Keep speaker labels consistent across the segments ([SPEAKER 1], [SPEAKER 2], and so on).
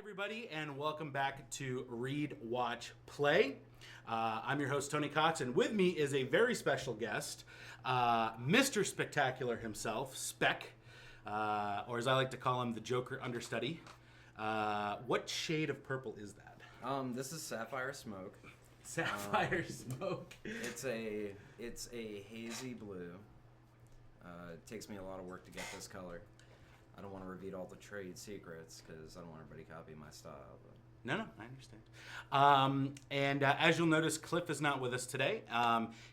[SPEAKER 1] everybody, and welcome back to Read, Watch, Play. I'm your host, Tony Cox, and with me is a very special guest, Mr. Spectacular himself, Spec, or as I like to call him, the Joker understudy. What shade of purple is that?
[SPEAKER 2] This is Sapphire Smoke.
[SPEAKER 1] Sapphire Smoke.
[SPEAKER 2] It's a hazy blue. It takes me a lot of work to get this color. I don't want to reveal all the trade secrets because I don't want everybody copying my style. But.
[SPEAKER 1] No, I understand. And as you'll notice, Cliff is not with us today.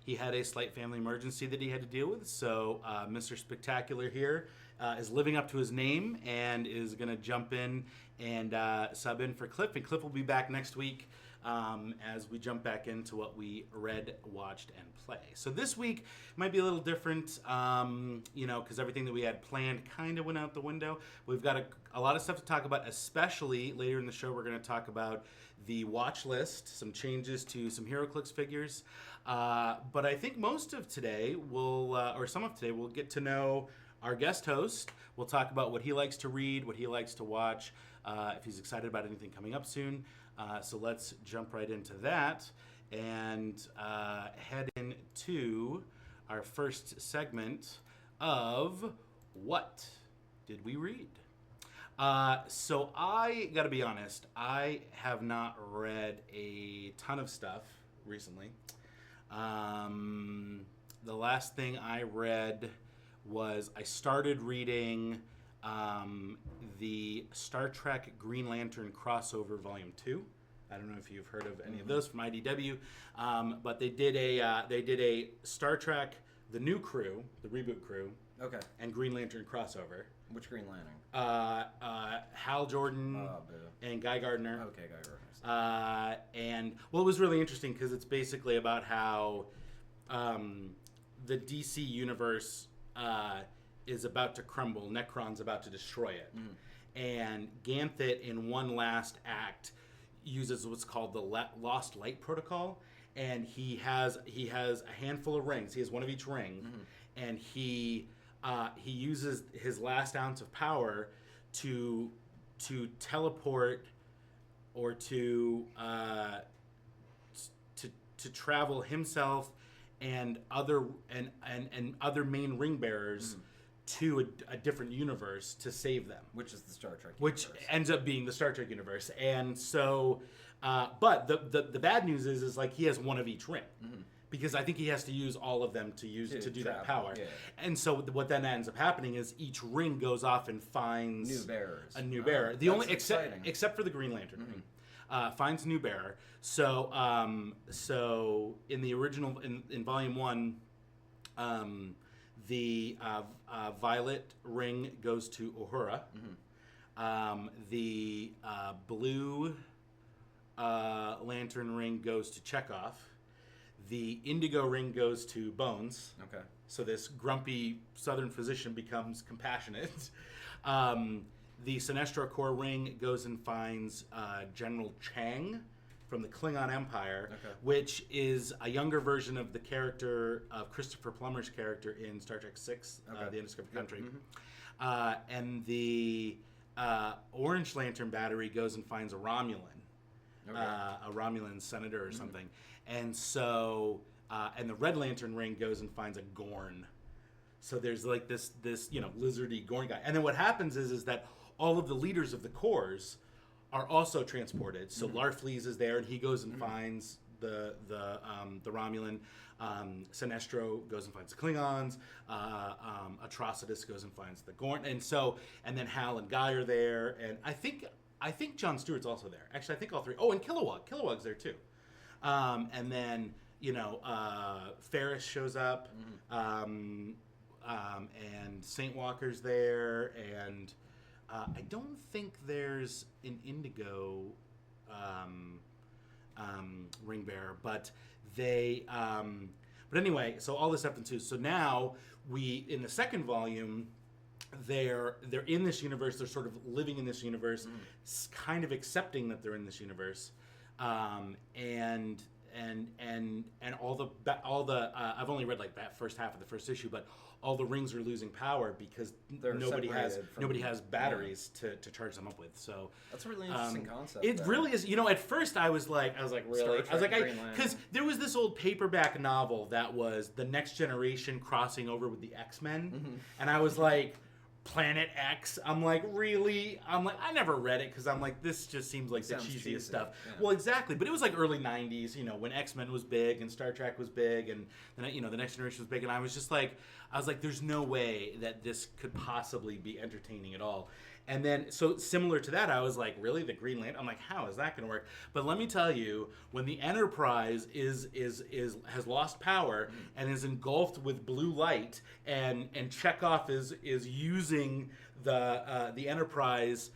[SPEAKER 1] He had a slight family emergency that he had to deal with. So Mr. Spectacular here is living up to his name and is going to jump in and sub in for Cliff. And Cliff will be back next week as we jump back into what we read, watched, and play. So this week might be a little different, because everything that we had planned kind of went out the window. We've got a lot of stuff to talk about, especially later in the show. We're going to talk about the watch list, some changes to some Heroclix figures. But I think most of today some of today, we'll get to know our guest host. We'll talk about what he likes to read, what he likes to watch, if he's excited about anything coming up soon. So let's jump right into that and head into our first segment of What Did We Read? So I gotta be honest, I have not read a ton of stuff recently. The last thing I read was I started reading the Star Trek Green Lantern crossover Volume 2. I don't know if you've heard of any of those from IDW, but they did a Star Trek The New Crew, the reboot crew,
[SPEAKER 2] Okay.
[SPEAKER 1] and Green Lantern crossover.
[SPEAKER 2] Which Green Lantern?
[SPEAKER 1] Hal Jordan and Guy Gardner.
[SPEAKER 2] Okay, Guy Gardner.
[SPEAKER 1] And it was really interesting because it's basically about how the DC universe is about to crumble. Necron's about to destroy it. And Ganthet, in one last act, uses what's called the Lost Light Protocol. And he has a handful of rings. He has one of each ring. And he uses his last ounce of power to teleport or to travel himself and other main ring bearers to a different universe to save them,
[SPEAKER 2] Which is the Star Trek
[SPEAKER 1] which
[SPEAKER 2] universe.
[SPEAKER 1] ends up being the Star Trek universe. And so, but the bad news is like he has one of each ring. Because I think he has to use all of them to do that power. Yeah. And so what then ends up happening is each ring goes off and finds
[SPEAKER 2] New bearers.
[SPEAKER 1] A new bearer. The only
[SPEAKER 2] exciting.
[SPEAKER 1] except for the Green Lantern ring. Finds a new bearer. So in the original in Volume 1, the violet ring goes to Uhura. The blue lantern ring goes to Chekhov. The indigo ring goes to Bones.
[SPEAKER 2] Okay.
[SPEAKER 1] So this grumpy Southern physician becomes compassionate. The Sinestro Corps ring goes and finds General Chang from the Klingon Empire, which is a younger version of the character of Christopher Plummer's character in Star Trek VI, The Undiscovered Country. And the Orange Lantern Battery goes and finds a Romulan. A Romulan senator or something. And so, and the Red Lantern ring goes and finds a Gorn. So there's like this lizardy Gorn guy. And then what happens is that all of the leaders of the corps are also transported. So Larfleeze is there, and he goes and finds the Romulan. Sinestro goes and finds the Klingons. Atrocitus goes and finds the Gorn. And then Hal and Guy are there. And I think Jon Stewart's also there. Actually, I think all three. Oh, and Kilowog. Kilowog's there too. And then, Ferris shows up. And Saint Walker's there. And I don't think there's an indigo ring bearer. But they... but anyway, so all this happened too. So now, in the second volume... They're in this universe. They're sort of living in this universe, kind of accepting that they're in this universe, and all the I've only read like that first half of the first issue, but all the rings are losing power because nobody has batteries to charge them up with. So
[SPEAKER 2] that's a really interesting concept.
[SPEAKER 1] It really is. You know, at first I was like really? I was like, because there was this old paperback novel that was the Next Generation crossing over with the X-Men, and I was like, Planet X. I'm like, really? I'm like, I never read it because I'm like, this just seems like the cheesiest
[SPEAKER 2] cheesy.
[SPEAKER 1] stuff.
[SPEAKER 2] Yeah.
[SPEAKER 1] Well, exactly. But it was like early 90s, you know, when X-Men was big and Star Trek was big and then, you know, the Next Generation was big. And I was like, there's no way that this could possibly be entertaining at all. And then, so similar to that, I was like, really, the Green Lantern? I'm like, how is that going to work? But let me tell you, when the Enterprise has lost power and is engulfed with blue light, and Chekhov is using the Enterprise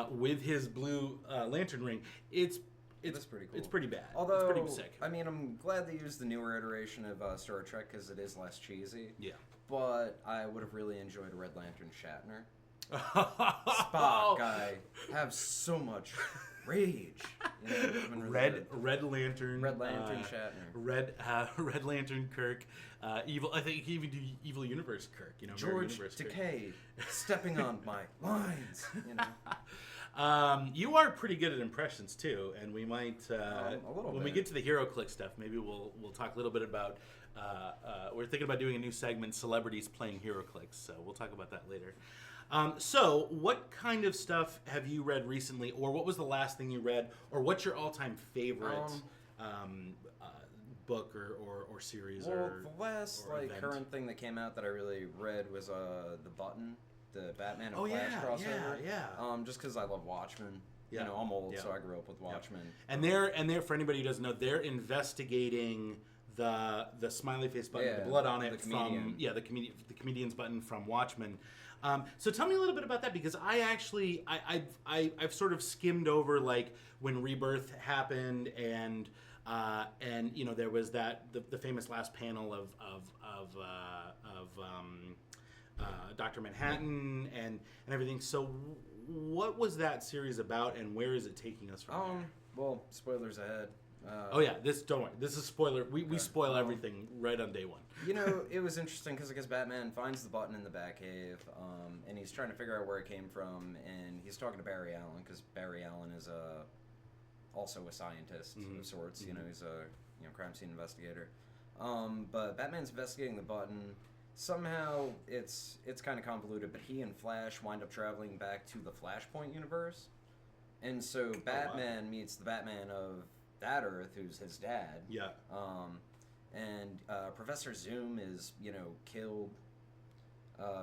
[SPEAKER 1] with his blue lantern ring, it's
[SPEAKER 2] pretty cool.
[SPEAKER 1] It's pretty bad.
[SPEAKER 2] Although,
[SPEAKER 1] it's pretty sick.
[SPEAKER 2] I mean, I'm glad they used the newer iteration of Star Trek because it is less cheesy.
[SPEAKER 1] Yeah.
[SPEAKER 2] But I would have really enjoyed Red Lantern Shatner. Spock, I have so much rage. You know,
[SPEAKER 1] Red Lantern
[SPEAKER 2] Shatner.
[SPEAKER 1] Red Lantern Kirk. Evil. I think even do Evil Universe Kirk. You know,
[SPEAKER 2] George Takei stepping on my lines. You know.
[SPEAKER 1] You are pretty good at impressions too, and we might when we get to the Heroclix stuff, maybe we'll talk a little bit about. We're thinking about doing a new segment, celebrities playing Heroclix, so we'll talk about that later. So, what kind of stuff have you read recently, or what was the last thing you read, or what's your all-time favorite book or series?
[SPEAKER 2] Well, the last current thing that came out that I really read was The Button, the Batman and Flash crossover.
[SPEAKER 1] Yeah.
[SPEAKER 2] Just because I love Watchmen.
[SPEAKER 1] Yeah.
[SPEAKER 2] You know, I'm old, so I grew up with Watchmen.
[SPEAKER 1] And they're for anybody who doesn't know, they're investigating the smiley face button, with the blood on it from the comedian's button from Watchmen. So tell me a little bit about that, because I've sort of skimmed over like when Rebirth happened, and you know, there was that the famous last panel of Dr. Manhattan and everything. So what was that series about, and where is it taking us from there?
[SPEAKER 2] Well, spoilers ahead.
[SPEAKER 1] Don't worry. This is spoiler. We spoil everything right on day one.
[SPEAKER 2] You know, it was interesting because I guess Batman finds the button in the Batcave, and he's trying to figure out where it came from, and he's talking to Barry Allen because Barry Allen is also a scientist of sorts. You know, he's a crime scene investigator. But Batman's investigating the button. Somehow it's kind of convoluted, but he and Flash wind up traveling back to the Flashpoint universe, and so Batman meets the Batman of that Earth, who's his dad.
[SPEAKER 1] Yeah.
[SPEAKER 2] And Professor Zoom is, you know, killed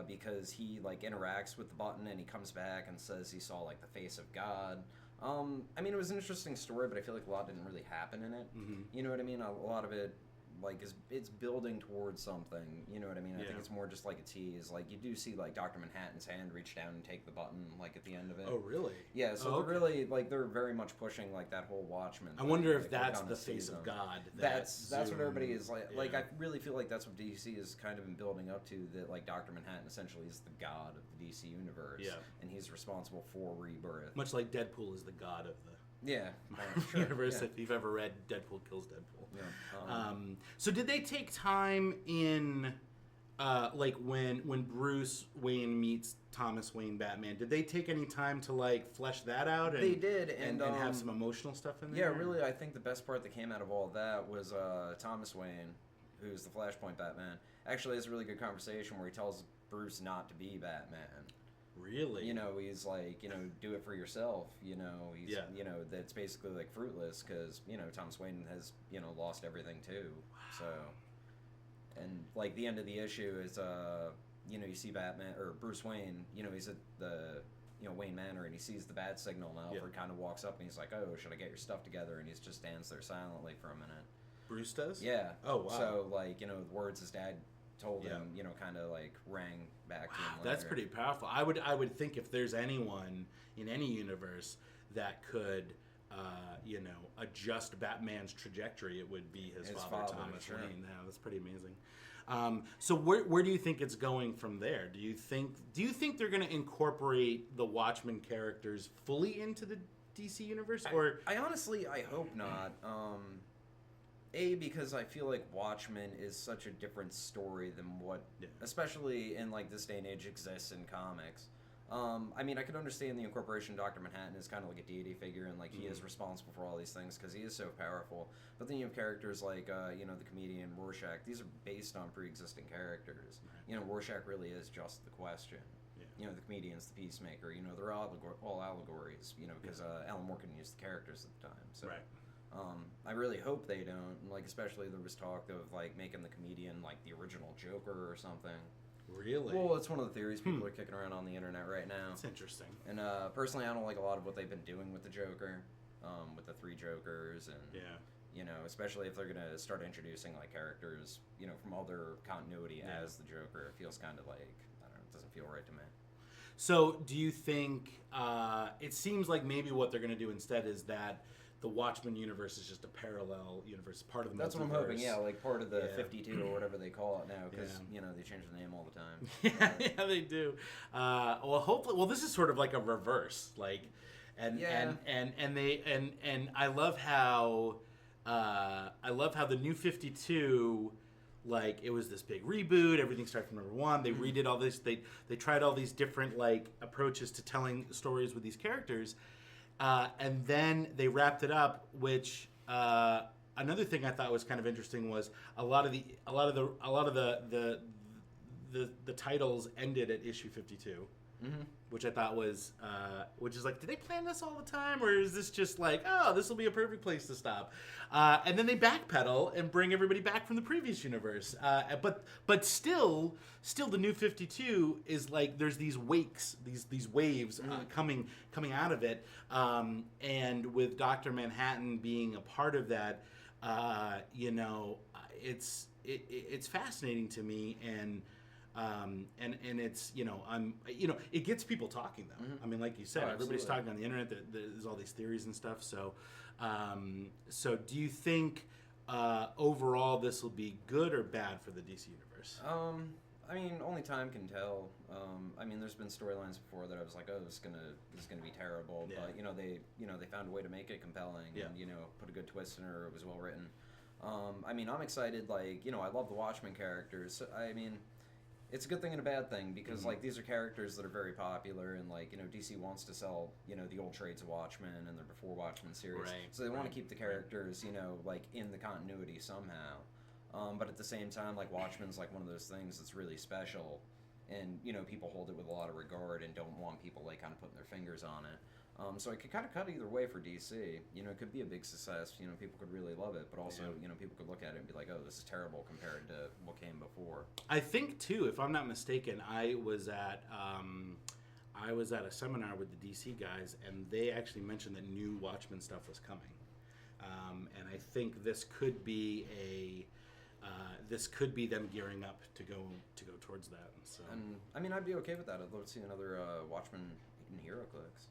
[SPEAKER 2] because he like interacts with the button, and he comes back and says he saw like the face of God. I mean, it was an interesting story, but I feel like a lot didn't really happen in it.
[SPEAKER 1] Mm-hmm.
[SPEAKER 2] You know what I mean? A lot of it like it's building towards something. You know what I mean? I think it's more just like a tease. Like you do see like Dr. Manhattan's hand reach down and take the button like at the end of it.
[SPEAKER 1] Oh, really?
[SPEAKER 2] Yeah. So they're really like they're very much pushing like that whole Watchmen
[SPEAKER 1] I
[SPEAKER 2] thing,
[SPEAKER 1] wonder if
[SPEAKER 2] like,
[SPEAKER 1] that's the face of God.
[SPEAKER 2] That's what everybody is like. Yeah. Like I really feel like that's what DC has kind of been building up to. That like Dr. Manhattan essentially is the god of the DC universe. Yeah. And he's responsible for Rebirth.
[SPEAKER 1] Much like Deadpool is the god of the
[SPEAKER 2] sure.
[SPEAKER 1] universe.
[SPEAKER 2] Yeah.
[SPEAKER 1] If you've ever read Deadpool Kills Deadpool.
[SPEAKER 2] Yeah.
[SPEAKER 1] So did they take time in like when Bruce Wayne meets Thomas Wayne Batman, did they take any time to like flesh that out? And,
[SPEAKER 2] they did,
[SPEAKER 1] and have some emotional stuff in there?
[SPEAKER 2] Yeah, really, I think the best part that came out of all that was Thomas Wayne, who's the Flashpoint Batman, actually has a really good conversation where he tells Bruce not to be Batman.
[SPEAKER 1] Really?
[SPEAKER 2] You know, he's like, you know, do it for yourself. You know, you know, that's basically like fruitless because, you know, Thomas Wayne has, you know, lost everything too. Wow. So, and like the end of the issue is, you know, you see Batman or Bruce Wayne, you know, he's at the, you know, Wayne Manor and he sees the bat signal and Alfred kind of walks up and he's like, oh, should I get your stuff together? And he just stands there silently for a minute.
[SPEAKER 1] Bruce does?
[SPEAKER 2] Yeah.
[SPEAKER 1] Oh, wow.
[SPEAKER 2] So, like, you know, the words his dad told him, you know, kind of like rang back to him later.
[SPEAKER 1] That's pretty powerful. I would think if there's anyone in any universe that could, you know, adjust Batman's trajectory, it would be his father Thomas Wayne. Yeah, that's pretty amazing. So where do you think it's going from there? Do you think they're going to incorporate the Watchmen characters fully into the DC universe, or
[SPEAKER 2] I honestly I hope not. Because I feel like Watchmen is such a different story than what, especially in like this day and age, exists in comics. I mean, I could understand the incorporation of Dr. Manhattan is kind of like a deity figure, and like he is responsible for all these things because he is so powerful. But then you have characters like, you know, the comedian Rorschach. These are based on pre-existing characters. Right. You know, Rorschach really is just the Question. Yeah. You know, the comedian's the Peacemaker. You know, they're all allegories. You know, because Alan Moore couldn't use the characters at the time. So. Right. I really hope they don't. Like, especially there was talk of like making the comedian like the original Joker or something.
[SPEAKER 1] Really?
[SPEAKER 2] Well, it's one of the theories people are kicking around on the internet right now.
[SPEAKER 1] That's interesting.
[SPEAKER 2] And personally, I don't like a lot of what they've been doing with the Joker, with the 3 Jokers, and you know, especially if they're gonna start introducing like characters, you know, from other continuity as the Joker. It feels kind of like, I don't know, it doesn't feel right to me.
[SPEAKER 1] So, do you think it seems like maybe what they're gonna do instead is that the Watchmen universe is just a parallel universe, part of the multiverse.
[SPEAKER 2] That's what I'm hoping, like part of the 52 or whatever they call it now, because, you know, they change the name all the time.
[SPEAKER 1] Yeah, they do. Well, hopefully, this is sort of like a reverse, like, and I love how the New 52, like, it was this big reboot, everything started from number 1, they redid all this, they tried all these different, like, approaches to telling stories with these characters. And then they wrapped it up, which another thing I thought was kind of interesting was a lot of the titles ended at issue 52, which I thought was which is like, did they plan this all the time, or is this just like, oh, this will be a perfect place to stop? And then they backpedal and bring everybody back from the previous universe. But still the New 52 is like, there's these wakes, these waves coming out of it, and with Dr. Manhattan being a part of that, you know, it's fascinating to me, and it's, you know, it gets people talking though. I mean, like you said, everybody's talking on the internet. There's all these theories and stuff. So, so do you think overall this will be good or bad for the DC universe?
[SPEAKER 2] I mean, only time can tell. I mean, there's been storylines before that I was like, oh, this is gonna be terrible. But they found a way to make it compelling and, you know, put a good twist in it, or it was well written. I mean, I'm excited. Like, you know, I love the Watchmen characters. I mean, it's a good thing and a bad thing, because like, these are characters that are very popular, and like, you know, DC wants to sell, you know, the old trades of Watchmen and their before Watchmen series, so they want to keep the characters, you know, like in the continuity somehow. But at the same time, like, Watchmen's like one of those things that's really special, and, you know, people hold it with a lot of regard and don't want people like kind of putting their fingers on it. So it could kind of cut either way for DC. You know, it could be a big success. You know, people could really love it, but also, you know, people could look at it and be like, oh, this is terrible compared to what came before.
[SPEAKER 1] I think, too, if I'm not mistaken, I was at a seminar with the DC guys, and they actually mentioned that new Watchmen stuff was coming. And I think this could be them gearing up to go towards that. So,
[SPEAKER 2] and I mean, I'd be okay with that. I'd love to see another Watchmen in Heroclix.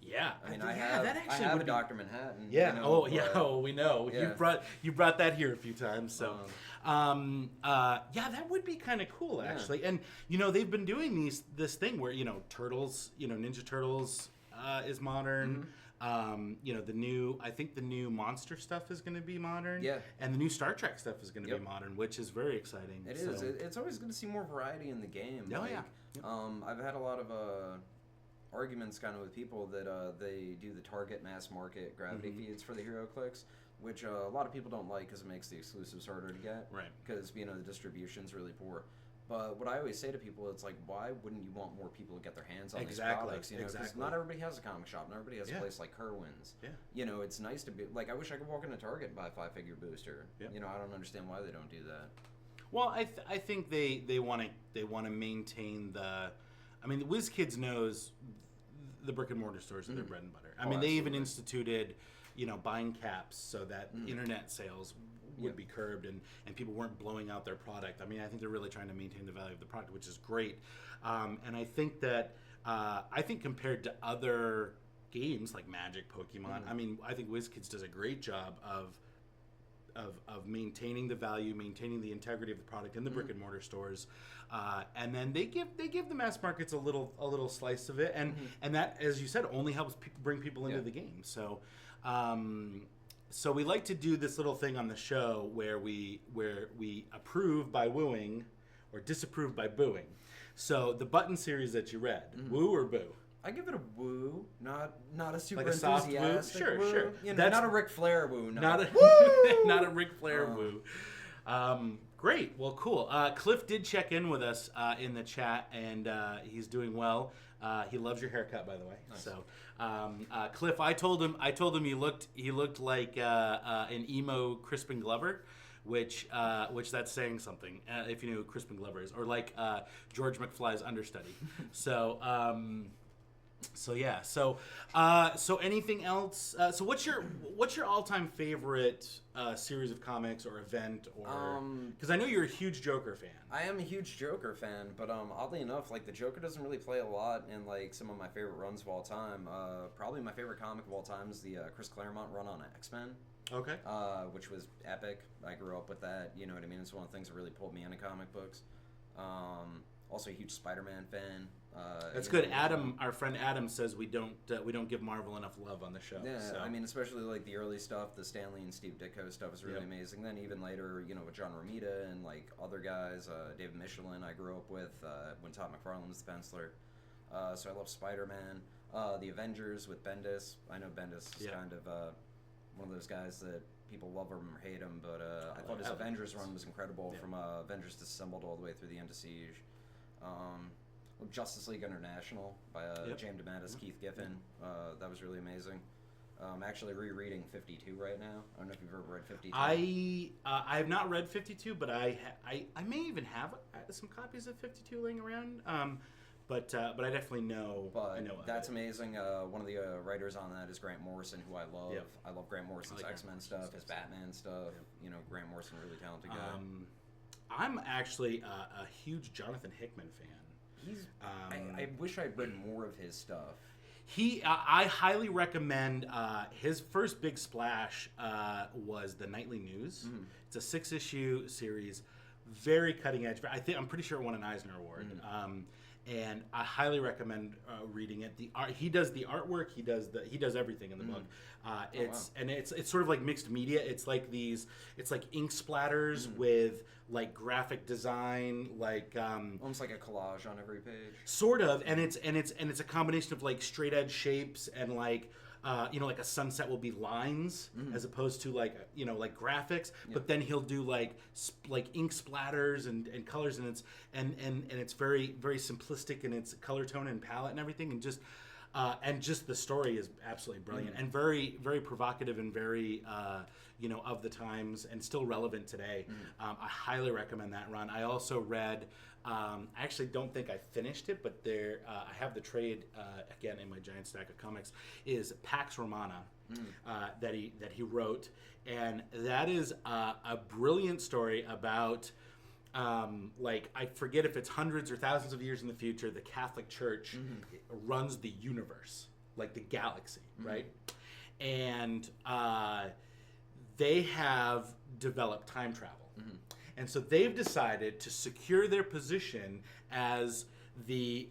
[SPEAKER 1] Yeah,
[SPEAKER 2] I mean, I have a Dr. Manhattan.
[SPEAKER 1] Yeah. You know, we know. Yeah. You brought that here a few times. So, that would be kind of cool, actually. And you know, they've been doing this thing where, you know, Turtles, you know, Ninja Turtles is modern. You know, I think the new Monster stuff is going to be modern. Yeah. And the new Star Trek stuff is going to be modern, which is very exciting.
[SPEAKER 2] It is. It's always good to see more variety in the game.
[SPEAKER 1] Oh, yeah.
[SPEAKER 2] I've had a lot of arguments kind of with people that they do the target mass market gravity feeds for the Heroclix, which a lot of people don't like because it makes the exclusives harder to get. Right. Because, you know, the distribution's really poor. But what I always say to people, it's like, why wouldn't you want more people to get their hands on these products? You know, because not everybody has a comic shop, not everybody has a place like Kerwin's. Yeah. You know, it's nice to be like, I wish I could walk into Target and buy a 5-figure booster. Yeah. You know, I don't understand why they don't do that.
[SPEAKER 1] Well, I think they want to maintain the. I mean, the WizKids knows the brick and mortar stores are their bread and butter. I mean, they even instituted, you know, buying caps so that internet sales would be curbed and people weren't blowing out their product. I mean, I think they're really trying to maintain the value of the product, which is great. And I think that compared to other games like Magic, Pokemon, I mean, I think WizKids does a great job of maintaining the value, maintaining the integrity of the product in the brick and mortar stores, and then they give the mass markets a little slice of it, and that, as you said, only helps bring people into the game. So So we like to do this little thing on the show where we approve by wooing or disapprove by booing. So the Button series that you read, woo or boo?
[SPEAKER 2] I give it a woo, not a super
[SPEAKER 1] Like a soft woo?
[SPEAKER 2] enthusiastic
[SPEAKER 1] Sure,
[SPEAKER 2] woo.
[SPEAKER 1] sure.
[SPEAKER 2] You know,
[SPEAKER 1] That's
[SPEAKER 2] not a Ric Flair woo. No.
[SPEAKER 1] not a
[SPEAKER 2] woo!
[SPEAKER 1] not a Ric Flair woo. Great. Well, cool. Cliff did check in with us in the chat, and he's doing well. He loves your haircut, by the way.
[SPEAKER 2] Nice.
[SPEAKER 1] So, Cliff, I told him he looked like an emo Crispin Glover, which that's saying something if you know who Crispin Glover is, or like George McFly's understudy. So. So yeah. So anything else? So what's your all-time favorite series of comics or event, or because I know you're a huge Joker fan.
[SPEAKER 2] I am a huge Joker fan, but oddly enough, like the Joker doesn't really play a lot in like some of my favorite runs of all time. Probably my favorite comic of all time is the Chris Claremont run on X-Men.
[SPEAKER 1] Okay.
[SPEAKER 2] Which was epic. I grew up with that. You know what I mean? It's one of the things that really pulled me into comic books. Also a huge Spider-Man fan.
[SPEAKER 1] That's good. Adam, our friend Adam, says we don't give Marvel enough love on the show.
[SPEAKER 2] Yeah,
[SPEAKER 1] so.
[SPEAKER 2] I mean, especially like the early stuff, the Stan Lee and Steve Ditko stuff is really amazing. Then even later, you know, with John Romita and like other guys, David Michelin, I grew up with when Todd McFarlane was the penciler. So I love Spider-Man. The Avengers with Bendis. I know Bendis is kind of one of those guys that people love him or hate him, but I thought his Avengers run was incredible from Avengers Disassembled all the way through the end of Siege. Justice League International by James DeMatteis, Keith Giffen. That was really amazing. I'm actually rereading 52 right now. I don't know if you've ever read 52. I
[SPEAKER 1] have not read 52, but I may even have some copies of 52 laying around. But I definitely know.
[SPEAKER 2] But I know that's amazing. One of the writers on that is Grant Morrison, who I love. Yep. I love Grant Morrison's X-Men stuff, his Batman stuff.
[SPEAKER 1] Yep.
[SPEAKER 2] You know, Grant Morrison, really talented guy.
[SPEAKER 1] I'm actually a huge Jonathan Hickman fan.
[SPEAKER 2] I wish I'd read more of his stuff.
[SPEAKER 1] I highly recommend his first big splash was the Nightly News. Mm-hmm. It's a 6-issue series, very cutting edge. I'm pretty sure it won an Eisner Award. Mm-hmm. And I highly recommend reading it. He does the artwork. He does everything in the book. It's sort of like mixed media. It's like ink splatters with like graphic design, like
[SPEAKER 2] almost like a collage on every page.
[SPEAKER 1] Sort of, and it's a combination of like straight edge shapes and like. Like a sunset will be lines as opposed to like graphics. Yeah. But then he'll do like ink splatters and colors, and it's very very simplistic in its color tone and palette and everything, and just the story is absolutely brilliant and very very provocative and very of the times and still relevant today. I highly recommend that run. I also read. I actually don't think I finished it, but I have the trade again in my giant stack of comics. Is Pax Romana that he wrote, and that is a brilliant story about I forget if it's hundreds or thousands of years in the future. The Catholic Church runs the universe, like the galaxy, right? And they have developed time travel. And so they've decided to secure their position as the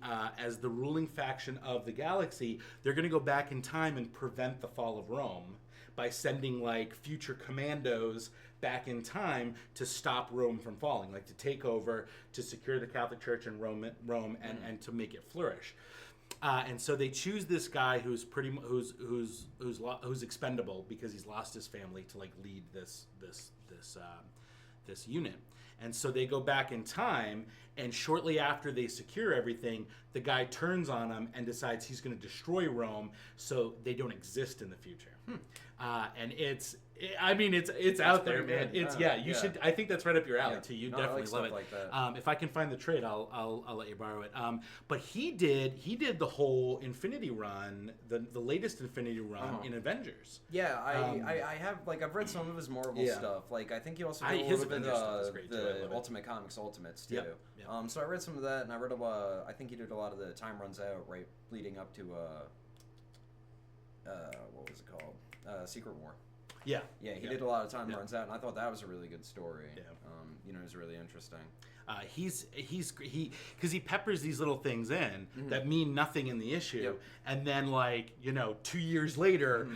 [SPEAKER 1] ruling faction of the galaxy. They're going to go back in time and prevent the fall of Rome by sending like future commandos back in time to stop Rome from falling, like to take over, to secure the Catholic Church and Rome and to make it flourish. And so they choose this guy who's expendable because he's lost his family to like lead this unit. And so they go back in time, and shortly after they secure everything, the guy turns on them and decides he's going to destroy Rome so they don't exist in the future. And it's out there, man. Good. Should. I think that's right up your alley too. You definitely love it. Like that. If I can find the trade, I'll let you borrow it. But he did the whole Infinity Run, the latest Infinity Run in Avengers.
[SPEAKER 2] Yeah, I have I've read some of his Marvel stuff. Like I think he also did a little bit of the Ultimate Comics Ultimates too. Yep. So I read some of that, and I read I think he did a lot of the Time Runs Out right leading up to what was it called? Secret War.
[SPEAKER 1] Yeah,
[SPEAKER 2] he did a lot of Time Runs Out, and I thought that was a really good story. Yeah. It was really interesting. Because
[SPEAKER 1] he peppers these little things in that mean nothing in the issue, and then 2 years later,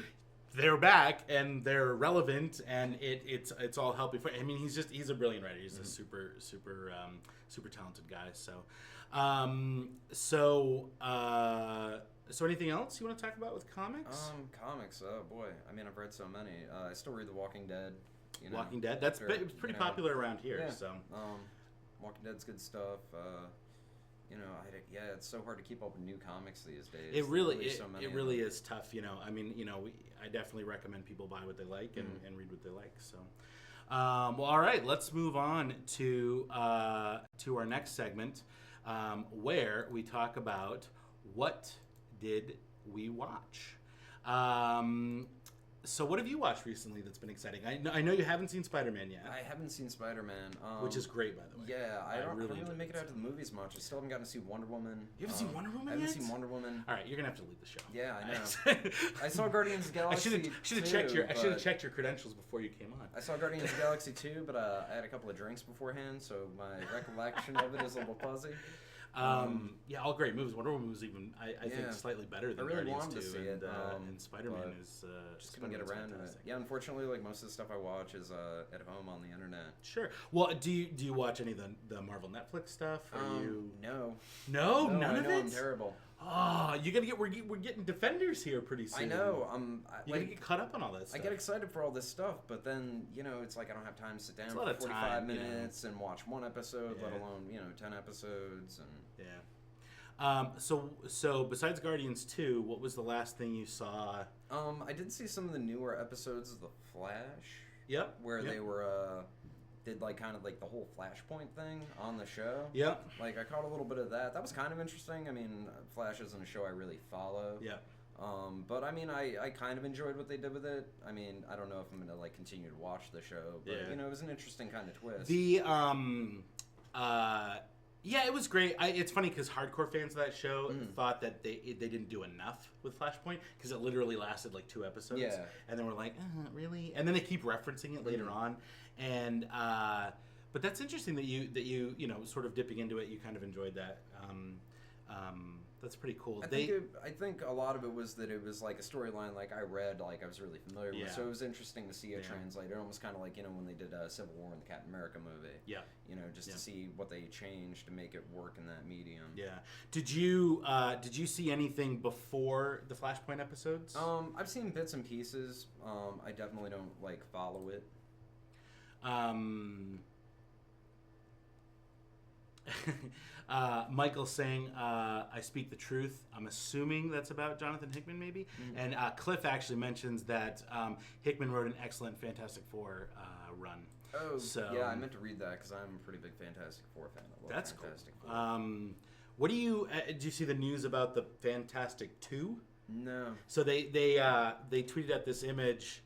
[SPEAKER 1] they're back and they're relevant, and it's all helping. I mean, he's a brilliant writer. He's a super talented guy. So anything else you want to talk about with comics?
[SPEAKER 2] Comics. Oh boy. I mean, I've read so many. I still read The Walking Dead.
[SPEAKER 1] Walking Dead. It's pretty popular around here.
[SPEAKER 2] Yeah.
[SPEAKER 1] So.
[SPEAKER 2] Walking Dead's good stuff. It's so hard to keep up with new comics these days.
[SPEAKER 1] It really is tough. I mean, I definitely recommend people buy what they like and read what they like. So, well, all right, let's move on to our next segment, where we talk about what did we watch. So what have you watched recently that's been exciting? I know you haven't seen Spider-Man yet.
[SPEAKER 2] I haven't seen Spider-Man.
[SPEAKER 1] Which is great, by the way.
[SPEAKER 2] Yeah, I don't really make it out to the movies much. I still haven't gotten to see Wonder Woman.
[SPEAKER 1] You haven't seen Wonder Woman yet?
[SPEAKER 2] I haven't seen Wonder Woman.
[SPEAKER 1] All right, you're going to have to leave the show.
[SPEAKER 2] Yeah, I know. I saw Guardians of the Galaxy
[SPEAKER 1] I should have checked your credentials before you came on.
[SPEAKER 2] I saw Guardians of the Galaxy 2, but I had a couple of drinks beforehand, so my recollection of it is a little fuzzy.
[SPEAKER 1] All great movies. Wonder Woman was even, I think, slightly better than Guardians 2.
[SPEAKER 2] To see it.
[SPEAKER 1] And Spider-Man is
[SPEAKER 2] just couldn't get around to it. Yeah, unfortunately, like most of the stuff I watch is at home on the internet.
[SPEAKER 1] Sure. Well, do you watch any of the Marvel Netflix stuff?
[SPEAKER 2] No.
[SPEAKER 1] No, none of it.
[SPEAKER 2] I'm terrible.
[SPEAKER 1] Oh, you gotta we're getting Defenders here pretty soon.
[SPEAKER 2] I know.
[SPEAKER 1] You gotta get caught up on all this stuff.
[SPEAKER 2] I get excited for all this stuff, but then it's like I don't have time to sit down for 45 minutes and watch one episode, let alone 10 episodes and.
[SPEAKER 1] Yeah. So besides Guardians 2, what was the last thing you saw?
[SPEAKER 2] I did see some of the newer episodes of The Flash.
[SPEAKER 1] Yep.
[SPEAKER 2] Where they were did like kind of like the whole Flashpoint thing on the show.
[SPEAKER 1] Yep.
[SPEAKER 2] Like I caught a little bit of that. That was kind of interesting. I mean, Flash isn't a show I really follow.
[SPEAKER 1] Yeah.
[SPEAKER 2] But I mean, I kind of enjoyed what they did with it. I mean, I don't know if I'm gonna like continue to watch the show, but it was an interesting kind of twist.
[SPEAKER 1] Yeah, it was great. It's funny because hardcore fans of that show thought that they didn't do enough with Flashpoint because it literally lasted like 2 episodes.
[SPEAKER 2] Yeah.
[SPEAKER 1] And then we're like, really? And then they keep referencing it later on. And but that's interesting that you sort of dipping into it, you kind of enjoyed that. That's pretty cool.
[SPEAKER 2] I think a lot of it was that it was like a storyline like I read, like I was really familiar with. So it was interesting to see it translated, almost kind of like when they did Civil War in the Captain America movie. Yeah. Just to see what they changed to make it work in that medium.
[SPEAKER 1] Yeah. Did you see anything before the Flashpoint episodes?
[SPEAKER 2] I've seen bits and pieces. I definitely don't like follow it.
[SPEAKER 1] Michael saying, I speak the truth. I'm assuming that's about Jonathan Hickman, maybe. And Cliff actually mentions that Hickman wrote an excellent Fantastic Four run.
[SPEAKER 2] Oh, so, yeah, I meant to read that because I'm a pretty big Fantastic Four fan.
[SPEAKER 1] That's Fantastic cool. What do you did you see the news about the Fantastic 2?
[SPEAKER 2] No.
[SPEAKER 1] So they tweeted out this image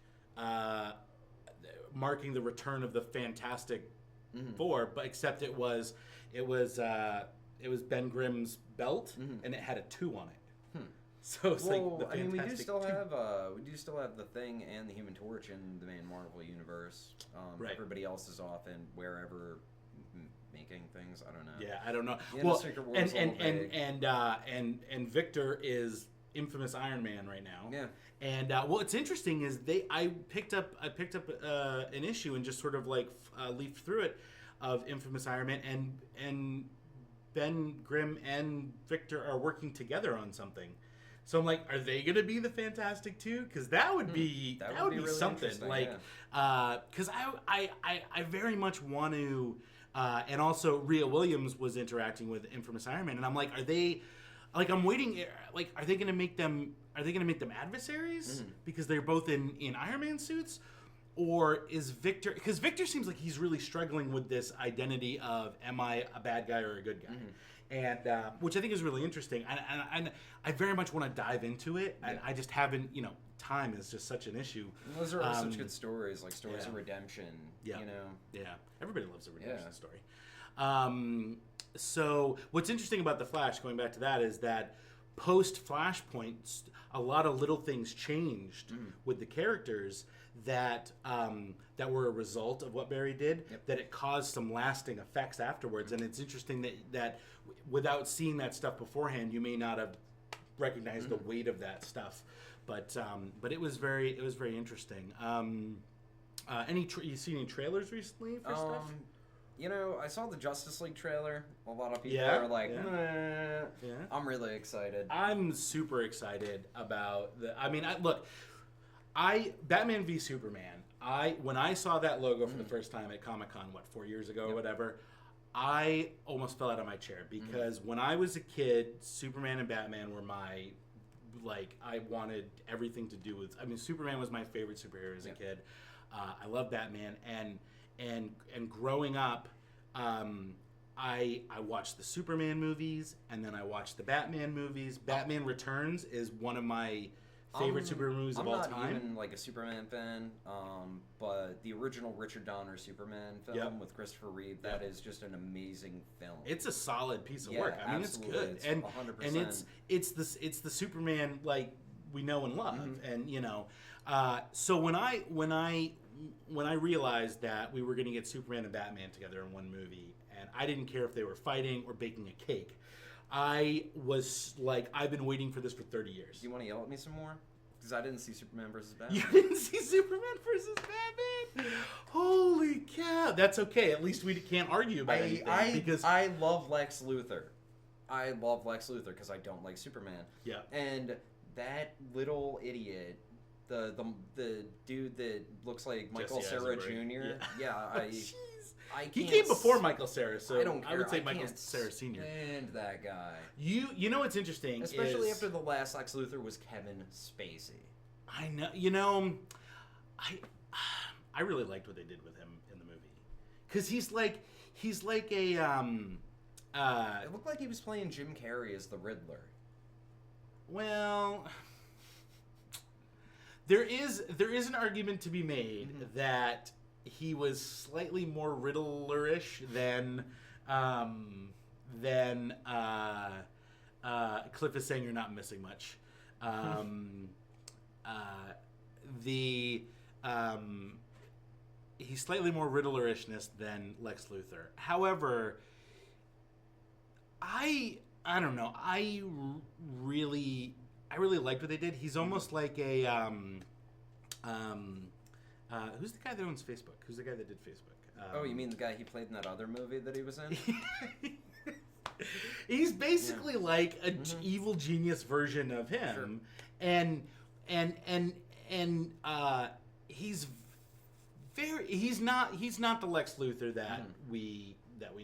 [SPEAKER 1] marking the return of the Fantastic Four, but except it was Ben Grimm's belt and it had a 2 on it. So it's like the Fantastic
[SPEAKER 2] we do still have the Thing and the Human Torch in the main Marvel universe. Right. Everybody else is off in wherever making things. I don't know.
[SPEAKER 1] Yeah, I don't know. And Victor is infamous Iron Man right now.
[SPEAKER 2] Yeah.
[SPEAKER 1] And what's interesting is I picked up an issue and just sort of like leafed through it of infamous Iron Man and Ben Grimm and Victor are working together on something. So I'm like, are they going to be the Fantastic 2? Because that would be really something. Like, because I very much want to, and also Rhea Williams was interacting with infamous Iron Man, and I'm like, are they? Like I'm waiting. Like, are they going to make them? Are they going to make them adversaries because they're both in Iron Man suits? Or is Victor... Because Victor seems like he's really struggling with this identity of, am I a bad guy or a good guy? And which I think is really interesting. And I very much want to dive into it. And I just haven't... time is just such an issue.
[SPEAKER 2] And those are such good stories, like stories of redemption. Yeah.
[SPEAKER 1] Yeah. Everybody loves a redemption story. So what's interesting about The Flash, going back to that, is that post-Flashpoint, a lot of little things changed with the characters that were a result of what Barry did, that it caused some lasting effects afterwards. And it's interesting that without seeing that stuff beforehand, you may not have recognize the weight of that stuff. But it was very interesting. You see any trailers recently for stuff?
[SPEAKER 2] You know, I saw the Justice League trailer. A lot of people
[SPEAKER 1] Yeah,
[SPEAKER 2] are like,
[SPEAKER 1] yeah. Yeah.
[SPEAKER 2] I'm really excited.
[SPEAKER 1] I'm super excited about Batman v Superman. When I saw that logo for the first time at Comic-Con, 4 years ago or whatever, I almost fell out of my chair because when I was a kid, Superman and Batman were my, I wanted everything to do with. I mean, Superman was my favorite superhero as a kid. I love Batman, and growing up, I watched the Superman movies, and then I watched the Batman movies. Batman Returns is one of my favorite superhero movies of all time.
[SPEAKER 2] I'm not even a Superman fan, but the original Richard Donner Superman film with Christopher Reeve, that is just an amazing film.
[SPEAKER 1] It's a solid piece of work. I mean,
[SPEAKER 2] absolutely.
[SPEAKER 1] It's good,
[SPEAKER 2] it's 100%.
[SPEAKER 1] and it's the Superman we know and love, and so when I realized that we were going to get Superman and Batman together in one movie, and I didn't care if they were fighting or baking a cake, I was like, I've been waiting for this for 30 years.
[SPEAKER 2] Do you want to yell at me some more? Because I didn't see Superman versus Batman.
[SPEAKER 1] You didn't see Superman versus Batman? Holy cow! That's okay. At least we can't argue about anything because
[SPEAKER 2] I love Lex Luthor. I love Lex Luthor because I don't like Superman.
[SPEAKER 1] Yeah.
[SPEAKER 2] And that little idiot. The dude that looks like Michael Cera Jr.
[SPEAKER 1] He came before Michael Cera, so
[SPEAKER 2] I don't care.
[SPEAKER 1] I would say Michael Cera Sr.
[SPEAKER 2] And that guy.
[SPEAKER 1] You know what's interesting,
[SPEAKER 2] especially after the last Lex Luthor was Kevin Spacey.
[SPEAKER 1] I know. You know, I really liked what they did with him in the movie because he's like a
[SPEAKER 2] It looked like he was playing Jim Carrey as the Riddler.
[SPEAKER 1] Well. There is an argument to be made that he was slightly more Riddler-ish than Cliff is saying you're not missing much. He's slightly more Riddler-ishness than Lex Luthor. However, I don't know. I really liked what they did. He's almost like a who's the guy that owns Facebook? Who's the guy that did Facebook?
[SPEAKER 2] Oh, you mean the guy he played in that other movie that he was in?
[SPEAKER 1] He's basically like a evil genius version of him, and he's not the Lex Luthor that we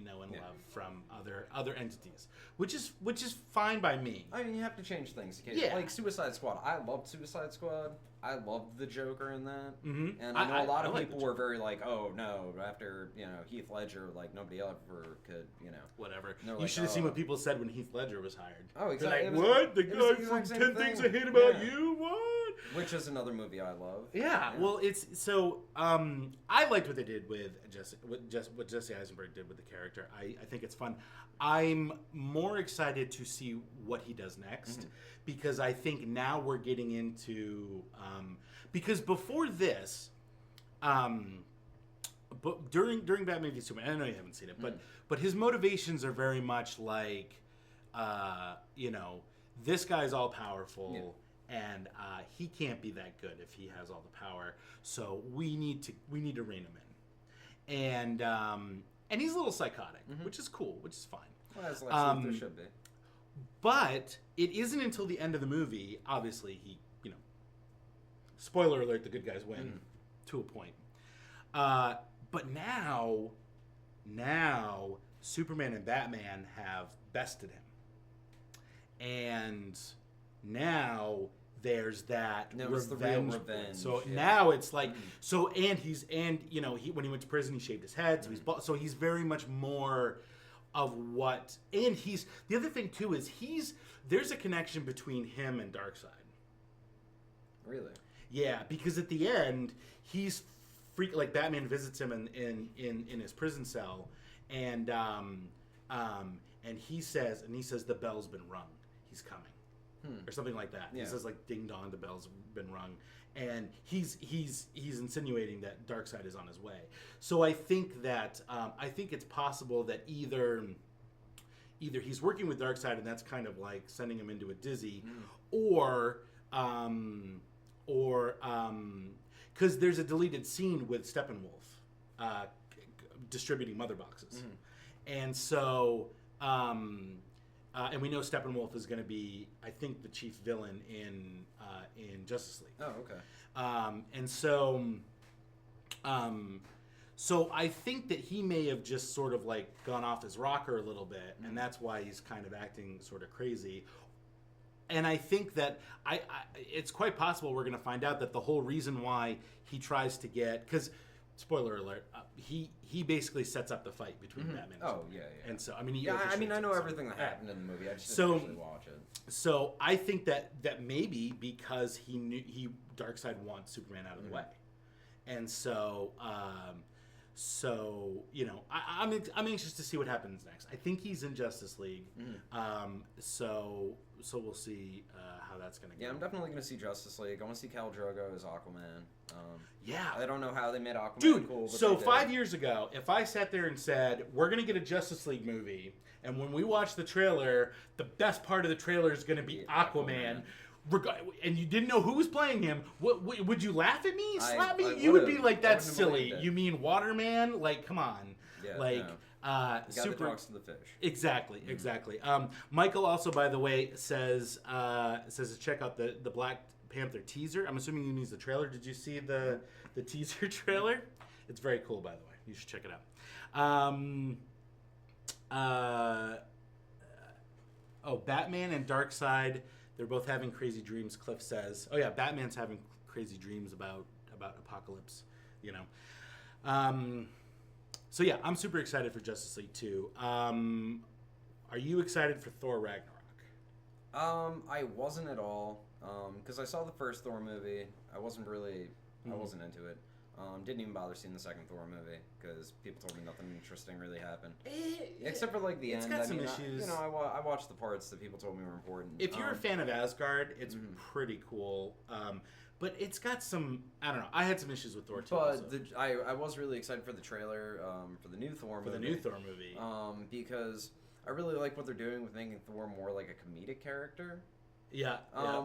[SPEAKER 1] know and love from other entities, which is fine by me.
[SPEAKER 2] I mean, you have to change things occasionally. Like Suicide Squad. I loved Suicide Squad. I loved the Joker in that. And I know a lot of people were very like, oh no, after Heath Ledger, like nobody ever could,
[SPEAKER 1] whatever.
[SPEAKER 2] You
[SPEAKER 1] should have seen what people said when Heath Ledger was hired.
[SPEAKER 2] Oh, exactly.
[SPEAKER 1] Like, what? The guy from 10 Things I Hate About You? What?
[SPEAKER 2] Which is another movie I love.
[SPEAKER 1] Yeah. Well, it's so. I liked what they did with what Jesse Eisenberg did with the character. I think it's fun. I'm more excited to see what he does next because I think now we're getting into because before this, but during Batman v Superman, I know you haven't seen it, but his motivations are very much like, this guy's all powerful. And he can't be that good if he has all the power. So we need to rein him in. And he's a little psychotic, which is cool, which is fine.
[SPEAKER 2] Well, as Lex Luthor should be.
[SPEAKER 1] But it isn't until the end of the movie, obviously he, spoiler alert, the good guys win to a point. But now Superman and Batman have bested him. And now there's that revenge. So now it's like and he when he went to prison he shaved his head, so he's very much more of what, and he's the other thing too is there's a connection between him and Darkseid.
[SPEAKER 2] Really? Yeah,
[SPEAKER 1] because at the end he's like Batman visits him in his prison cell, and he says the bell's been rung, he's coming. Or something like that. Yeah. He says like ding dong, the bell's been rung, and he's insinuating that Darkseid is on his way. So I think that I think it's possible that either either he's working with Darkseid and that's kind of like sending him into a dizzy, or because there's a deleted scene with Steppenwolf distributing mother boxes, and so and we know Steppenwolf is going to be, I think, the chief villain in Justice League.
[SPEAKER 2] Oh, okay.
[SPEAKER 1] And so, so I think that he may have just sort of like gone off his rocker a little bit, and that's why he's kind of acting sort of crazy. And I think that it's quite possible we're going to find out that the whole reason why he tries to get, because spoiler alert, he basically sets up the fight between Batman and
[SPEAKER 2] Oh,
[SPEAKER 1] Superman.
[SPEAKER 2] yeah.
[SPEAKER 1] And so, I mean, he
[SPEAKER 2] I know
[SPEAKER 1] orchestrates it,
[SPEAKER 2] everything that happened in the movie. I just
[SPEAKER 1] So-
[SPEAKER 2] didn't actually watch it.
[SPEAKER 1] So I think that maybe because he knew Darkseid wants Superman out of the way, and so you know I'm anxious to see what happens next. I think he's in Justice League, so we'll see how that's gonna go.
[SPEAKER 2] Yeah, I'm definitely gonna see Justice League. I want to see Khal Drogo as Aquaman.
[SPEAKER 1] Yeah.
[SPEAKER 2] I don't know how they made Aquaman
[SPEAKER 1] Dude,
[SPEAKER 2] cool. But
[SPEAKER 1] so
[SPEAKER 2] they did.
[SPEAKER 1] 5 years ago, if I sat there and said, we're going to get a Justice League movie, and when we watch the trailer, the best part of the trailer is going to be Aquaman, and you didn't know who was playing him, would you laugh at me? Slap me? You would be like, that's silly. You mean Waterman? Like, come on.
[SPEAKER 2] Yeah,
[SPEAKER 1] like,
[SPEAKER 2] no. The guy
[SPEAKER 1] super.
[SPEAKER 2] that talks to the fish.
[SPEAKER 1] Exactly, exactly. Michael also, by the way, says to check out the Black Panther teaser. I'm assuming he means the trailer. Did you see the teaser trailer? It's very cool, by the way. You should check it out. Batman and Darkseid, they're both having crazy dreams, Cliff says. Oh yeah, Batman's having crazy dreams about Apocalypse, you know. So yeah, I'm super excited for Justice League 2. Are you excited for Thor Ragnarok?
[SPEAKER 2] I wasn't at all. Because I saw the first Thor movie. I wasn't into it. Didn't even bother seeing the second Thor movie because people told me nothing interesting really happened. Except for like the end.
[SPEAKER 1] Got some issues.
[SPEAKER 2] I watched the parts that people told me were important.
[SPEAKER 1] If you're a fan of Asgard, it's pretty cool. But it's got some, I don't know. I had some issues with Thor 2.
[SPEAKER 2] But I was really excited for the trailer for the new Thor movie. Because I really like what they're doing with making Thor more like a comedic character.
[SPEAKER 1] Yeah.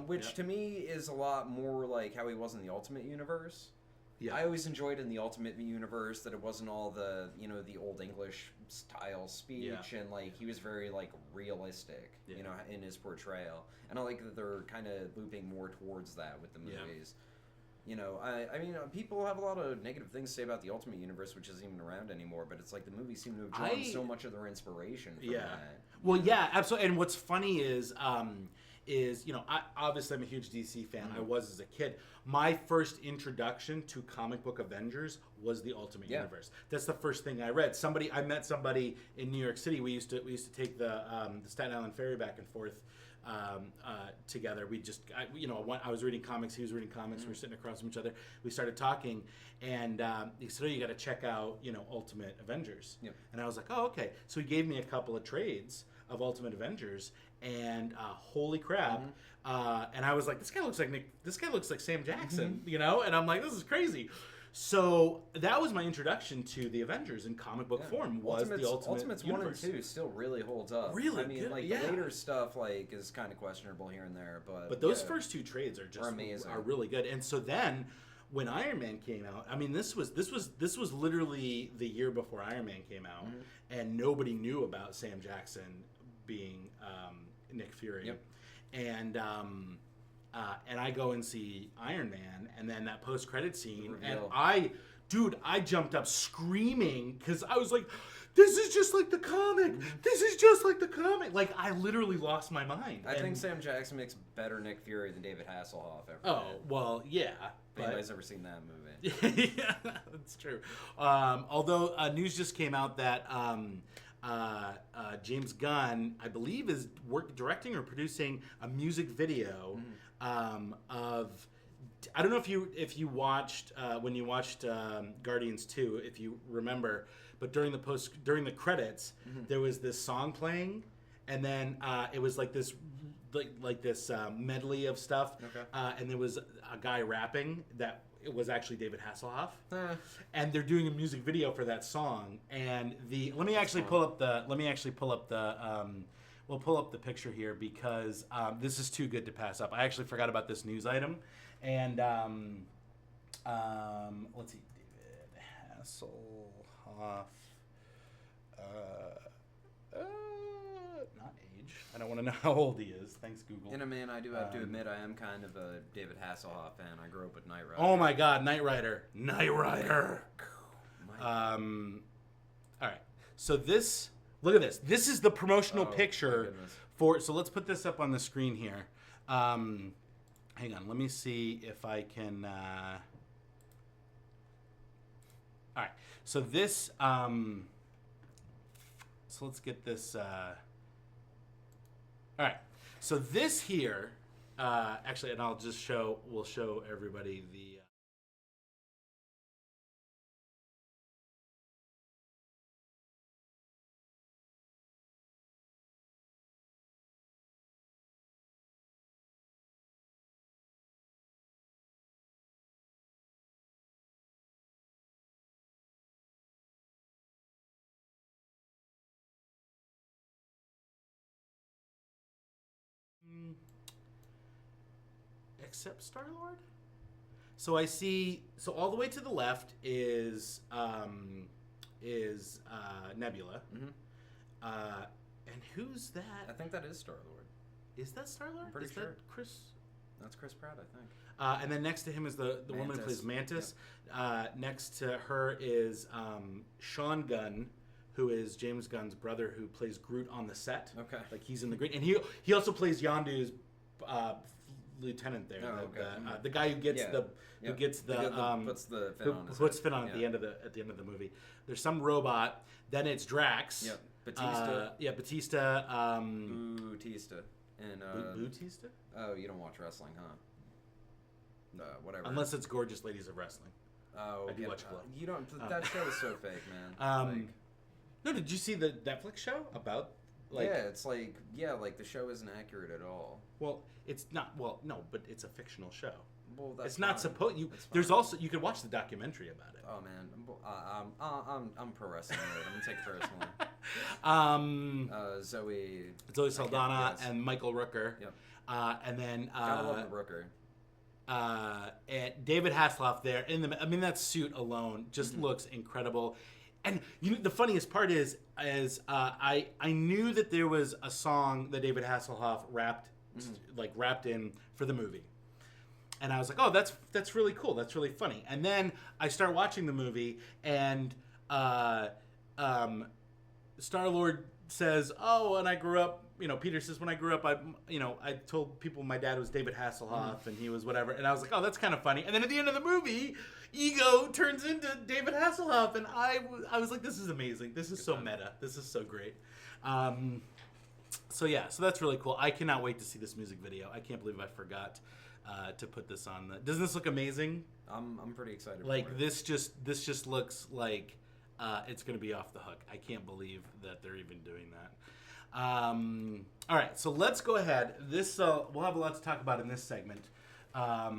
[SPEAKER 2] Which to me is a lot more like how he was in the Ultimate Universe.
[SPEAKER 1] Yeah.
[SPEAKER 2] I always enjoyed in the Ultimate Universe that it wasn't all the the old English style speech, and like he was very like realistic, in his portrayal. And I like that they're kind of looping more towards that with the movies. I mean, people have a lot of negative things to say about the Ultimate Universe, which isn't even around anymore. But it's like the movies seem to have drawn so much of their inspiration from that.
[SPEAKER 1] Well, yeah, absolutely. And what's funny is I obviously I'm a huge DC fan. I was as a kid. My first introduction to comic book Avengers was the Ultimate Universe. That's the first thing I read. I met somebody in New York City. We used to take the Staten Island ferry back and forth together. I was reading comics. He was reading comics. We were sitting across from each other. We started talking, and he said, "Oh, you got to check out Ultimate Avengers." Yep. And I was like, "Oh, okay." So he gave me a couple of trades of Ultimate Avengers, and holy crap! And I was like, this guy looks like Sam Jackson, And I'm like, this is crazy. So that was my introduction to the Avengers in comic book form. Was the Ultimates Universe.
[SPEAKER 2] 1 and 2 still really holds up.
[SPEAKER 1] Really,
[SPEAKER 2] I mean,
[SPEAKER 1] good,
[SPEAKER 2] the later stuff is kind of questionable here and there, but
[SPEAKER 1] those first two trades are just
[SPEAKER 2] amazing.
[SPEAKER 1] Are really good. And so then, when Iron Man came out, I mean, this was literally the year before Iron Man came out, and nobody knew about Sam Jackson being Nick Fury.
[SPEAKER 2] Yep.
[SPEAKER 1] And I go and see Iron Man, and then that post-credit scene, and I jumped up screaming because I was like, "This is just like the comic. This is just like the comic." Like I literally lost my mind.
[SPEAKER 2] I think Sam Jackson makes better Nick Fury than David Hasselhoff ever.
[SPEAKER 1] Oh well, yeah.
[SPEAKER 2] If anybody's ever seen that movie?
[SPEAKER 1] Yeah, that's true. Although news just came out that James Gunn, I believe, is directing or producing a music video of. I don't know if you watched when you watched Guardians 2, if you remember, but during the credits, there was this song playing, and then it was like this medley of stuff, and there was a guy rapping that it was actually David Hasselhoff,
[SPEAKER 2] Eh.
[SPEAKER 1] and they're doing a music video for that song. And let me actually pull up the we'll pull up the picture here because this is too good to pass up. I actually forgot about this news item, and let's see, David Hasselhoff. Not age. I don't want to know how old he is. Thanks, Google.
[SPEAKER 2] You know, man, I do have to admit I am kind of a David Hasselhoff fan. I grew up with Knight Rider.
[SPEAKER 1] Oh my God, Knight Rider. All right. So look at this. This is the promotional picture for. So let's put this up on the screen here. Hang on. Let me see if I can. All right. So this. So let's get this. All right. So this here. Actually, and I'll just show. We'll show everybody the. Except Star-Lord? So I see. So all the way to the left is Nebula.
[SPEAKER 2] Mm-hmm.
[SPEAKER 1] And who's that?
[SPEAKER 2] I think that is Star-Lord.
[SPEAKER 1] Is that Star-Lord?
[SPEAKER 2] I'm pretty sure.
[SPEAKER 1] That Chris?
[SPEAKER 2] That's Chris Pratt, I think.
[SPEAKER 1] And then next to him is the woman who plays Mantis.
[SPEAKER 2] Yep.
[SPEAKER 1] Next to her is Sean Gunn, who is James Gunn's brother, who plays Groot on the set.
[SPEAKER 2] Okay.
[SPEAKER 1] Like he's in the Groot, and he also plays Yondu's lieutenant there.
[SPEAKER 2] Oh, okay.
[SPEAKER 1] The guy who gets
[SPEAKER 2] puts the fit on his
[SPEAKER 1] puts
[SPEAKER 2] head.
[SPEAKER 1] fit on at the end of the movie. There's some robot. Then it's Drax.
[SPEAKER 2] Yep. Batista.
[SPEAKER 1] Batista.
[SPEAKER 2] Bautista. And
[SPEAKER 1] Bautista?
[SPEAKER 2] Oh, you don't watch wrestling, huh? Whatever.
[SPEAKER 1] Unless it's Gorgeous Ladies of Wrestling.
[SPEAKER 2] Oh,
[SPEAKER 1] I do watch Glow.
[SPEAKER 2] You don't. That show is so fake, man.
[SPEAKER 1] No, did you see the Netflix show about?
[SPEAKER 2] It's like the show isn't accurate at all.
[SPEAKER 1] Well, it's not. Well, no, but it's a fictional show.
[SPEAKER 2] Well, that's
[SPEAKER 1] it's not
[SPEAKER 2] fine.
[SPEAKER 1] supposed. There's
[SPEAKER 2] fine.
[SPEAKER 1] also you could watch the documentary about it.
[SPEAKER 2] Oh man, I'm pro wrestling nerd. I'm gonna take it personally.
[SPEAKER 1] Zoe Saldana
[SPEAKER 2] Yes.
[SPEAKER 1] and Michael Rooker.
[SPEAKER 2] Yep.
[SPEAKER 1] And then
[SPEAKER 2] Gotta love the Rooker.
[SPEAKER 1] And David Hasselhoff there in the. I mean, that suit alone just looks incredible. And the funniest part is I knew that there was a song that David Hasselhoff rapped in for the movie, and I was like, oh, that's really cool, that's really funny. And then I start watching the movie, and Star-Lord says, oh, and I grew up. Peter says, when I grew up, I told people my dad was David Hasselhoff and he was whatever. And I was like, oh, that's kind of funny. And then at the end of the movie, Ego turns into David Hasselhoff. And I was like, this is amazing. This is so meta. This is so great. So that's really cool. I cannot wait to see this music video. I can't believe I forgot to put this on. Doesn't this look amazing?
[SPEAKER 2] I'm pretty excited for
[SPEAKER 1] like
[SPEAKER 2] it.
[SPEAKER 1] this just looks like it's going to be off the hook. I can't believe that they're even doing that. All right, so let's go ahead. This we'll have a lot to talk about in this segment. I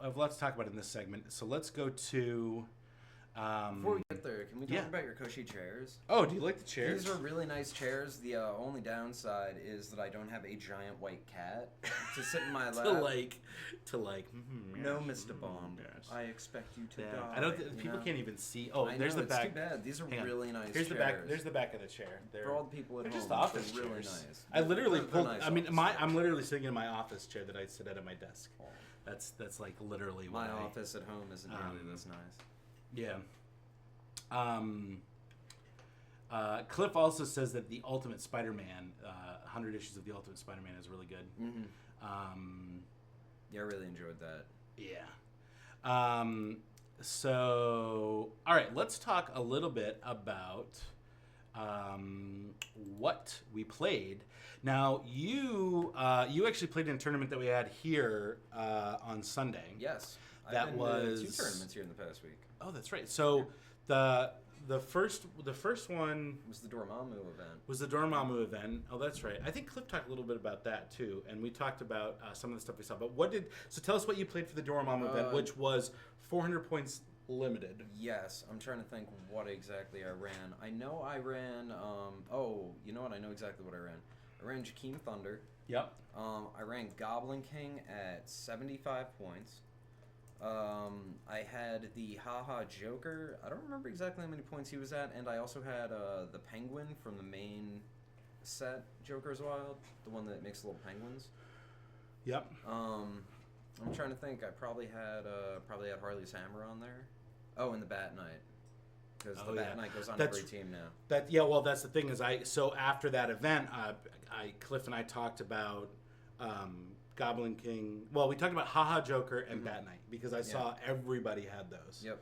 [SPEAKER 1] have a lot to talk about in this segment. So let's go to.
[SPEAKER 2] Before we get there, can we talk about your cushy chairs?
[SPEAKER 1] Oh, do you like the chairs?
[SPEAKER 2] These are really nice chairs. The only downside is that I don't have a giant white cat to sit in my lap. No, Mr. Bond.
[SPEAKER 1] Yes.
[SPEAKER 2] I expect you to die.
[SPEAKER 1] I don't. People can't even see. Oh, there's the
[SPEAKER 2] it's
[SPEAKER 1] back.
[SPEAKER 2] Too bad. These are really nice.
[SPEAKER 1] Here's
[SPEAKER 2] chairs.
[SPEAKER 1] the back. There's the back of the chair.
[SPEAKER 2] For all the people at home,
[SPEAKER 1] just office
[SPEAKER 2] they're really
[SPEAKER 1] chairs.
[SPEAKER 2] nice.
[SPEAKER 1] I literally
[SPEAKER 2] They're
[SPEAKER 1] pulled.
[SPEAKER 2] nice
[SPEAKER 1] I mean,
[SPEAKER 2] office
[SPEAKER 1] I'm
[SPEAKER 2] chairs.
[SPEAKER 1] literally sitting in my office chair that I sit at my desk.
[SPEAKER 2] Oh.
[SPEAKER 1] That's like literally
[SPEAKER 2] My office at home isn't nearly this nice.
[SPEAKER 1] Yeah. Cliff also says that the Ultimate Spider-Man, 100 issues of the Ultimate Spider-Man is really good.
[SPEAKER 2] Mm-hmm. Yeah, I really enjoyed that.
[SPEAKER 1] Yeah. So, all right, let's talk a little bit about what we played. Now, you actually played in a tournament that we had here on Sunday.
[SPEAKER 2] Yes.
[SPEAKER 1] That
[SPEAKER 2] I've been to
[SPEAKER 1] was
[SPEAKER 2] 2 tournaments here in the past week.
[SPEAKER 1] Oh, that's right. So the The first one
[SPEAKER 2] It was the Dormammu event.
[SPEAKER 1] was the Dormammu event. Oh, that's right. I think Cliff talked a little bit about that too, and we talked about some of the stuff we saw. But so tell us what you played for the Dormammu event, which was 400 points limited.
[SPEAKER 2] Yes, I'm trying to think what exactly I ran. I know I ran. You know what? I know exactly what I ran. I ran Jakeem Thunder.
[SPEAKER 1] Yep.
[SPEAKER 2] I ran Goblin King at 75 points. I had the Haha Joker. I don't remember exactly how many points he was at, and I also had the Penguin from the main set, Joker's Wild, the one that makes little penguins.
[SPEAKER 1] Yep.
[SPEAKER 2] I'm trying to think. I probably had Harley's Hammer on there. Oh, and the Bat Knight, because the Bat Knight goes on every team now.
[SPEAKER 1] Well, that's the thing is so after that event, Cliff and I talked about Goblin King. Well, we talked about Haha Joker and Bat Knight because I saw everybody had those.
[SPEAKER 2] Yep.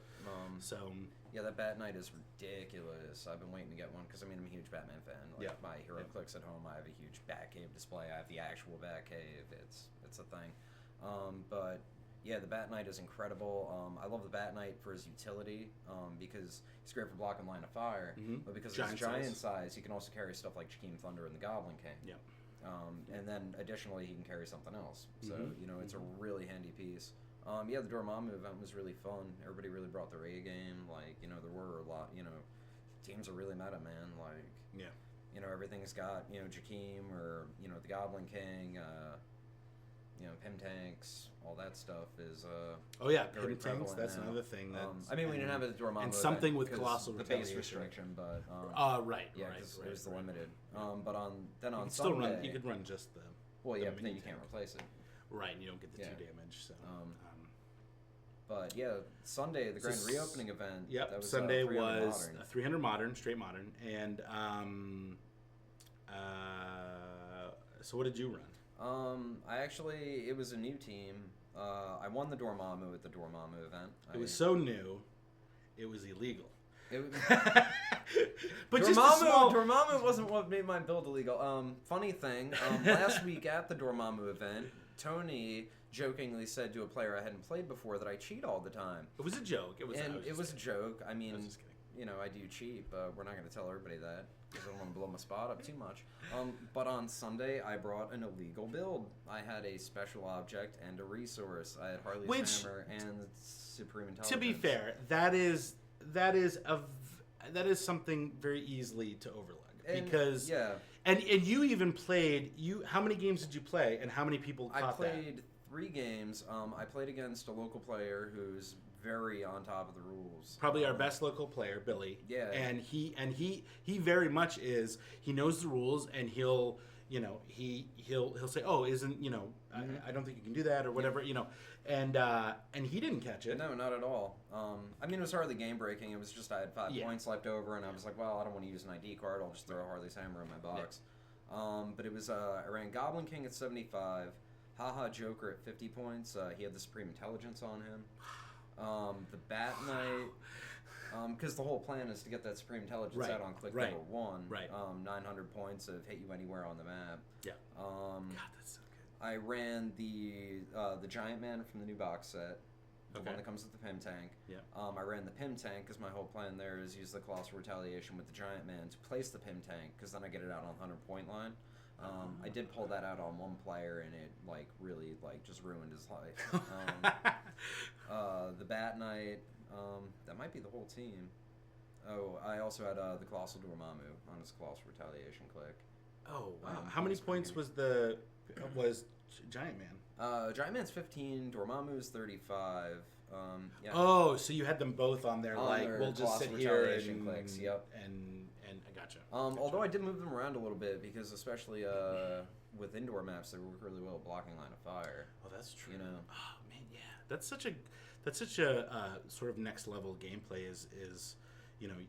[SPEAKER 1] Yeah,
[SPEAKER 2] that Bat Knight is ridiculous. I've been waiting to get one because I'm a huge Batman fan. My Heroclix at home. I have a huge Batcave display. I have the actual Batcave. It's a thing. But yeah, the Bat Knight is incredible. I love the Bat Knight for his utility because he's great for blocking line of fire. But because of his giant size, he can also carry stuff like Jakeem Thunder and the Goblin King.
[SPEAKER 1] Yep.
[SPEAKER 2] And then additionally, he can carry something else. So it's a really handy piece. The Dormammu event was really fun. Everybody really brought their A game. There were a lot. Teams are really meta, man. Everything's got Jakeem or the Goblin King. Pim tanks, all that stuff is
[SPEAKER 1] Pim tanks. That's another thing.
[SPEAKER 2] We didn't have it at Dormammu.
[SPEAKER 1] And something with colossal
[SPEAKER 2] the
[SPEAKER 1] retaliation.
[SPEAKER 2] base restriction, but
[SPEAKER 1] right.
[SPEAKER 2] It was the limited. But on
[SPEAKER 1] you
[SPEAKER 2] Sunday,
[SPEAKER 1] you could run just the.
[SPEAKER 2] Well, but then you can't replace it.
[SPEAKER 1] Right, and you don't get the 2 damage. So.
[SPEAKER 2] But Sunday, the grand reopening event.
[SPEAKER 1] Yep.
[SPEAKER 2] That was,
[SPEAKER 1] Sunday
[SPEAKER 2] 300
[SPEAKER 1] was
[SPEAKER 2] modern.
[SPEAKER 1] 300 modern, straight modern, and so what did you run?
[SPEAKER 2] It was a new team. I won the Dormammu at the Dormammu event.
[SPEAKER 1] It was so new, it was illegal.
[SPEAKER 2] But Dormammu wasn't what made my build illegal. Funny thing, last week at the Dormammu event, Tony jokingly said to a player I hadn't played before that I cheat all the time.
[SPEAKER 1] It was a joke. It was
[SPEAKER 2] a joke. I mean,
[SPEAKER 1] I was just kidding.
[SPEAKER 2] I do cheat, but we're not going to tell everybody that because I don't want to blow my spot up too much. But on Sunday, I brought an illegal build. I had a special object and a resource. I had Harley's Hammer and Supreme Intelligence.
[SPEAKER 1] To be fair, that is something very easily to overlook because and you even played. How many games did you play, and how many people caught that?
[SPEAKER 2] I played 3 games. I played against a local player who's very on top of the rules.
[SPEAKER 1] Probably our best local player, Billy.
[SPEAKER 2] Yeah.
[SPEAKER 1] And he very much is. He knows the rules, and he'll say, "Oh, isn't I don't think you can do that," or whatever, and he didn't catch it.
[SPEAKER 2] No, not at all. It was hardly game breaking. It was just I had 5 points left over, and I was like, well, I don't want to use an ID card. I'll just throw Harley's Hammer in my box. Yeah. But it was I ran Goblin King at 75. Haha Joker at 50 points. He had the Supreme Intelligence on him. The Bat Knight, because the whole plan is to get that Supreme Intelligence out on click number 1.
[SPEAKER 1] Right.
[SPEAKER 2] 900 points of hit you anywhere on the map.
[SPEAKER 1] Yeah. God, that's so good.
[SPEAKER 2] I ran the Giant Man from the new box set, the one that comes with the Pim Tank.
[SPEAKER 1] Yeah.
[SPEAKER 2] I ran the Pim Tank because my whole plan there is use the Colossal Retaliation with the Giant Man to place the Pim Tank because then I get it out on the 100-point line. I did pull that out on one player, and it really just ruined his life. The Bat Knight, that might be the whole team. Oh, I also had the Colossal Dormammu on his Colossal Retaliation click.
[SPEAKER 1] Oh wow! How many points was Giant Man?
[SPEAKER 2] Giant Man's 15. Dormammu's 35. Yeah.
[SPEAKER 1] Oh, so you had them both on there, we'll just sit here and
[SPEAKER 2] clicks. Yep.
[SPEAKER 1] And I gotcha.
[SPEAKER 2] Although I did move them around a little bit because especially with indoor maps, they work really well blocking line of fire.
[SPEAKER 1] Oh, that's true. Oh man, yeah. That's such a sort of next level gameplay is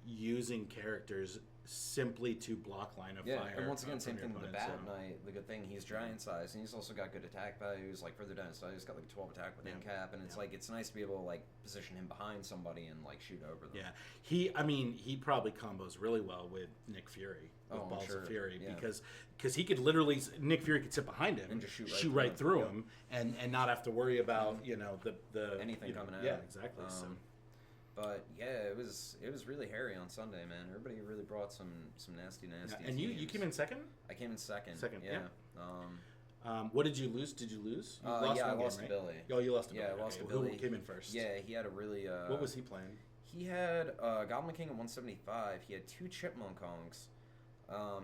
[SPEAKER 1] using characters simply to block line of fire.
[SPEAKER 2] And once again, same thing with the Bat Knight. The good thing, he's giant size, and he's also got good attack values. Further down his side, he's got 12 attack with end cap, and it's nice to be able to position him behind somebody and shoot over them.
[SPEAKER 1] Yeah, he probably combos really well with Nick Fury with Balls of Fury because he could literally Nick Fury could sit behind him
[SPEAKER 2] and just
[SPEAKER 1] shoot right through him and not have to worry about the
[SPEAKER 2] anything coming out.
[SPEAKER 1] Yeah, exactly.
[SPEAKER 2] But yeah, it was really hairy on Sunday, man. Everybody really brought some nasty
[SPEAKER 1] And
[SPEAKER 2] teams.
[SPEAKER 1] you came in second?
[SPEAKER 2] I came in second.
[SPEAKER 1] Yeah. What did you lose? Did you lose? You lost
[SPEAKER 2] I
[SPEAKER 1] one
[SPEAKER 2] lost
[SPEAKER 1] game,
[SPEAKER 2] to
[SPEAKER 1] right?
[SPEAKER 2] Billy.
[SPEAKER 1] Oh, you lost to Billy.
[SPEAKER 2] Yeah, I lost to
[SPEAKER 1] okay.
[SPEAKER 2] Billy.
[SPEAKER 1] Who came in first?
[SPEAKER 2] Yeah, he had a really...
[SPEAKER 1] what was he playing?
[SPEAKER 2] He had Goblin King at 175. He had 2 Chipmunk Honks.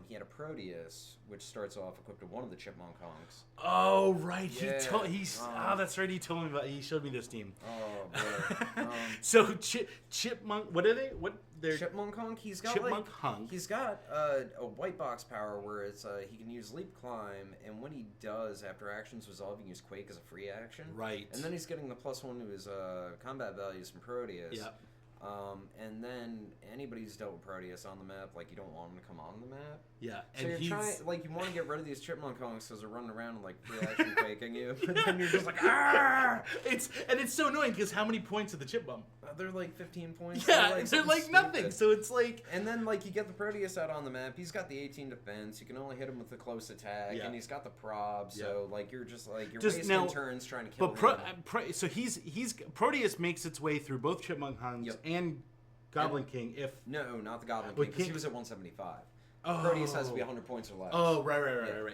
[SPEAKER 2] He had a Proteus, which starts off equipped with one of the Chipmunk Honks.
[SPEAKER 1] Oh, right.
[SPEAKER 2] Yeah.
[SPEAKER 1] That's right. He told me about. He showed me this team.
[SPEAKER 2] Oh boy.
[SPEAKER 1] So Chipmunk. What are they? What they're
[SPEAKER 2] Chipmunk Honk. He's got
[SPEAKER 1] Chipmunk Honk.
[SPEAKER 2] He's got a white box power where it's he can use Leap Climb, and when he does, after actions resolve, he can use Quake as a free action.
[SPEAKER 1] Right.
[SPEAKER 2] And then he's getting the +1 to his combat values from Proteus.
[SPEAKER 1] Yep.
[SPEAKER 2] And then anybody who's dealt with Proteus on the map, like, you don't want him to come on the map.
[SPEAKER 1] Yeah,
[SPEAKER 2] So
[SPEAKER 1] and
[SPEAKER 2] you're trying, like, you want to get rid of these Chipmunk Honks because they're running around and, like, free action quaking you, but then you're just like, ah!
[SPEAKER 1] It's so annoying because how many points are the Chipmunk?
[SPEAKER 2] They're like 15 points.
[SPEAKER 1] Yeah, they're like
[SPEAKER 2] stupid.
[SPEAKER 1] nothing. So it's like,
[SPEAKER 2] and then like you get the Proteus out on the map. He's got the 18 defense. You can only hit him with the close attack, and he's got the prob. So like you're just wasting
[SPEAKER 1] now,
[SPEAKER 2] turns trying to kill him.
[SPEAKER 1] So he's Proteus makes its way through both Chipmunk Hunts and Goblin King.
[SPEAKER 2] No, not the Goblin King, because he was at 175.
[SPEAKER 1] Oh.
[SPEAKER 2] Proteus has to be 100 points or less.
[SPEAKER 1] Oh, right.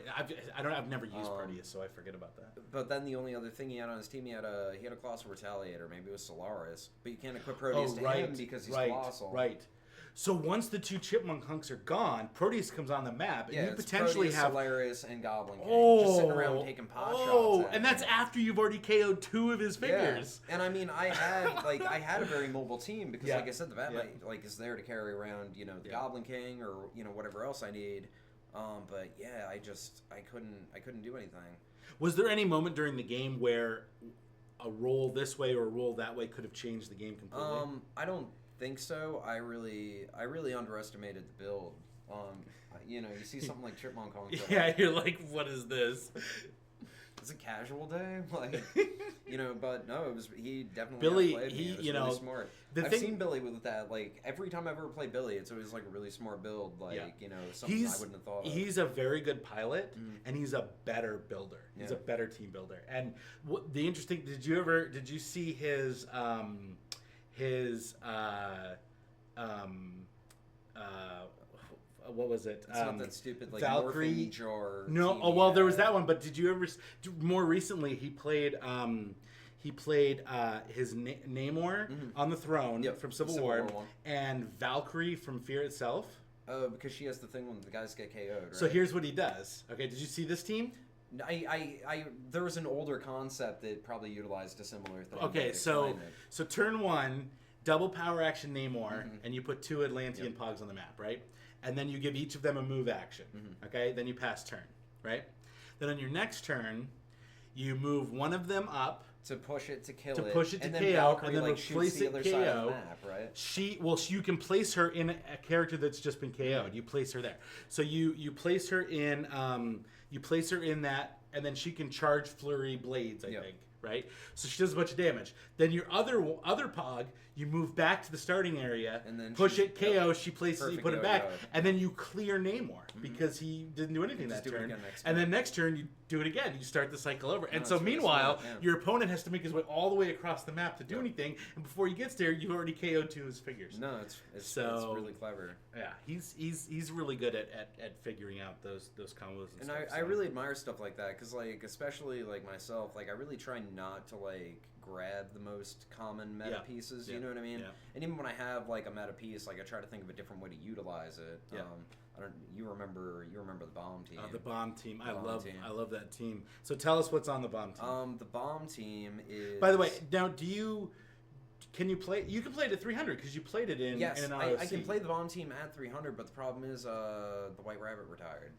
[SPEAKER 1] I've never used Proteus, so I forget about that.
[SPEAKER 2] But then the only other thing he had on his team, he had a Colossal Retaliator, maybe it was Solaris, but you can't equip Proteus to him because he's Colossal.
[SPEAKER 1] Right. So once the 2 Chipmunk Hunks are gone, Proteus comes on the map, and you
[SPEAKER 2] it's
[SPEAKER 1] potentially
[SPEAKER 2] Proteus,
[SPEAKER 1] have
[SPEAKER 2] Solaris and Goblin King just sitting around taking pot shots.
[SPEAKER 1] And that's after you've already KO'd 2 of his figures.
[SPEAKER 2] Yeah. And I mean, I had a very mobile team because, like I said, the Batmite is there to carry around, the Goblin King or whatever else I need. But yeah, I couldn't do anything.
[SPEAKER 1] Was there any moment during the game where a roll this way or a roll that way could have changed the game completely?
[SPEAKER 2] I don't think so. I really underestimated the build. You see something like Chipmunk Honk.
[SPEAKER 1] Yeah, you're like, what is this?
[SPEAKER 2] It's a casual day, but no, it was. He definitely
[SPEAKER 1] Billy.
[SPEAKER 2] outplayed me. It was really smart. I've seen Billy with that. Like every time I've ever played Billy, it's always like a really smart build. Like something I wouldn't have thought of.
[SPEAKER 1] He's a very good pilot, and he's a better builder. He's a better team builder. And the interesting, did you see his what was it?
[SPEAKER 2] It's not that stupid, like
[SPEAKER 1] Valkyrie
[SPEAKER 2] jar.
[SPEAKER 1] No,
[SPEAKER 2] team,
[SPEAKER 1] well, there was that one. But did you ever? More recently, he played his Namor on the throne from Civil War, and Valkyrie from Fear Itself.
[SPEAKER 2] Oh, because she has the thing when the guys get KO'd. Right?
[SPEAKER 1] So here's what he does. Okay, did you see this team?
[SPEAKER 2] There was an older concept that probably utilized a similar thing.
[SPEAKER 1] Okay, so turn 1, double power action Namor, and you put 2 Atlantean Pogs on the map, right? And then you give each of them a move action. Okay, then you pass turn, right? Then on your next turn, you move one of them up
[SPEAKER 2] to push it to kill
[SPEAKER 1] it, push it to KO, and then replace it KO.
[SPEAKER 2] Side of the map, right?
[SPEAKER 1] You can place her in a character that's just been KO'd. You place her there. So you place her in that, and then she can charge Flurry Blades, I think, right? So she does a bunch of damage. Then your other Pog, you move back to the starting area, and then push it, KO, she places, you put it back, and then you clear Namor because he didn't do anything that turn. And then next turn you do it again. You start the cycle over. And so meanwhile, your opponent has to make his way all the way across the map to do anything, and before he gets there, you've already KO'd 2 of his figures.
[SPEAKER 2] No, it's really clever.
[SPEAKER 1] Yeah, he's really good at figuring out those combos and stuff.
[SPEAKER 2] I really admire stuff like that because, like, especially like myself, like I really try not to like grab the most common meta pieces. You know what I mean? Yeah. And even when I have like a meta piece, like I try to think of a different way to utilize it. Yeah. You remember the bomb team?
[SPEAKER 1] The bomb team. I love that team. So tell us what's on the bomb team.
[SPEAKER 2] The bomb team is.
[SPEAKER 1] By the way, now can you play? You can play it at 300 because you played it in an ROC.
[SPEAKER 2] I can play the bomb team at 300, but the problem is the White Rabbit retired.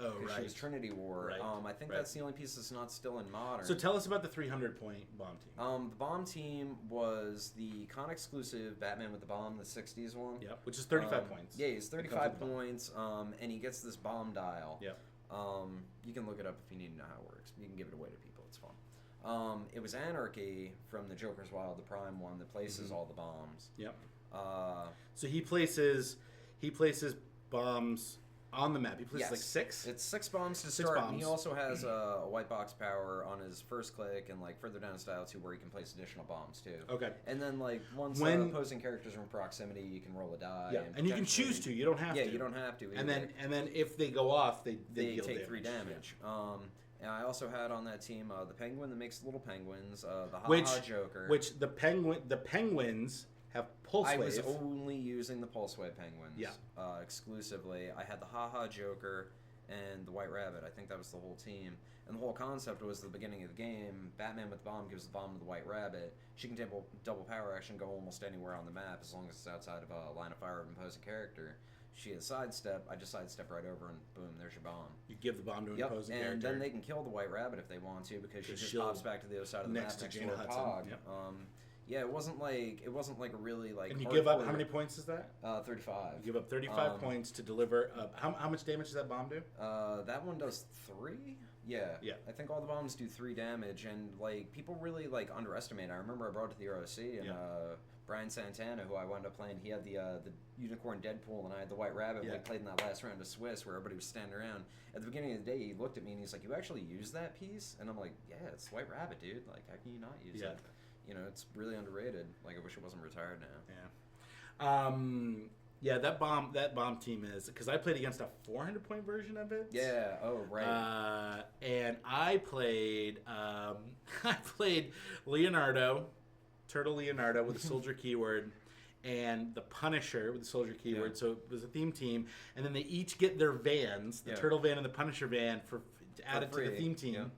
[SPEAKER 1] Oh, right.
[SPEAKER 2] She was Trinity War.
[SPEAKER 1] Right.
[SPEAKER 2] I think that's the only piece that's not still in Modern.
[SPEAKER 1] So tell us about the 300-point bomb team.
[SPEAKER 2] The bomb team was the con exclusive Batman with the bomb, the 60s one.
[SPEAKER 1] Yep, which is 35 points.
[SPEAKER 2] Yeah, he's 35 points, and he gets this bomb dial.
[SPEAKER 1] Yep.
[SPEAKER 2] You can look it up if you need to know how it works. You can give it away to people. It's fun. It was Anarchy from the Joker's Wild, the Prime one, that places all the bombs.
[SPEAKER 1] Yep. So he places bombs on the map. He places
[SPEAKER 2] Yes.
[SPEAKER 1] like 6?
[SPEAKER 2] It's 6 bombs to
[SPEAKER 1] 6
[SPEAKER 2] start.
[SPEAKER 1] bombs.
[SPEAKER 2] And he also has a white box power on his first click and like further down style 2 where he can place additional bombs too.
[SPEAKER 1] Okay.
[SPEAKER 2] And then like once
[SPEAKER 1] When-
[SPEAKER 2] opposing characters are in proximity, you can roll a die.
[SPEAKER 1] Yeah, and you can
[SPEAKER 2] potentially-
[SPEAKER 1] choose to. You don't have to.
[SPEAKER 2] Yeah, you don't have to.
[SPEAKER 1] And
[SPEAKER 2] either.
[SPEAKER 1] then if they go off, they deal
[SPEAKER 2] take 3 damage. And I also had on that team the penguin that makes little penguins, the Ha-Ha Joker.
[SPEAKER 1] Which the penguins have pulse
[SPEAKER 2] I
[SPEAKER 1] wave.
[SPEAKER 2] was only using the pulse wave penguins.
[SPEAKER 1] Yeah.
[SPEAKER 2] Exclusively. I had the Ha-Ha Joker and the White Rabbit. I think that was the whole team. And the whole concept was the beginning of the game. Batman with the bomb gives the bomb to the White Rabbit. She can double power action, go almost anywhere on the map as long as it's outside of a line of fire of an opposing character. She has sidestep. I just sidestep right over and boom, there's your bomb.
[SPEAKER 1] You give the bomb to an opposing
[SPEAKER 2] and
[SPEAKER 1] character.
[SPEAKER 2] then they can kill the White Rabbit if they want to because she just
[SPEAKER 1] she'll-
[SPEAKER 2] pops back to the other side of the
[SPEAKER 1] next
[SPEAKER 2] map
[SPEAKER 1] to
[SPEAKER 2] next to
[SPEAKER 1] Jaina
[SPEAKER 2] her
[SPEAKER 1] Hudson.
[SPEAKER 2] Pog.
[SPEAKER 1] Yep.
[SPEAKER 2] Yeah, it wasn't like a really like.
[SPEAKER 1] And you give up
[SPEAKER 2] hardcore-
[SPEAKER 1] how many points is that?
[SPEAKER 2] 35.
[SPEAKER 1] You give up 35 points to deliver. How much damage does that bomb do?
[SPEAKER 2] That one does 3. Yeah.
[SPEAKER 1] Yeah.
[SPEAKER 2] I think all the bombs do 3 damage, and like people really like underestimate. I remember I brought it to the ROC, and Brian Santana, who I wound up playing, he had the Unicorn Deadpool, and I had the White Rabbit.
[SPEAKER 1] Yeah.
[SPEAKER 2] We played in that last round of Swiss, where everybody was standing around. At the beginning of the day, he looked at me and he's like, "You actually use that piece?" And I'm like, "Yeah, it's White Rabbit, dude. Like, how can you not use it?" You know, it's really underrated. Like, I wish it wasn't retired now.
[SPEAKER 1] Yeah. Yeah, that bomb team is, because I played against a 400-point version of it.
[SPEAKER 2] Yeah. Oh, right.
[SPEAKER 1] And I played Leonardo, Turtle Leonardo with the soldier keyword, and the Punisher with the soldier keyword.
[SPEAKER 2] Yeah.
[SPEAKER 1] So it was a theme team, and then they each get their vans, the Turtle van and the Punisher van, added to the theme team.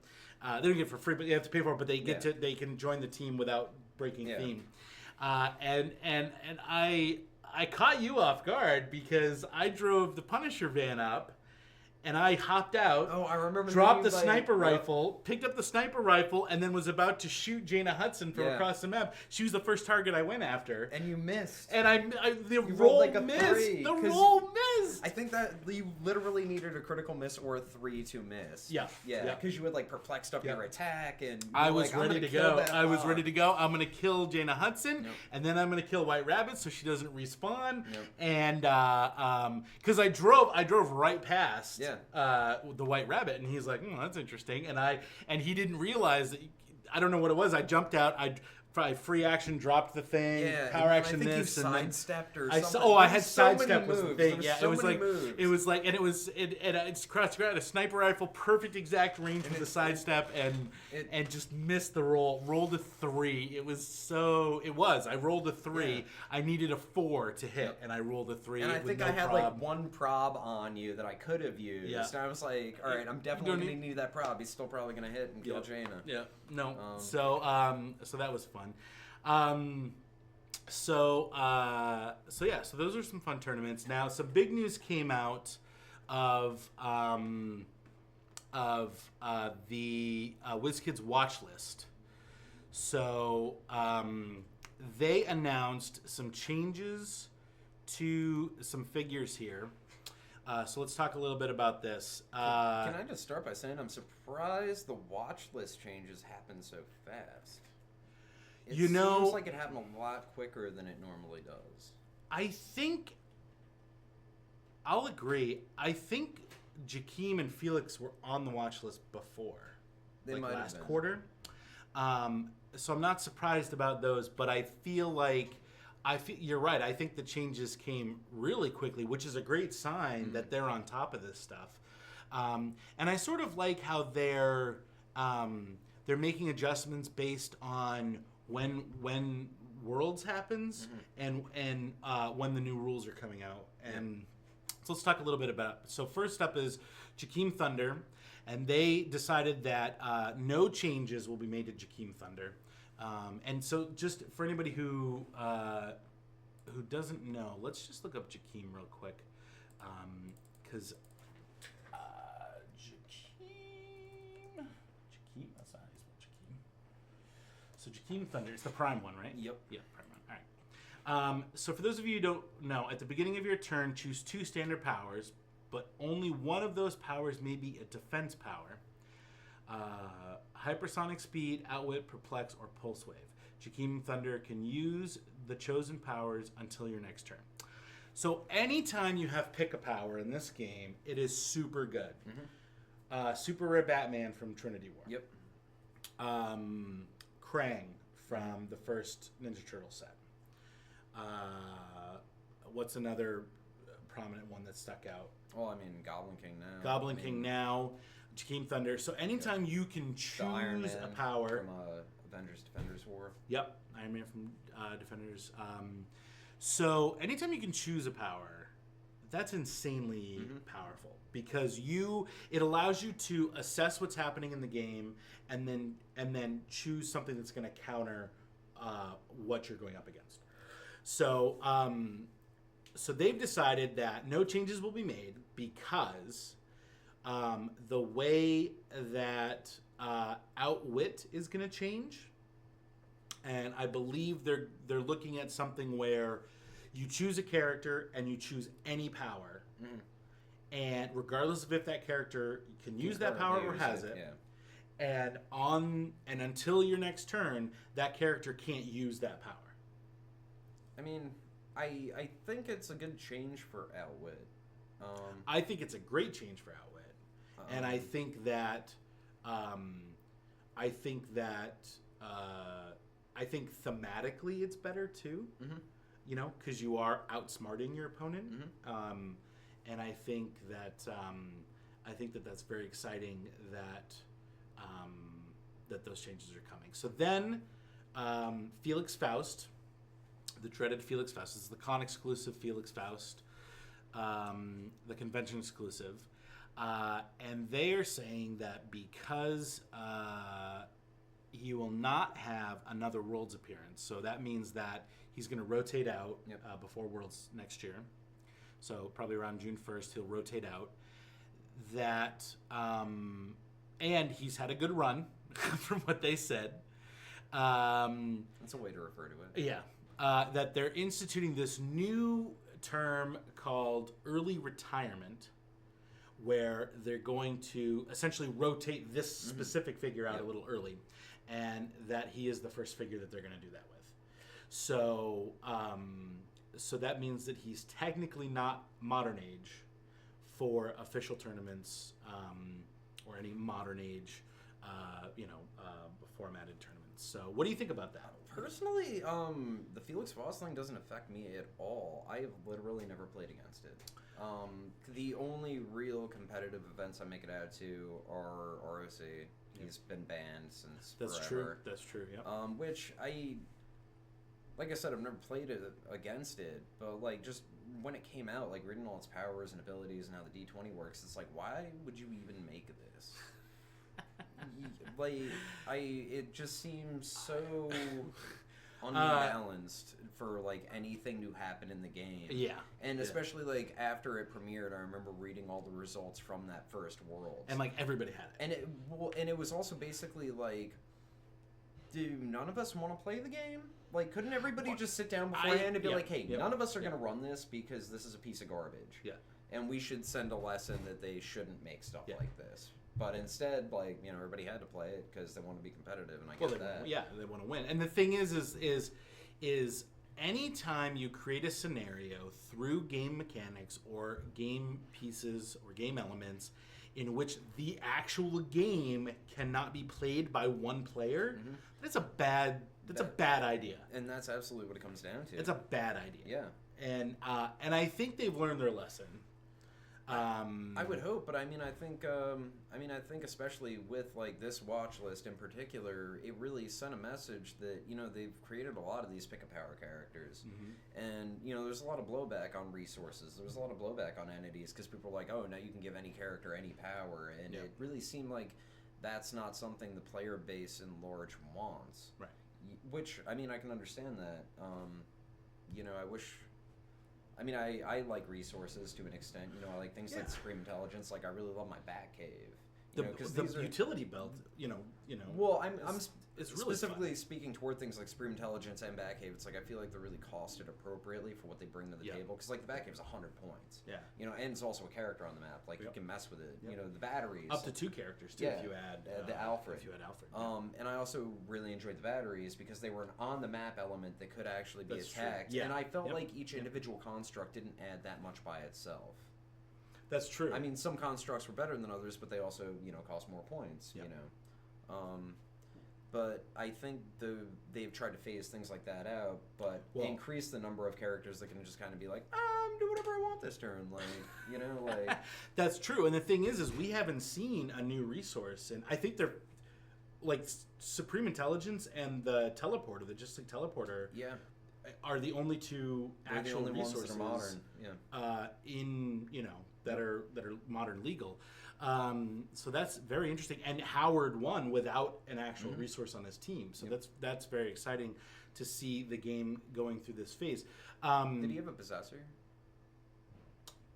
[SPEAKER 2] Yeah.
[SPEAKER 1] They don't get it for free, but you have to pay for it. But they get
[SPEAKER 2] Yeah.
[SPEAKER 1] they can join the team without breaking theme. And I caught you off guard because I drove the Punisher van up, and I hopped out.
[SPEAKER 2] Oh, I remember.
[SPEAKER 1] Dropped the sniper rifle, picked up the sniper rifle, and then was about to shoot Jaina Hudson from across the map. She was the first target I went after.
[SPEAKER 2] And you missed.
[SPEAKER 1] And the
[SPEAKER 2] rolled
[SPEAKER 1] roll
[SPEAKER 2] like a
[SPEAKER 1] missed.
[SPEAKER 2] 3,
[SPEAKER 1] The
[SPEAKER 2] 'cause
[SPEAKER 1] roll missed.
[SPEAKER 2] I think that you literally needed a critical miss or a 3 to miss.
[SPEAKER 1] Yeah.
[SPEAKER 2] Yeah, because you had like perplexed up your attack, and you
[SPEAKER 1] I
[SPEAKER 2] were
[SPEAKER 1] was
[SPEAKER 2] like,
[SPEAKER 1] ready
[SPEAKER 2] I'm
[SPEAKER 1] to
[SPEAKER 2] gonna kill
[SPEAKER 1] go.
[SPEAKER 2] that
[SPEAKER 1] I was
[SPEAKER 2] mob.
[SPEAKER 1] ready to go. I'm going to kill Jaina Hudson,
[SPEAKER 2] Nope.
[SPEAKER 1] and then I'm going to kill White Rabbit so she doesn't respawn.
[SPEAKER 2] Nope.
[SPEAKER 1] And because I drove right past the White Rabbit, and he's like, that's interesting. And he didn't realize that. I don't know what it was. I jumped out. I free action dropped the thing.
[SPEAKER 2] Yeah,
[SPEAKER 1] Power
[SPEAKER 2] and
[SPEAKER 1] action
[SPEAKER 2] I think
[SPEAKER 1] this
[SPEAKER 2] you
[SPEAKER 1] and then
[SPEAKER 2] sidestepped or
[SPEAKER 1] I
[SPEAKER 2] something.
[SPEAKER 1] I
[SPEAKER 2] There
[SPEAKER 1] had
[SPEAKER 2] was so many
[SPEAKER 1] sidestep was the
[SPEAKER 2] moves.
[SPEAKER 1] thing.
[SPEAKER 2] There was
[SPEAKER 1] Yeah,
[SPEAKER 2] so
[SPEAKER 1] it was
[SPEAKER 2] many
[SPEAKER 1] like
[SPEAKER 2] moves.
[SPEAKER 1] it was like, and it's cross a sniper rifle, perfect exact range with the sidestep, and just missed the roll. Rolled a 3. It was. I rolled a 3.
[SPEAKER 2] Yeah.
[SPEAKER 1] I needed a 4 to hit, and I rolled a 3.
[SPEAKER 2] And I
[SPEAKER 1] with
[SPEAKER 2] think
[SPEAKER 1] no
[SPEAKER 2] I had
[SPEAKER 1] prob.
[SPEAKER 2] like one prob on you that I could have used.
[SPEAKER 1] Yeah.
[SPEAKER 2] And I was like, all right, I'm definitely
[SPEAKER 1] don't
[SPEAKER 2] going to need that prob. He's still probably going to hit and kill Jaina.
[SPEAKER 1] Yeah. No. So that was fun. So those are some fun tournaments. Now, some big news came out of the WizKids watch list. So they announced some changes to some figures here. So let's talk a little bit about this.
[SPEAKER 2] Can I just start by saying I'm surprised the watch list changes happen so fast? It seems like it happened a lot quicker than it normally does.
[SPEAKER 1] I think I'll agree. I think Jakeem and Felix were on the watch list before,
[SPEAKER 2] They
[SPEAKER 1] like
[SPEAKER 2] might have
[SPEAKER 1] last
[SPEAKER 2] been.
[SPEAKER 1] quarter. So I'm not surprised about those, but I feel like you're right. I think the changes came really quickly, which is a great sign that they're on top of this stuff. And I sort of like how they're making adjustments based on when Worlds happens and when the new rules are coming out. And so let's talk a little bit about it. So first up is Jakeem Thunder, and they decided that no changes will be made to Jakeem Thunder. And so just for anybody who doesn't know, let's just look up Jakeem real quick, because Jakeem, that's not his Jakeem. So Jakeem Thunder, it's the Prime one, right?
[SPEAKER 2] Yep.
[SPEAKER 1] Yeah, Prime one. All right. So for those of you who don't know, at the beginning of your turn, choose 2 standard powers, but only one of those powers may be a defense power. Hypersonic Speed, Outwit, Perplex, or Pulse Wave. Jakeem Thunder can use the chosen powers until your next turn. So anytime you have pick a power in this game, it is super good. Super Rare Batman from Trinity War.
[SPEAKER 2] Yep.
[SPEAKER 1] Krang from the first Ninja Turtle set. What's another prominent one that stuck out?
[SPEAKER 2] Well, I mean, Goblin King now.
[SPEAKER 1] King now. Jakeem Thunder. So anytime you can choose a power
[SPEAKER 2] from Avengers Defenders War.
[SPEAKER 1] Yep, Iron Man from Defenders. So anytime you can choose a power, that's insanely powerful because it allows you to assess what's happening in the game and then choose something that's going to counter what you're going up against. So so they've decided that no changes will be made because the way that Outwit is going to change. And I believe they're looking at something where you choose a character and you choose any power, and regardless of if that character can use that power or has it, and until your next turn, that character can't use that power.
[SPEAKER 2] I mean, I think it's a good change for Outwit.
[SPEAKER 1] I think it's a great change for Outwit, and I think that thematically it's better too. You know, because you are outsmarting your opponent, and I think that that's very exciting that that those changes are coming. So then, Felix Faust, the dreaded Felix Faust, this is the con exclusive Felix Faust, the convention exclusive, and they are saying that because he will not have another Worlds appearance. So that means that he's going to rotate out before Worlds next year. So probably around June 1st, he'll rotate out. That, and he's had a good run from what they said.
[SPEAKER 2] That's a way to refer to it.
[SPEAKER 1] Yeah. That they're instituting this new term called early retirement, where they're going to essentially rotate this specific figure out a little early. And that he is the first figure that they're going to do that with. So, so that means that he's technically not Modern Age for official tournaments or any Modern Age, formatted tournaments. So, what do you think about that?
[SPEAKER 2] Personally, the Felix Faust thing doesn't affect me at all. I have literally never played against it. The only real competitive events I make it out to are ROC. He's been banned since forever.
[SPEAKER 1] That's true. Yeah.
[SPEAKER 2] Which like I said, I've never played against it, but like just when it came out, like reading all its powers and abilities and how the D20 works, it's like, why would you even make this? It just seems so unbalanced for like anything to happen in the game.
[SPEAKER 1] Yeah.
[SPEAKER 2] And especially like after it premiered, I remember reading all the results from that first World.
[SPEAKER 1] And like everybody had it.
[SPEAKER 2] And it was also basically like, do none of us want to play the game? Like, couldn't everybody just sit down beforehand and be like, hey, none of us are going to run this because this is a piece of garbage.
[SPEAKER 1] Yeah.
[SPEAKER 2] And we should send a lesson that they shouldn't make stuff like this. But instead, like, everybody had to play it because they want to be competitive, and I get that.
[SPEAKER 1] They want to win. And the thing is anytime you create a scenario through game mechanics or game pieces or game elements in which the actual game cannot be played by one player, that's a bad idea.
[SPEAKER 2] And that's absolutely what it comes down to.
[SPEAKER 1] It's a bad idea.
[SPEAKER 2] Yeah.
[SPEAKER 1] And I think they've learned their lesson.
[SPEAKER 2] I would hope, but I think especially with like this watch list in particular, it really sent a message that they've created a lot of these pick-a-power characters, and there's a lot of blowback on resources. There was a lot of blowback on entities because people were like, oh, now you can give any character any power, and it really seemed like that's not something the player base in large wants.
[SPEAKER 1] Right.
[SPEAKER 2] Which I can understand that. I wish. I like resources to an extent. I like things like Supreme Intelligence. Like, I really love my Batcave.
[SPEAKER 1] The utility belt, you know.
[SPEAKER 2] Well, I'm
[SPEAKER 1] it's really
[SPEAKER 2] specifically
[SPEAKER 1] fun.
[SPEAKER 2] speaking toward things like Supreme Intelligence and Batcave. It's like I feel like they're really costed appropriately for what they bring to the table. Because like the Batcave's 100 points.
[SPEAKER 1] Yeah.
[SPEAKER 2] And it's also a character on the map. Like you can mess with it. The batteries.
[SPEAKER 1] Up to 2 characters too if you add
[SPEAKER 2] the Alfred.
[SPEAKER 1] If you add Alfred.
[SPEAKER 2] And I also really enjoyed the batteries because they were an on the map element that could actually be attacked.
[SPEAKER 1] True. Yeah.
[SPEAKER 2] And I felt like each individual construct didn't add that much by itself.
[SPEAKER 1] That's true.
[SPEAKER 2] I mean, some constructs were better than others, but they also, cost more points, But I think they've tried to phase things like that out, but increase the number of characters that can just kind of be like, do whatever I want this turn, like.
[SPEAKER 1] That's true, and the thing is we haven't seen a new resource, and I think they're like Supreme Intelligence and the Teleporter, the Just Like Teleporter.
[SPEAKER 2] Yeah.
[SPEAKER 1] Are the only 2 actual
[SPEAKER 2] the only
[SPEAKER 1] resources
[SPEAKER 2] ones that are modern.
[SPEAKER 1] In that are modern legal. So that's very interesting. And Howard won without an actual resource on his team. So that's very exciting to see the game going through this phase.
[SPEAKER 2] Did he have a possessor?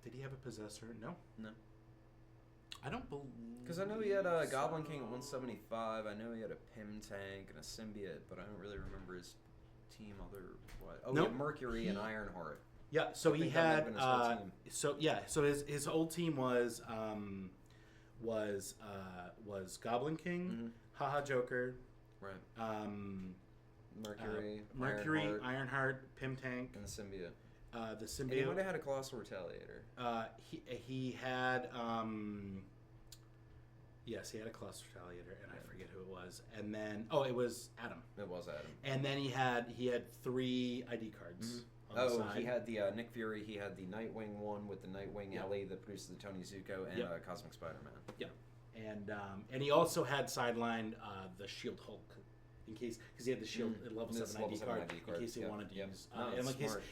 [SPEAKER 1] Did he have a possessor? No. I don't believe.
[SPEAKER 2] Because I know he had a Goblin King at 175. I know he had a Pim Tank and a Symbiote, but I don't really remember his team other what. Oh, he had Mercury and Ironheart.
[SPEAKER 1] Yeah, so he had so his old team was Goblin King, Haha Joker,
[SPEAKER 2] right? Mercury,
[SPEAKER 1] Ironheart, Pim Tank,
[SPEAKER 2] and the Symbiote.
[SPEAKER 1] The Symbiote.
[SPEAKER 2] And he might have had a Colossal Retaliator.
[SPEAKER 1] He had yes, he had a Colossal Retaliator, and I forget who it was. And then it was Adam.
[SPEAKER 2] It was Adam.
[SPEAKER 1] And then he had 3 ID cards.
[SPEAKER 2] He had the Nick Fury. He had the Nightwing one with the Nightwing Ellie that produces the Tony Zuko and Cosmic Spider-Man.
[SPEAKER 1] Yeah, and he also had sidelined the Shield Hulk in case because he had the Shield level 7 ID card in case he wanted to use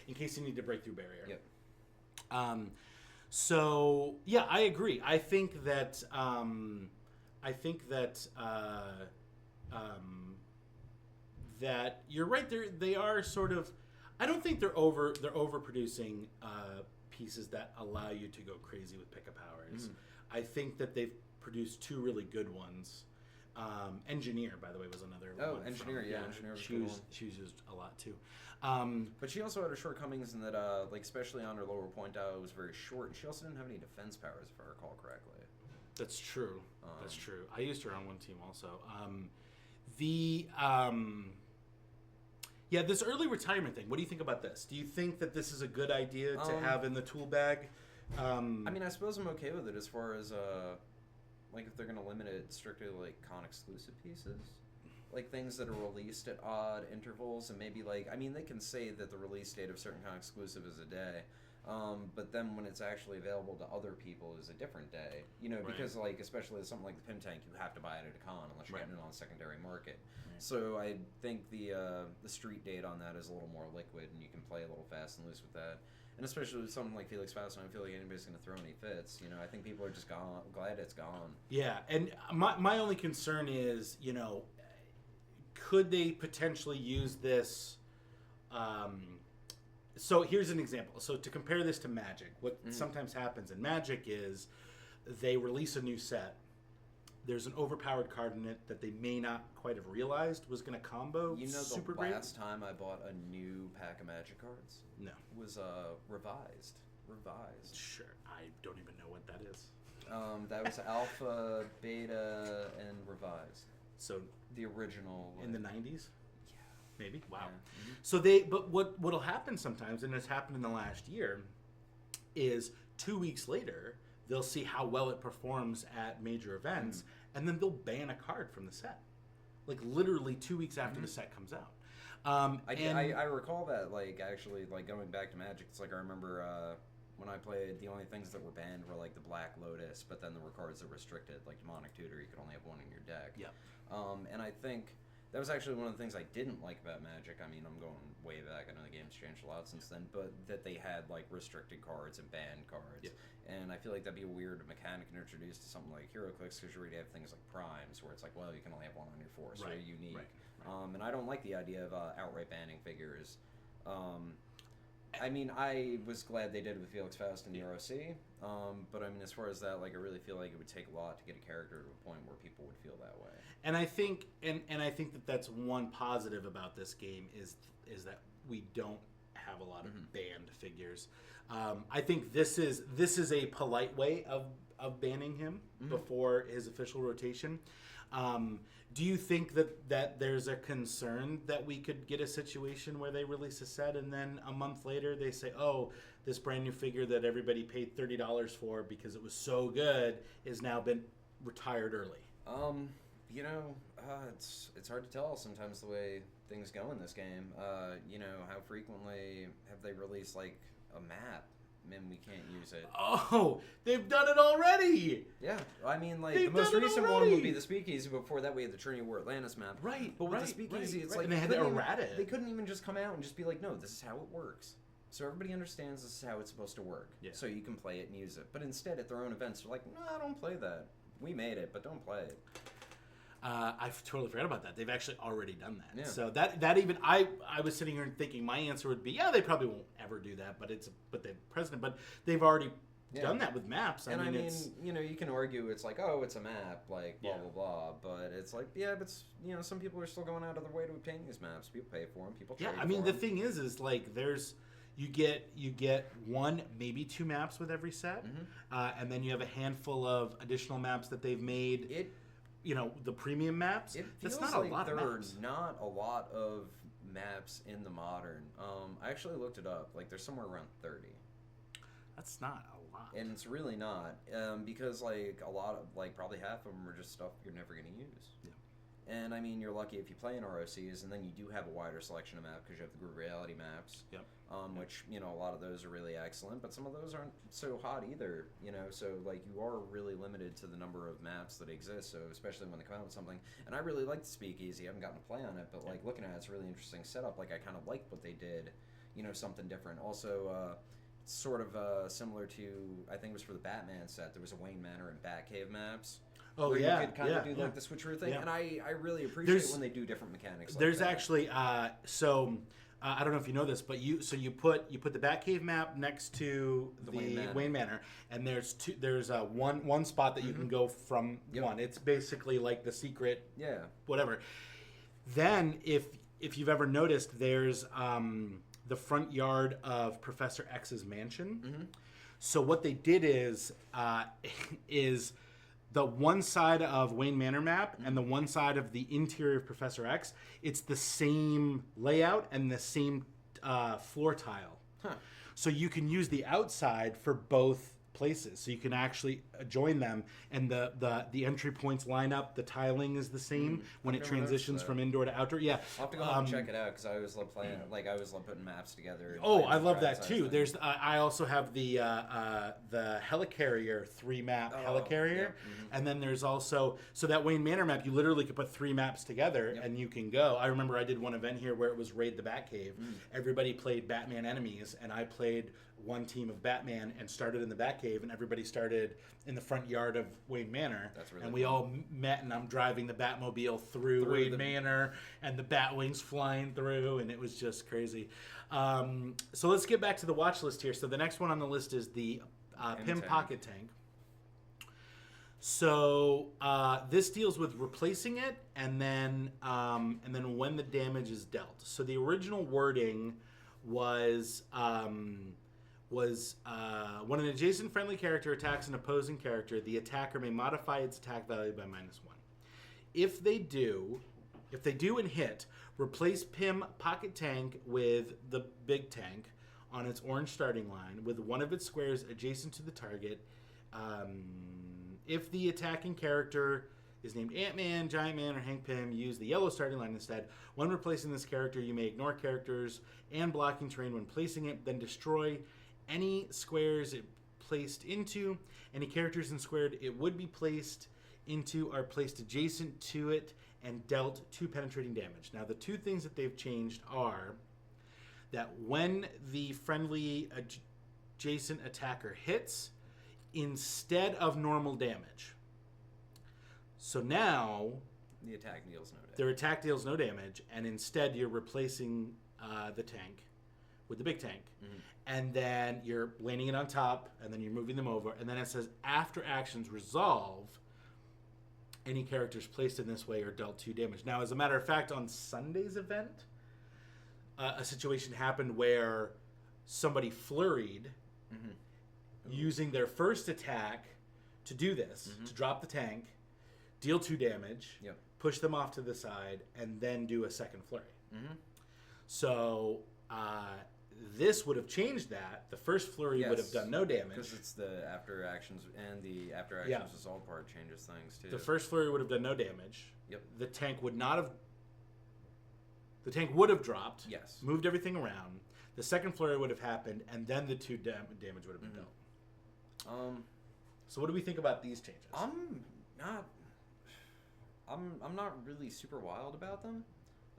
[SPEAKER 1] in case he needed to break through barrier.
[SPEAKER 2] Yep.
[SPEAKER 1] So yeah, I agree. I think that that you're right. They are sort of. I don't think they're overproducing pieces that allow you to go crazy with pickup powers. I think that they've produced 2 really good ones. Engineer, by the way, was another one.
[SPEAKER 2] Engineer, Engineer was a good one.
[SPEAKER 1] She was used a lot too.
[SPEAKER 2] But she also had her shortcomings in that, especially on her lower point dial, it was very short, and she also didn't have any defense powers, if I recall correctly.
[SPEAKER 1] That's true. That's true. I used her on one team also. Yeah, this early retirement thing. What do you think about this? Do you think that this is a good idea to have in the tool bag?
[SPEAKER 2] I mean, I suppose I'm okay with it as far as if they're going to limit it strictly to con exclusive pieces, like things that are released at odd intervals, and maybe they can say that the release date of certain con exclusive is a day, but then when it's actually available to other people is a different day. Because especially something like the Pim Tank, you have to buy it at a con unless you're getting it on the secondary market. So I think the street date on that is a little more liquid, and you can play a little fast and loose with that. And especially with something like Felix Faust, I don't feel like anybody's going to throw any fits. I think people are just glad it's gone.
[SPEAKER 1] Yeah, and my only concern is, could they potentially use this? So here's an example. So to compare this to Magic, what sometimes happens in Magic is they release a new set. There's an overpowered card in it that they may not quite have realized was going to combo super great.
[SPEAKER 2] The last time I bought a new pack of Magic cards was revised.
[SPEAKER 1] Sure. I don't even know what that is.
[SPEAKER 2] That was Alpha, Beta, and Revised.
[SPEAKER 1] So
[SPEAKER 2] the original.
[SPEAKER 1] In the 90s?
[SPEAKER 2] Yeah.
[SPEAKER 1] Maybe? Wow.
[SPEAKER 2] Yeah.
[SPEAKER 1] So but what'll happen sometimes, and it's happened in the last year, is 2 weeks later, they'll see how well it performs at major events, and then they'll ban a card from the set. Literally 2 weeks after the set comes out.
[SPEAKER 2] I recall that, actually, going back to Magic, it's I remember when I played, the only things that were banned were, the Black Lotus, but then there were cards that were restricted, Demonic Tutor, you could only have one in your deck.
[SPEAKER 1] Yeah.
[SPEAKER 2] And I think that was actually one of the things I didn't like about Magic. I mean, I'm going way back. I know the game's changed a lot since then, but that they had, restricted cards and banned cards.
[SPEAKER 1] Yeah.
[SPEAKER 2] And I feel like that'd be a weird mechanic to introduce to something like Heroclix, because you already have things like Primes, where it's well, you can only have one on your force, so you're unique. Right. And I don't like the idea of outright banning figures. I mean, I was glad they did it with Felix Faust in the ROC. But I mean, as far as that, like, I really feel like it would take a lot to get a character to a point where people would feel that way.
[SPEAKER 1] And I think, and I think that that's one positive about this game is that we don't have a lot of banned figures. I think this is a polite way of banning him before his official rotation. Do you think that there's a concern that we could get a situation where they release a set and then a month later they say, oh, this brand new figure that everybody paid $30 for because it was so good is now been retired early?
[SPEAKER 2] You know, it's hard to tell sometimes the way things go in this game. You know, how frequently have they released, like, a map and we can't use it?
[SPEAKER 1] Oh, they've done it already!
[SPEAKER 2] Yeah, I mean, like,
[SPEAKER 1] They've
[SPEAKER 2] the most
[SPEAKER 1] done it
[SPEAKER 2] recent one
[SPEAKER 1] already!
[SPEAKER 2] would be the Speakeasy. Before that, we had the Trinity War Atlantis map.
[SPEAKER 1] Right,
[SPEAKER 2] but with
[SPEAKER 1] right,
[SPEAKER 2] the Speakeasy,
[SPEAKER 1] right,
[SPEAKER 2] it's
[SPEAKER 1] right.
[SPEAKER 2] like
[SPEAKER 1] And they had to errata it.
[SPEAKER 2] They couldn't even just come out and just be like, no, this is how it works. So everybody understands this is how it's supposed to work. Yeah. So you can play it and use it. But instead, at their own events, they're like, no, don't play that. We made it, but don't play it.
[SPEAKER 1] I totally forgot about that. They've actually already done that.
[SPEAKER 2] Yeah.
[SPEAKER 1] So that even I was sitting here and thinking my answer would be, yeah, they probably won't ever do that, but they're president, but they've already done that with maps.
[SPEAKER 2] I mean, you know, you can argue it's like, oh, it's a map, like blah blah blah, but it's like, yeah, but you know, some people are still going out of their way to obtain these maps. People pay for them. People trade
[SPEAKER 1] I mean,
[SPEAKER 2] for
[SPEAKER 1] the
[SPEAKER 2] them.
[SPEAKER 1] thing is like you get one, maybe two maps with every set, and then you have a handful of additional maps that they've made. You know, the premium maps.
[SPEAKER 2] That's
[SPEAKER 1] not
[SPEAKER 2] like
[SPEAKER 1] a lot of maps.
[SPEAKER 2] There are not a lot of maps in the modern. I actually looked it up. Like, there's somewhere around 30.
[SPEAKER 1] That's not a lot.
[SPEAKER 2] And it's really not, because like a lot of, like, probably half of them are just stuff you're never going to use.
[SPEAKER 1] Yeah.
[SPEAKER 2] And I mean, you're lucky if you play in ROCs, and then you do have a wider selection of maps because you have the group reality maps.
[SPEAKER 1] Yep.
[SPEAKER 2] Which, you know, a lot of those are really excellent, but some of those aren't so hot either, you know, so, like, you are really limited to the number of maps that exist, so especially when they come out with something. And I really like the Speakeasy. I haven't gotten to play on it, but, like, looking at it, it's a really interesting setup. Like, I kind of like what they did, you know, something different. Also, sort of similar to, I think it was for the Batman set, there was a Wayne Manor and Batcave maps.
[SPEAKER 1] Oh,
[SPEAKER 2] where
[SPEAKER 1] yeah.
[SPEAKER 2] you could kind of do, like, the switcheroo thing, and I really appreciate when they do different mechanics like
[SPEAKER 1] there's
[SPEAKER 2] that.
[SPEAKER 1] Actually, I don't know if you know this, but you put the Batcave map next to the Wayne Manor, and there's one spot that you can go from one. It's basically like the secret, whatever. Then if you've ever noticed, there's the front yard of Professor X's mansion. So what they did is the one side of Wayne Manor map and the one side of the interior of Professor X, it's the same layout and the same floor tile. So you can use the outside for both places. So you can actually join them, and the entry points line up. The tiling is the same when it transitions from indoor to outdoor. Yeah,
[SPEAKER 2] I'll have to go home and check it out because I always love playing. Like, I always love putting maps together.
[SPEAKER 1] Oh, I love that too. There's I also have the Helicarrier 3-map Helicarrier, and then there's also that Wayne Manor map. You literally could put 3 maps together and you can go. I remember I did one event here where it was Raid the Batcave. Everybody played Batman enemies, and I played one team of Batman and started in the Batcave, and everybody started in the front yard of Wayne Manor.
[SPEAKER 2] That's really
[SPEAKER 1] and we all met, and I'm driving the Batmobile through Wayne Manor, and the Batwings flying through, and it was just crazy. So let's get back to the watch list here. So the next one on the list is the Pym Pocket Tank. So this deals with replacing it, and then when the damage is dealt. So the original wording was when an adjacent friendly character attacks an opposing character, the attacker may modify its attack value by -1. If they do and hit, replace Pym Pocket Tank with the big tank on its orange starting line with one of its squares adjacent to the target. If the attacking character is named Ant-Man, Giant Man, or Hank Pym, use the yellow starting line instead. When replacing this character, you may ignore characters and blocking terrain when placing it, then destroy any squares it placed into. Any characters in squared it would be placed into are placed adjacent to it and dealt 2 penetrating damage. Now, the 2 things that they've changed are that when the friendly adjacent attacker hits, instead of normal damage. So now
[SPEAKER 2] the attack deals no damage.
[SPEAKER 1] Their attack deals no damage, and instead you're replacing the tank with the big tank.
[SPEAKER 2] Mm-hmm.
[SPEAKER 1] And then you're landing it on top, and then you're moving them over. And then it says, after actions resolve, any characters placed in this way are dealt 2 damage. Now, as a matter of fact, on Sunday's event, a situation happened where somebody flurried using their first attack to do this, to drop the tank, deal 2 damage, push them off to the side, and then do a second flurry. So this would have changed that. The first flurry would have done no damage.
[SPEAKER 2] Because it's the after actions, and the after actions resolve part changes things too.
[SPEAKER 1] The first flurry would have done no damage.
[SPEAKER 2] Yep.
[SPEAKER 1] The tank would not have... The tank would have dropped.
[SPEAKER 2] Yes.
[SPEAKER 1] Moved everything around. The second flurry would have happened, and then the 2 damage would have been dealt. So what do we think about these changes?
[SPEAKER 2] I'm not really super wild about them.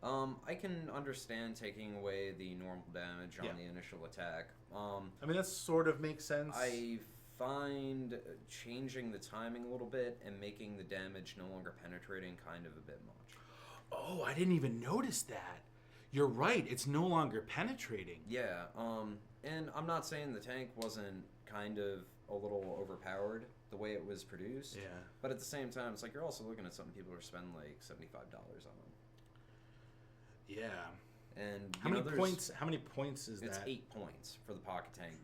[SPEAKER 2] I can understand taking away the normal damage on the initial attack.
[SPEAKER 1] I mean, that sort of makes sense.
[SPEAKER 2] I find changing the timing a little bit and making the damage no longer penetrating kind of a bit much.
[SPEAKER 1] Oh, I didn't even notice that. You're right. It's no longer penetrating.
[SPEAKER 2] Yeah. And I'm not saying the tank wasn't kind of a little overpowered the way it was produced.
[SPEAKER 1] Yeah.
[SPEAKER 2] But at the same time, it's like you're also looking at something people are spending like $75 on them.
[SPEAKER 1] Yeah.
[SPEAKER 2] And
[SPEAKER 1] how many points is that?
[SPEAKER 2] It's 8 points for the pocket tank.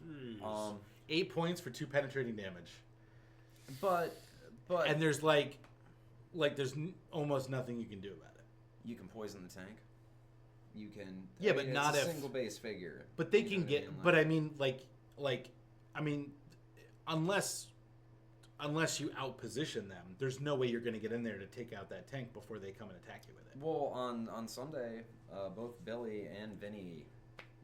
[SPEAKER 1] 8 points for 2 penetrating damage.
[SPEAKER 2] But
[SPEAKER 1] and there's there's almost nothing you can do about it.
[SPEAKER 2] You can poison the tank. You can.
[SPEAKER 1] Yeah, but not
[SPEAKER 2] it's a
[SPEAKER 1] if
[SPEAKER 2] single base figure.
[SPEAKER 1] But they can get. But I mean, unless you outposition them, there's no way you're going to get in there to take out that tank before they come and attack you with it.
[SPEAKER 2] Well, on Sunday, both Billy and Vinny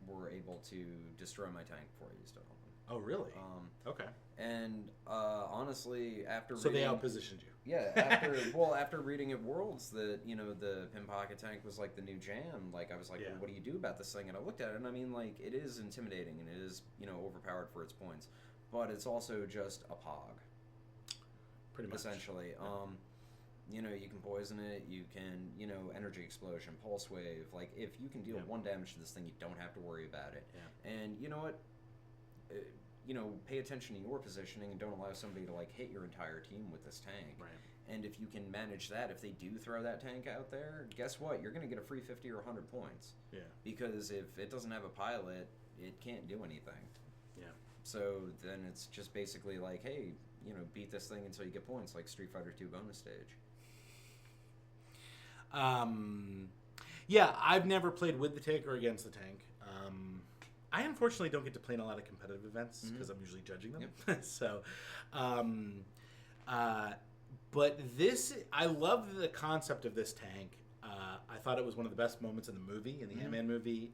[SPEAKER 2] were able to destroy my tank before I used it on them.
[SPEAKER 1] Oh, really? Okay.
[SPEAKER 2] And honestly, after
[SPEAKER 1] they outpositioned you.
[SPEAKER 2] Yeah, after reading at Worlds that the Pin Pocket Tank was like the new jam. Like I was like, well, what do you do about this thing? And I looked at it, and I mean, like it is intimidating and it is overpowered for its points, but it's also just a pog.
[SPEAKER 1] Pretty much.
[SPEAKER 2] Essentially, you can poison it. You can energy explosion, pulse wave. Like if you can deal 1 damage to this thing, you don't have to worry about it.
[SPEAKER 1] Yeah.
[SPEAKER 2] And you know what? Pay attention to your positioning and don't allow somebody to hit your entire team with this tank.
[SPEAKER 1] Right.
[SPEAKER 2] And if you can manage that, if they do throw that tank out there, guess what? You're going to get a free 50 or 100 points.
[SPEAKER 1] Yeah.
[SPEAKER 2] Because if it doesn't have a pilot, it can't do anything.
[SPEAKER 1] Yeah.
[SPEAKER 2] So then it's just basically like, hey, beat this thing until you get points, like Street Fighter 2 bonus stage.
[SPEAKER 1] Yeah, I've never played with the tank or against the tank. I unfortunately don't get to play in a lot of competitive events because I'm usually judging them. Yep. So, but I love the concept of this tank. I thought it was one of the best moments in the movie, in the Ant-Man movie.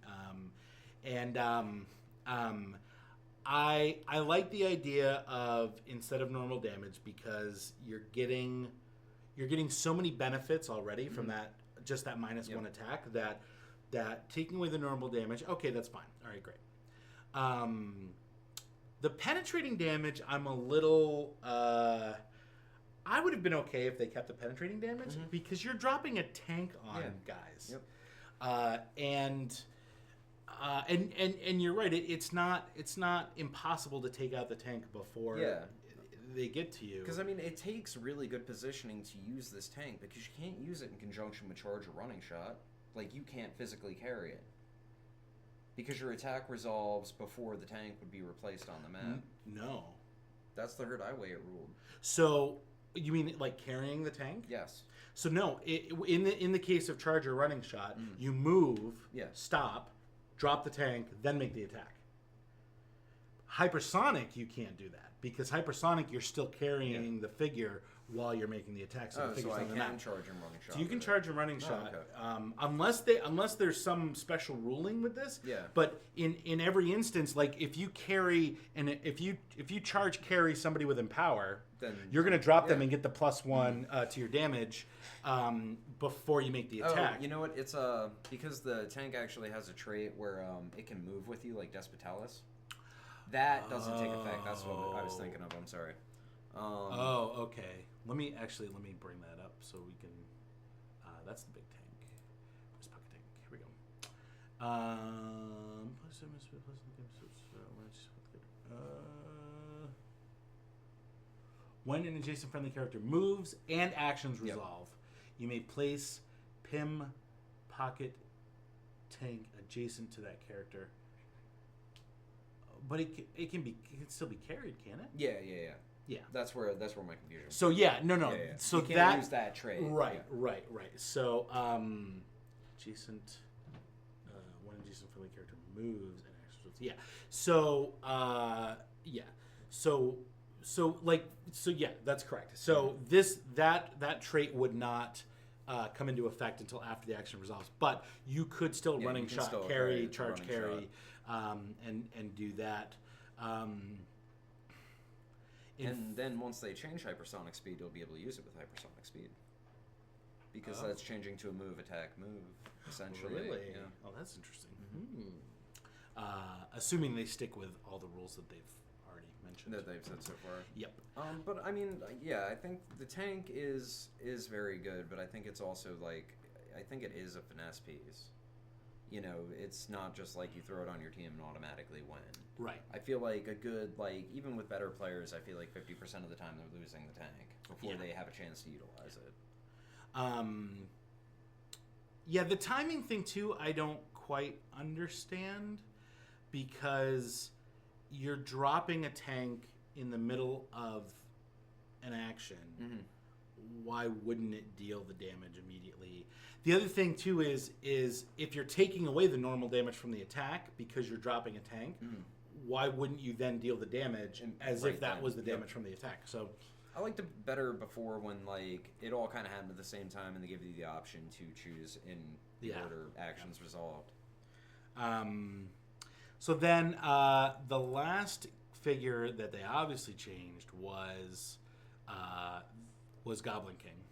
[SPEAKER 1] I like the idea of instead of normal damage because you're getting so many benefits already from that -1 attack that taking away the normal damage, okay, that's fine. All right, great. The penetrating damage, I'm a little... I would have been okay if they kept the penetrating damage because you're dropping a tank on guys.
[SPEAKER 2] Yep.
[SPEAKER 1] And you're right. It's not impossible to take out the tank before they get to you.
[SPEAKER 2] Because I mean, it takes really good positioning to use this tank because you can't use it in conjunction with charge or running shot. Like you can't physically carry it because your attack resolves before the tank would be replaced on the map.
[SPEAKER 1] No,
[SPEAKER 2] that's the Herd Highway it ruled.
[SPEAKER 1] So you mean like carrying the tank?
[SPEAKER 2] Yes.
[SPEAKER 1] So no, in the case of charge or running shot, you move, stop, drop the tank, then make the attack. Hypersonic, you can't do that because hypersonic, you're still carrying the figure while you're making the attack. So,
[SPEAKER 2] so I can charge and running shot.
[SPEAKER 1] So you can charge and running shot,
[SPEAKER 2] okay.
[SPEAKER 1] Unless there's some special ruling with this.
[SPEAKER 2] Yeah.
[SPEAKER 1] But in every instance, like if you carry and if you charge carry somebody with empower, then you're going to drop them and get the +1 to your damage before you make the attack.
[SPEAKER 2] Oh, you know what? It's because the tank actually has a trait where it can move with you like Despitalis. That doesn't take effect. That's what I was thinking of. I'm sorry.
[SPEAKER 1] Okay. Let me bring that up so we can. That's the big tank. Where's pocket tank? Here we go. When an adjacent friendly character moves and actions resolve, you may place Pim Pocket Tank adjacent to that character. But it can still be carried, can it?
[SPEAKER 2] Yeah. That's where my confusion.
[SPEAKER 1] So no.
[SPEAKER 2] Yeah.
[SPEAKER 1] So
[SPEAKER 2] you can't use that trait.
[SPEAKER 1] Right. So adjacent when an adjacent friendly character moves and actions. Yeah. So that's correct. So that trait would not come into effect until after the action resolves. But you could still running shot,
[SPEAKER 2] still
[SPEAKER 1] carry, charge, carry, and do that.
[SPEAKER 2] And then once they change hypersonic speed, you'll be able to use it with hypersonic speed. Because that's changing to a move, attack, move, essentially.
[SPEAKER 1] Really?
[SPEAKER 2] Yeah.
[SPEAKER 1] Oh, that's interesting. Assuming they stick with all the rules that they've already mentioned.
[SPEAKER 2] That they've said so far.
[SPEAKER 1] Yep.
[SPEAKER 2] But I mean, I think the tank is very good, but I think it's also I think it is a finesse piece. You know, it's not just like you throw it on your team and automatically win.
[SPEAKER 1] Right.
[SPEAKER 2] I feel like a good, even with better players, I feel like 50% of the time they're losing the tank before they have a chance to utilize it.
[SPEAKER 1] The timing thing too, I don't quite understand, because you're dropping a tank in the middle of an action. Mm-hmm. Why wouldn't it deal the damage immediately? The other thing too is if you're taking away the normal damage from the attack because you're dropping a tank, why wouldn't you then deal the damage as if that was the damage from the attack? So
[SPEAKER 2] I liked it better before when it all kind of happened at the same time and they give you the option to choose in the order actions resolved.
[SPEAKER 1] So then the last figure that they obviously changed was Goblin King.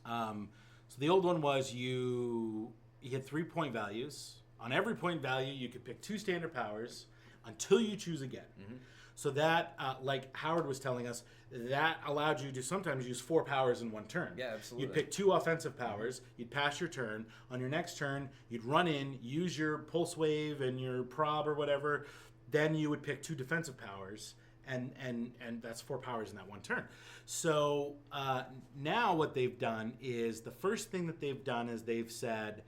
[SPEAKER 1] Mm-hmm. So the old one was you had 3 point values. On every point value, you could pick 2 standard powers until you choose again. Mm-hmm. So that, like Howard was telling us, that allowed you to sometimes use 4 powers in one turn.
[SPEAKER 2] Yeah, absolutely.
[SPEAKER 1] You'd pick 2 offensive powers. You'd pass your turn. On your next turn, you'd run in, use your pulse wave and your prob or whatever. Then you would pick 2 defensive powers, and that's 4 powers in that one turn. So now what they've done is, the first thing that they've done is they've said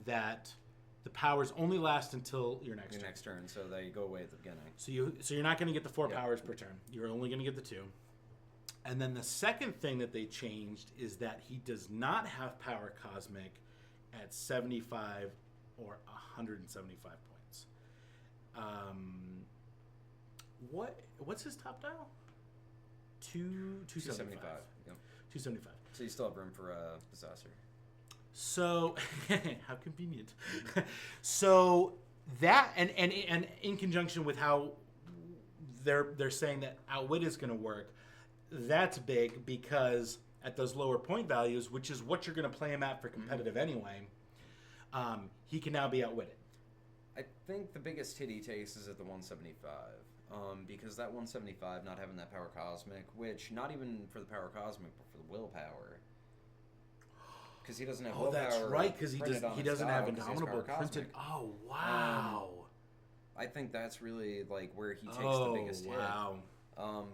[SPEAKER 1] that the powers only last until your next
[SPEAKER 2] turn, so they go away at the beginning.
[SPEAKER 1] So you're not going to get the 4 powers per turn. You're only going to get the 2. And then the second thing that they changed is that he does not have power cosmic at 75 or 175 points. What's his top dial? 275.
[SPEAKER 2] Yep.
[SPEAKER 1] 275.
[SPEAKER 2] So you still have room for a possessor.
[SPEAKER 1] So how convenient. So that and in conjunction with how they're saying that Outwit is going to work, that's big, because at those lower point values, which is what you're going to play him at for competitive anyway, he can now be outwitted.
[SPEAKER 2] I think the biggest hit he takes is at the 175. Because that 175 not having that power cosmic, which not even for the power cosmic, but for the willpower. Because he doesn't have willpower.
[SPEAKER 1] Oh, that's right, because he doesn't have Indomitable printed. Oh, wow.
[SPEAKER 2] I think that's really where he takes the biggest hit.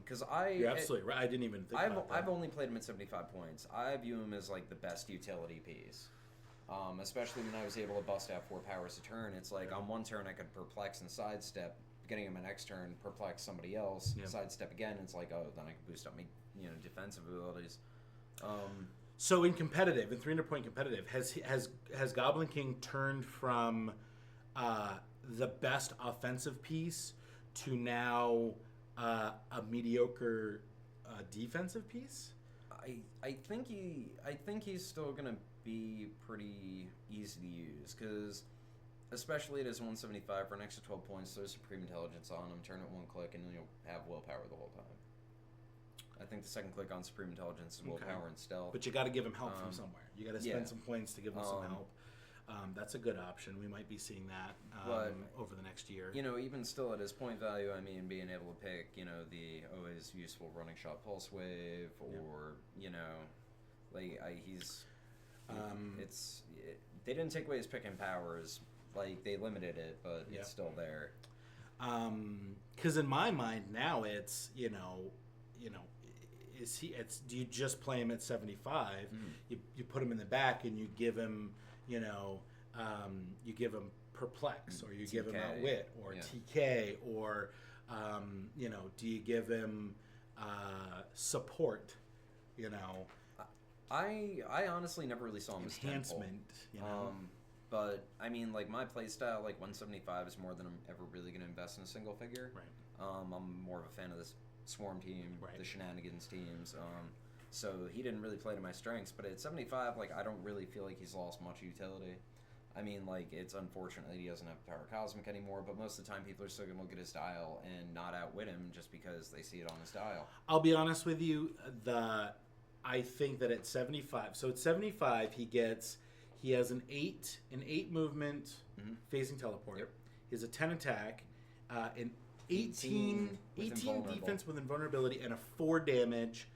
[SPEAKER 2] Because
[SPEAKER 1] you're absolutely right. I didn't even think about that.
[SPEAKER 2] I've only played him at 75 points. I view him as the best utility piece. Especially when I was able to bust out 4 powers a turn. It's on one turn I could perplex and sidestep. Beginning of my next turn, perplex somebody else, sidestep again. It's then I can boost up my defensive abilities.
[SPEAKER 1] So in 300 point competitive, has Goblin King turned from the best offensive piece to now a mediocre defensive piece?
[SPEAKER 2] I think he's still gonna be pretty easy to use, because especially at his 175 for an extra 12 points, there's Supreme Intelligence on him. Turn it 1 click, and you'll have willpower the whole time. I think the second click on Supreme Intelligence is willpower and stealth.
[SPEAKER 1] But you got to give him help from somewhere. You got to spend some points to give him some help. That's a good option. We might be seeing that over the next year.
[SPEAKER 2] Even still at his point value, being able to pick, the always useful running shot pulse wave, or they didn't take away his picking powers, Like, they limited it, but
[SPEAKER 1] Yep.
[SPEAKER 2] it's still there.
[SPEAKER 1] Because in my mind now it's is he? It's do you just play him at 75? You put him in the back and you give him you give him perplex or you give him
[SPEAKER 2] TK,
[SPEAKER 1] outwit or
[SPEAKER 2] yeah.
[SPEAKER 1] TK or do you give him support?
[SPEAKER 2] I honestly never really saw him as
[SPEAKER 1] Enhancement.
[SPEAKER 2] But I mean, like, my playstyle, like 175 is more than I'm ever really going to invest in a single figure.
[SPEAKER 1] Right.
[SPEAKER 2] I'm more of a fan of this Swarm team,
[SPEAKER 1] Right.
[SPEAKER 2] the Shenanigans teams. So he didn't really play to my strengths. But at 75, like, I don't really feel like he's lost much utility. I mean, like, it's unfortunate that he doesn't have Power Cosmic anymore, but most of the time people are still going to look at his dial and not outwit him just because they see it on his dial.
[SPEAKER 1] I'll be honest with you. I think that at 75, so at 75 he has an 8 movement phasing teleport.
[SPEAKER 2] Yep.
[SPEAKER 1] He has a 10 attack, an 18 defense with invulnerability, and a 4 damage.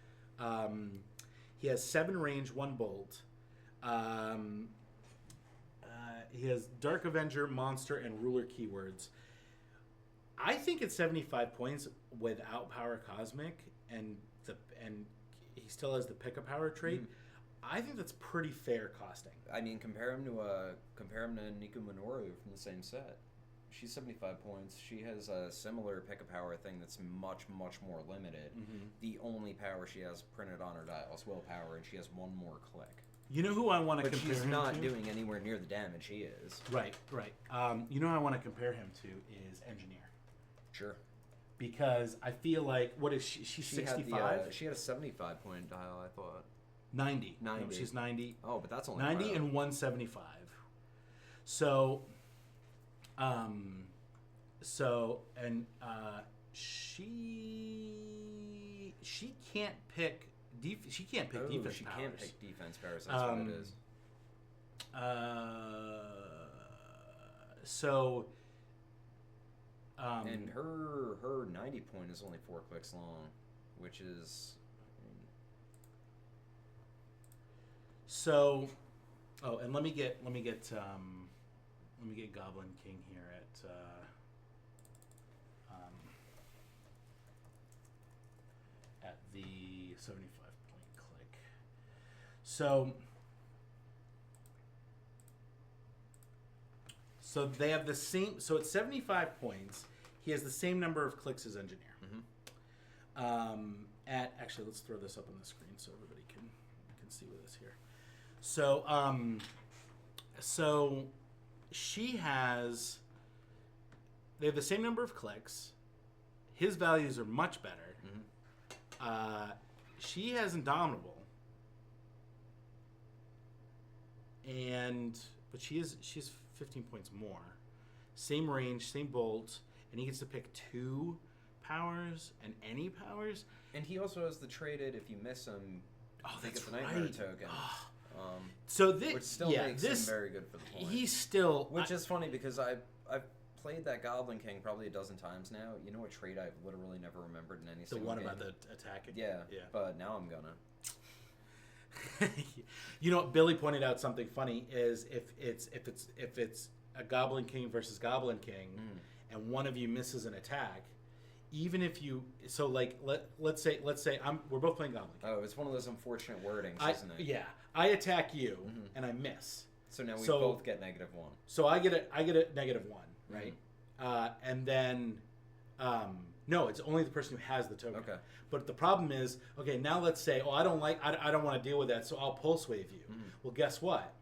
[SPEAKER 1] He has 7 range, 1 bolt. He has Dark Avenger, Monster, and Ruler keywords. I think at 75 points without Power Cosmic and he still has the Pick a Power trait. I think that's pretty fair costing.
[SPEAKER 2] I mean, compare him to Niku Minoru from the same set. She's 75 points. She has a similar Pick a Power thing that's much, much more limited. The only power she has printed on her dial is willpower, and she has 1 more click.
[SPEAKER 1] You know who I want to compare
[SPEAKER 2] she's
[SPEAKER 1] him
[SPEAKER 2] not
[SPEAKER 1] to?
[SPEAKER 2] doing anywhere near the damage he is.
[SPEAKER 1] Right. You know who I want to compare him to is Engineer.
[SPEAKER 2] Sure.
[SPEAKER 1] Because I feel like, what is she? She's 65?
[SPEAKER 2] She had a 75-point dial, I thought.
[SPEAKER 1] 90.
[SPEAKER 2] 90.
[SPEAKER 1] No, she's 90.
[SPEAKER 2] Oh, but that's only
[SPEAKER 1] 90
[SPEAKER 2] pro.
[SPEAKER 1] and 175. So, she can't pick she can't pick defense
[SPEAKER 2] she
[SPEAKER 1] powers.
[SPEAKER 2] can't pick defense powers. That's what it is. And her 90 point is only 4 clicks long, which is.
[SPEAKER 1] So, and let me get Goblin King here at the 75-point click. So they have the same. So at 75 points, he has the same number of clicks as Engineer. Actually, let's throw this up on the screen so everybody can see with us here. So she has. They have the same number of clicks. His values are much better. She has Indomitable, but she's 15 points more. Same range, same bolt, and he gets to pick 2 powers and any powers.
[SPEAKER 2] And he also has the traded if you miss him. He gets a Nightmare token. Which still makes him very good for the point.
[SPEAKER 1] He's still,
[SPEAKER 2] which is funny because I've played that Goblin King probably a dozen times now. You know what trait I've literally never remembered in any single game?
[SPEAKER 1] The one about the attacking.
[SPEAKER 2] Yeah. But now I'm gonna.
[SPEAKER 1] You know, Billy pointed out something funny is if it's a Goblin King versus Goblin King, and one of you misses an attack, even if you let's say we're both playing Goblin King.
[SPEAKER 2] Oh, it's one of those unfortunate wordings, isn't it?
[SPEAKER 1] Yeah, I attack you and I miss.
[SPEAKER 2] So now we both get -1.
[SPEAKER 1] So I get a -1, right? And then no, it's only the person who has the token.
[SPEAKER 2] Okay.
[SPEAKER 1] But the problem is, okay, now let's say, I don't want to deal with that, so I'll pulse wave you. Well, guess what?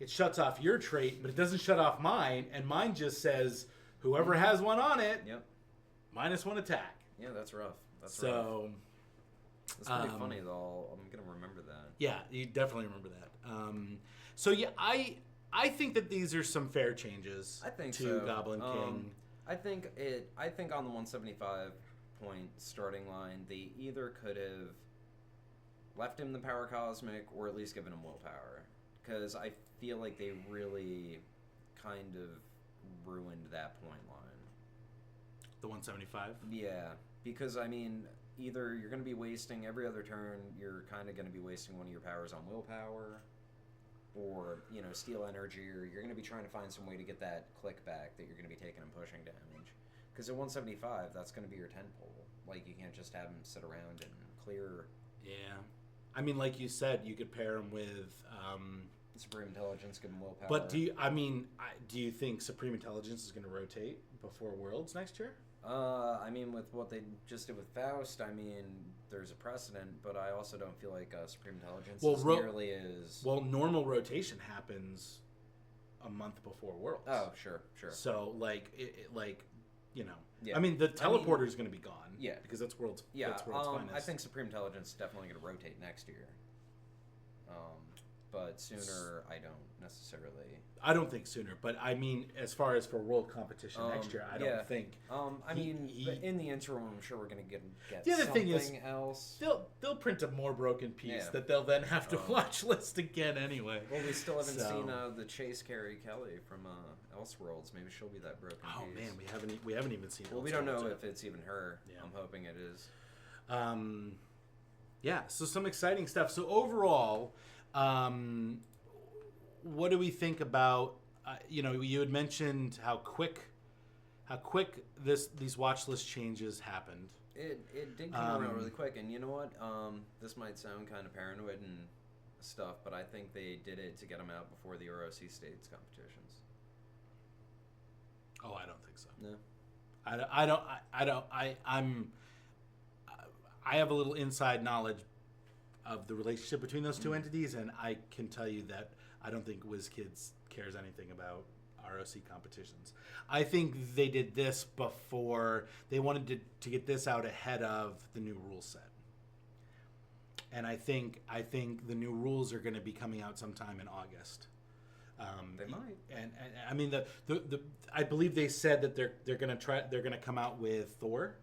[SPEAKER 1] It shuts off your trait, but it doesn't shut off mine, and mine just says whoever has one on it, -1 attack.
[SPEAKER 2] Yeah, that's rough. That's pretty funny though. I'm gonna remember that.
[SPEAKER 1] Yeah, you definitely remember that. I think that these are some fair changes.
[SPEAKER 2] I think
[SPEAKER 1] to Goblin King.
[SPEAKER 2] I think on the 175-point starting line, they either could have left him the Power Cosmic or at least given him willpower, because I feel like they really kind of ruined that point line.
[SPEAKER 1] The 175?
[SPEAKER 2] Yeah, because I mean, either you're going to be wasting every other turn, you're kind of going to be wasting one of your powers on willpower, or you're going to be wasting one of your powers on power. or steal energy, or you're going to be trying to find some way to get that click back that you're going to be taking and pushing damage. Because at 175, that's going to be your 10 pole. Like, you can't just have him sit around and clear.
[SPEAKER 1] Yeah. I mean, like you said, you could pair him with
[SPEAKER 2] Supreme Intelligence, give him willpower.
[SPEAKER 1] But do you think Supreme Intelligence is going to rotate before Worlds next year?
[SPEAKER 2] I mean, with what they just did with Faust, I mean, there's a precedent, but I also don't feel like Supreme Intelligence is nearly as...
[SPEAKER 1] Well, normal rotation happens a month before Worlds.
[SPEAKER 2] Oh, sure.
[SPEAKER 1] So, yeah. I mean, the teleporter is going to be gone.
[SPEAKER 2] Yeah.
[SPEAKER 1] Because that's Worlds.
[SPEAKER 2] Yeah,
[SPEAKER 1] that's Worlds finest.
[SPEAKER 2] I think Supreme Intelligence is definitely going to rotate next year. But sooner, I don't necessarily.
[SPEAKER 1] I don't think sooner, but I mean, as far as for world competition next year, I don't think.
[SPEAKER 2] But in the interim, I'm sure we're going to get
[SPEAKER 1] the other
[SPEAKER 2] something
[SPEAKER 1] thing is,
[SPEAKER 2] else.
[SPEAKER 1] They'll print a more broken piece that they'll then have to watch list again anyway.
[SPEAKER 2] Well, we still haven't seen the Chase Carey Kelly from Elseworlds. Maybe she'll be that broken piece.
[SPEAKER 1] Oh man, we haven't even seen.
[SPEAKER 2] Well, we don't know if it's even her. Yeah. I'm hoping it is.
[SPEAKER 1] Yeah. So some exciting stuff. So overall. What do we think about? You had mentioned how quick these watch list changes happened.
[SPEAKER 2] It did come around really quick, and you know what? This might sound kind of paranoid and stuff, but I think they did it to get them out before the ROC States competitions.
[SPEAKER 1] Oh, I don't think so.
[SPEAKER 2] No.
[SPEAKER 1] I have a little inside knowledge of the relationship between those two entities, and I can tell you that I don't think WizKids cares anything about ROC competitions. I think they did this before they wanted to get this out ahead of the new rule set, and I think the new rules are going to be coming out sometime in August.
[SPEAKER 2] They might,
[SPEAKER 1] and I mean the I believe they said that they're going to come out with Thor,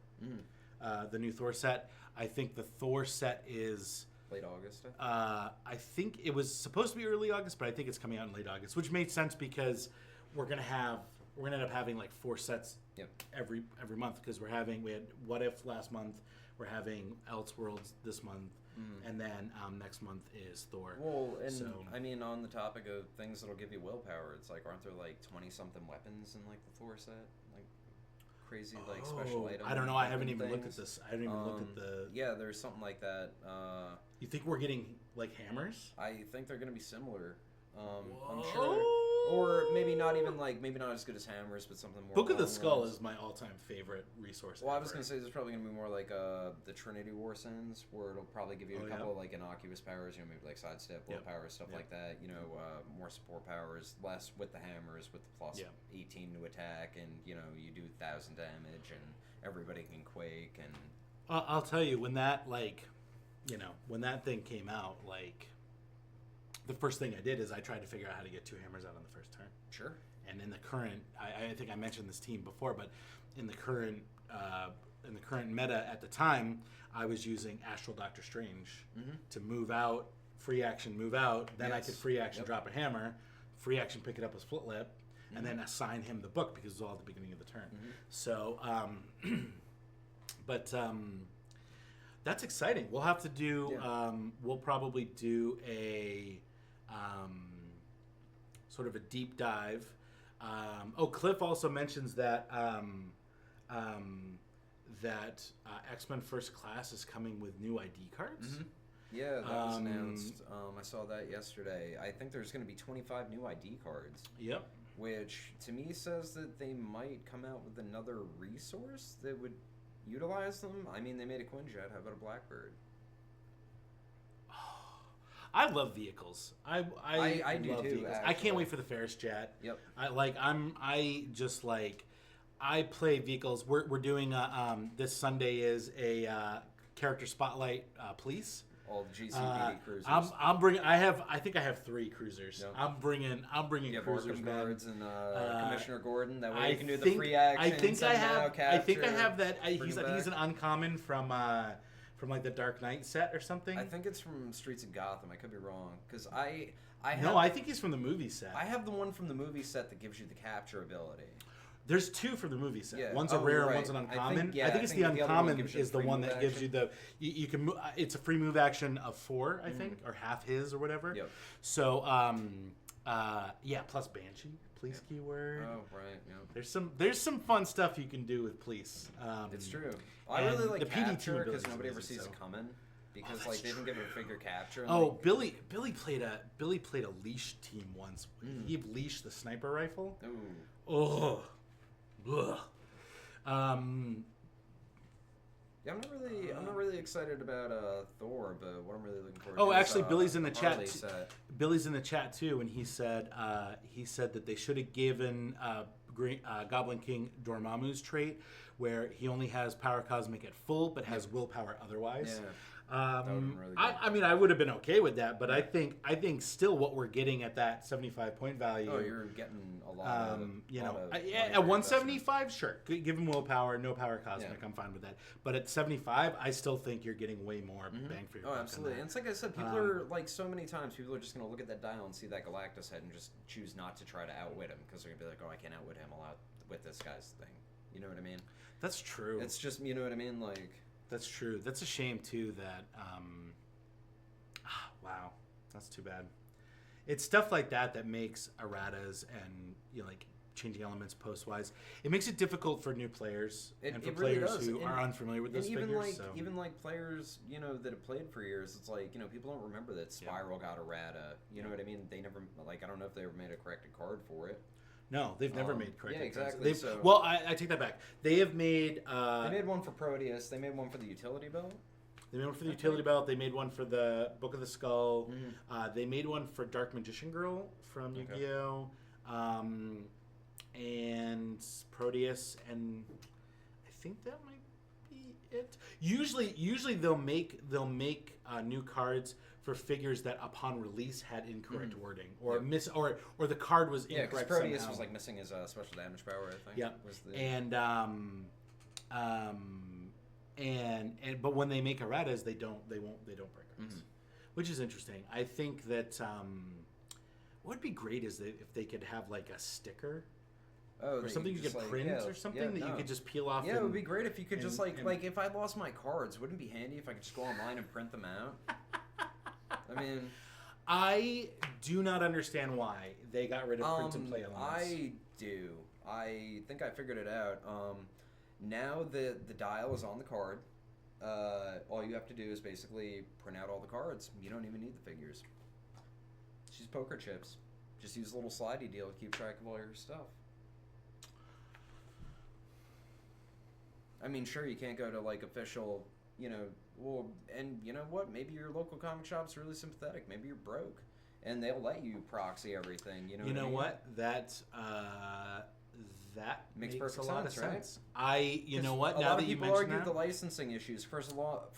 [SPEAKER 1] the new Thor set. I think the Thor set is
[SPEAKER 2] late August.
[SPEAKER 1] I think it was supposed to be early August, but I think it's coming out in late August, which made sense because we're gonna end up having like 4 sets every month because we had What If last month, we're having Elseworlds this month, and then next month is Thor.
[SPEAKER 2] Well, and I mean, on the topic of things that'll give you willpower, it's like, aren't there like 20 something weapons in like the Thor set? Like crazy special items.
[SPEAKER 1] I don't know. I haven't even looked at this. I haven't even looked at the.
[SPEAKER 2] Yeah, there's something like that.
[SPEAKER 1] You think we're getting like hammers?
[SPEAKER 2] I think they're going to be similar. I'm sure, or maybe not as good as hammers, but something more.
[SPEAKER 1] Book of the Skull is my all-time favorite resource.
[SPEAKER 2] Well, I was going to say there's probably going to be more like the Trinity War Sins, where it'll probably give you a couple of like innocuous powers, maybe like sidestep, willpower, stuff like that. More support powers, less with the hammers, with the plus 18 to attack, and you do 1,000 damage, and everybody can quake. And
[SPEAKER 1] I'll tell you when that when that thing came out, the first thing I did is I tried to figure out how to get 2 hammers out on the first turn.
[SPEAKER 2] Sure.
[SPEAKER 1] And in the current, I think I mentioned this team before, but in the current meta at the time, I was using Astral Doctor Strange to move out, free action move out. Then I could free action drop a hammer, free action pick it up as Split Lip, and then assign him the book because it was all at the beginning of the turn. So, that's exciting. We'll have to do. We'll probably do a sort of a deep dive. Cliff also mentions that X-Men First Class is coming with new ID cards.
[SPEAKER 2] Yeah, that was announced. I saw that yesterday. I think there's going to be 25 new ID cards.
[SPEAKER 1] Yep.
[SPEAKER 2] Which to me says that they might come out with another resource that would utilize them. I mean, they made a Quinjet. How about a Blackbird?
[SPEAKER 1] I love vehicles. I
[SPEAKER 2] do
[SPEAKER 1] love
[SPEAKER 2] too.
[SPEAKER 1] Vehicles.
[SPEAKER 2] Actually.
[SPEAKER 1] I can't wait for the Ferris Jet.
[SPEAKER 2] Yep.
[SPEAKER 1] I play vehicles. We're doing this Sunday is a character spotlight police.
[SPEAKER 2] All the GCBD cruisers.
[SPEAKER 1] I'm bringing. I think I have 3 cruisers.
[SPEAKER 2] Yep.
[SPEAKER 1] I'm bringing cruisers.
[SPEAKER 2] Arkham Guards and Commissioner Gordon. That way
[SPEAKER 1] I
[SPEAKER 2] you can do
[SPEAKER 1] think,
[SPEAKER 2] the free actions.
[SPEAKER 1] I think I have that. He's
[SPEAKER 2] back.
[SPEAKER 1] an uncommon from like the Dark Knight set or something.
[SPEAKER 2] I think it's from Streets of Gotham. I could be wrong because I
[SPEAKER 1] think he's from the movie set.
[SPEAKER 2] I have the one from the movie set that gives you the capture ability.
[SPEAKER 1] There's 2 for the movie set.
[SPEAKER 2] Yeah.
[SPEAKER 1] One's a rare and one's an uncommon. I think it's the uncommon is the one that gives you the... You can move, it's a free move action of 4, I think, or half his or whatever.
[SPEAKER 2] Yep.
[SPEAKER 1] So, plus Banshee. Police keyword.
[SPEAKER 2] Oh, right. Yeah.
[SPEAKER 1] There's some fun stuff you can do with police.
[SPEAKER 2] It's true. I really like
[SPEAKER 1] the
[SPEAKER 2] capture
[SPEAKER 1] PD
[SPEAKER 2] because nobody ever sees it coming. Because they didn't give it a figure capture. And
[SPEAKER 1] oh, Billy played a leash team once. He leashed the sniper rifle.
[SPEAKER 2] Ooh.
[SPEAKER 1] Ugh.
[SPEAKER 2] Yeah, I'm not really excited about Thor, but what I'm really looking forward to.
[SPEAKER 1] Oh, actually,
[SPEAKER 2] is,
[SPEAKER 1] Billy's in the chat.
[SPEAKER 2] Set.
[SPEAKER 1] Billy's in the chat too, and he said that they should have given Goblin King Dormammu's trait, where he only has power cosmic at full, but has willpower otherwise.
[SPEAKER 2] Yeah. That would've been really good.
[SPEAKER 1] I mean, I would have been okay with that, but I think still what we're getting at that 75 point value.
[SPEAKER 2] Oh, you're getting a lot
[SPEAKER 1] at 175, sure, give him willpower, no power cosmic.
[SPEAKER 2] Yeah.
[SPEAKER 1] I'm fine with that. But at 75, I still think you're getting way more bang for your buck.
[SPEAKER 2] Oh, absolutely. And it's like I said, people are like so many times people are just gonna look at that dial and see that Galactus head and just choose not to try to outwit him because they're gonna be like, oh, I can't outwit him. I'll outwit this guy's thing. You know what I mean?
[SPEAKER 1] That's true.
[SPEAKER 2] It's just, you know what I mean, like.
[SPEAKER 1] That's true. That's a shame too. That wow, that's too bad. It's stuff like that makes erratas and like changing elements post wise. It makes it difficult for new players and for players who are unfamiliar with those figures.
[SPEAKER 2] Even like players that have played for years, it's like people don't remember that Spiral got errata. You know what I mean? They never I don't know if they ever made a corrected card for it.
[SPEAKER 1] No, they've never made corrected
[SPEAKER 2] cards. Yeah, exactly.
[SPEAKER 1] Well, I take that back. They have made...
[SPEAKER 2] they made one for Proteus. They made one for the utility belt.
[SPEAKER 1] They made one for the utility belt. They made one for the Book of the Skull. They made one for Dark Magician Girl from Yu-Gi-Oh! And Proteus, and I think that might be it. Usually they'll make new cards for figures that upon release had incorrect wording or or the card was incorrect. Yeah, because
[SPEAKER 2] Proteus
[SPEAKER 1] somehow.
[SPEAKER 2] Was like missing his special damage power, I think.
[SPEAKER 1] Yeah, but when they make erratas, they don't break cards, which is interesting. I think that what would be great is that if they could have like a sticker. Oh, or something you could print or something that you could just peel off.
[SPEAKER 2] Yeah, it would be great if you could just like if I lost my cards, wouldn't it be handy if I could just go online and print them out? I mean,
[SPEAKER 1] I do not understand why they got rid of print and play elements.
[SPEAKER 2] I do. I think I figured it out. Now the dial is on the card. All you have to do is basically print out all the cards. You don't even need the figures. It's just poker chips. Just use a little slidey deal to keep track of all your stuff. I mean, sure, you can't go to like official, well, and you know what? Maybe your local comic shop's really sympathetic. Maybe you're broke, and they'll let you proxy everything. You know what?
[SPEAKER 1] That makes
[SPEAKER 2] perfect
[SPEAKER 1] a lot of
[SPEAKER 2] sense.
[SPEAKER 1] Right? Now that you mention that,
[SPEAKER 2] a lot of people argue the licensing issues. For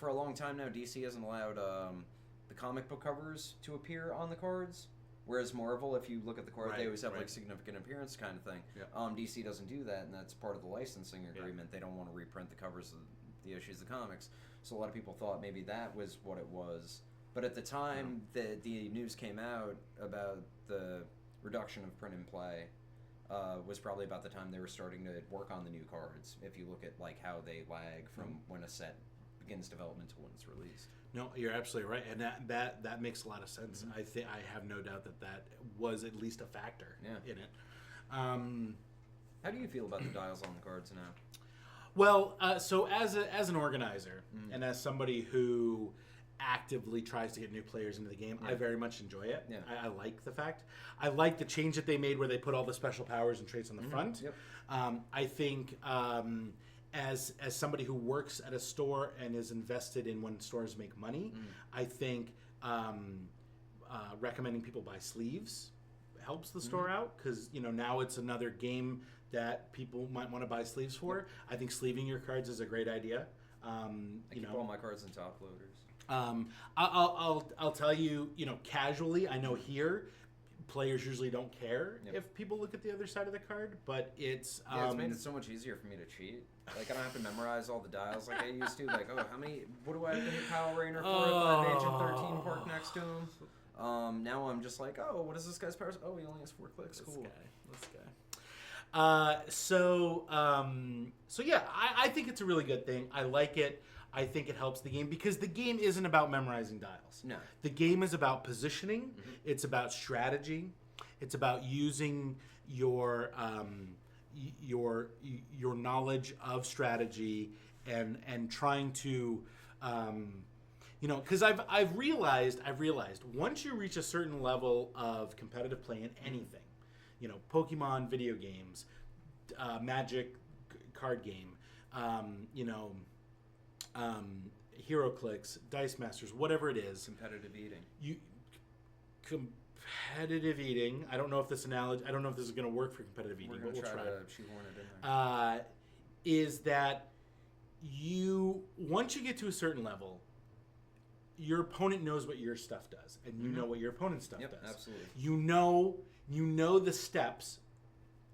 [SPEAKER 2] a long time now, DC hasn't allowed the comic book covers to appear on the cards. Whereas Marvel, if you look at the card, they always have like significant appearance kind of thing. Yeah. DC doesn't do that, and that's part of the licensing agreement. They don't want to reprint the covers of the issues of comics. So a lot of people thought maybe that was what it was. But at the time the news came out about the reduction of print and play, was probably about the time they were starting to work on the new cards. If you look at like how they lag from when a set begins development to when it's released.
[SPEAKER 1] No, you're absolutely right, and that makes a lot of sense. I have no doubt that was at least a factor in it.
[SPEAKER 2] How do you feel about the dials on the cards now?
[SPEAKER 1] Well, so as an organizer and as somebody who actively tries to get new players into the game, I very much enjoy it. Yeah. I like the fact. I like the change that they made where they put all the special powers and traits on the front. Yep. I think as somebody who works at a store and is invested in when stores make money, I think recommending people buy sleeves helps the store out, because now it's another game that people might want to buy sleeves for. I think sleeving your cards is a great idea.
[SPEAKER 2] I keep all my cards in top loaders.
[SPEAKER 1] I'll tell you, casually, I know here players usually don't care if people look at the other side of the card, but it's
[SPEAKER 2] it's made it so much easier for me to cheat. Like, I don't have to memorize all the dials like I used to. Like, what do I have to hit Kyle Rayner for if I have Agent 13 parked next to him? Now I'm just like, what is this guy's power? Oh, he only has 4 clicks. Cool.
[SPEAKER 1] This guy. So yeah, I think it's a really good thing. I like it. I think it helps the game because the game isn't about memorizing dials.
[SPEAKER 2] No.
[SPEAKER 1] The game is about positioning. It's about strategy. It's about using your knowledge of strategy and trying to because I've realized once you reach a certain level of competitive play in anything, Pokemon video games, Magic card game, Heroclix, Dice Masters, whatever it is. Competitive eating. I don't know if this analogy. I don't know if this is going to work for competitive eating.
[SPEAKER 2] We're going to
[SPEAKER 1] try
[SPEAKER 2] to shoehorn it in there.
[SPEAKER 1] Is that once you get to a certain level, your opponent knows what your stuff does, and you know what your opponent's stuff does.
[SPEAKER 2] Absolutely.
[SPEAKER 1] You know the steps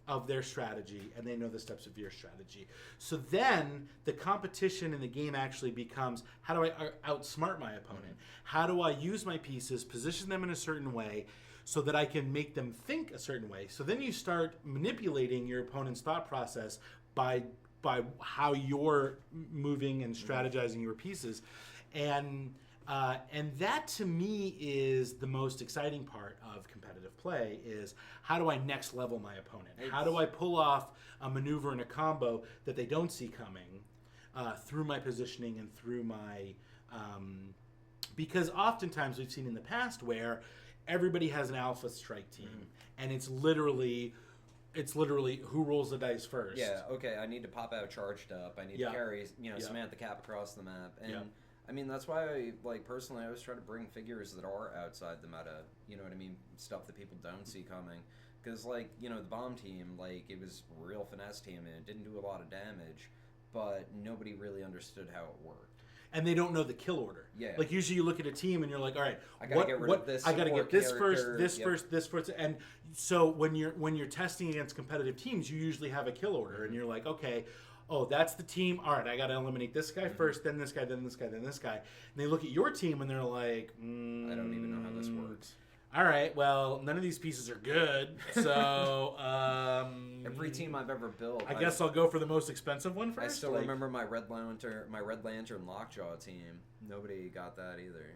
[SPEAKER 1] of their strategy, and they know the steps of your strategy. So then the competition in the game actually becomes, how do I outsmart my opponent? How do I use my pieces, position them in a certain way so that I can make them think a certain way? So then you start manipulating your opponent's thought process by how you're moving and strategizing your pieces. And that to me is the most exciting part of competitive play is how do I next level my opponent? How do I pull off a maneuver and a combo that they don't see coming through my positioning and through my... because oftentimes we've seen in the past where everybody has an alpha strike team and it's literally who rolls the dice first.
[SPEAKER 2] Yeah, okay, I need to pop out charged up. I need to carry, Samantha Cap across the map. And I mean, that's why personally, I always try to bring figures that are outside the meta, you know what I mean? Stuff that people don't see coming. Because, the bomb team, it was a real finesse team, and it didn't do a lot of damage, but nobody really understood how it worked.
[SPEAKER 1] And they don't know the kill order.
[SPEAKER 2] Yeah.
[SPEAKER 1] Usually you look at a team and you're like, all right,
[SPEAKER 2] I gotta get rid of this.
[SPEAKER 1] I gotta get this first, this first. And so when you're testing against competitive teams, you usually have a kill order, and you're like, okay, oh, that's the team. All right, I got to eliminate this guy first, then this guy, then this guy, then this guy. And they look at your team and they're like,
[SPEAKER 2] I don't even know how this works.
[SPEAKER 1] All right, well, none of these pieces are good. So
[SPEAKER 2] every team I've ever built,
[SPEAKER 1] I guess I'll go for the most expensive one first.
[SPEAKER 2] I still remember my Red Lantern Lockjaw team. Nobody got that either.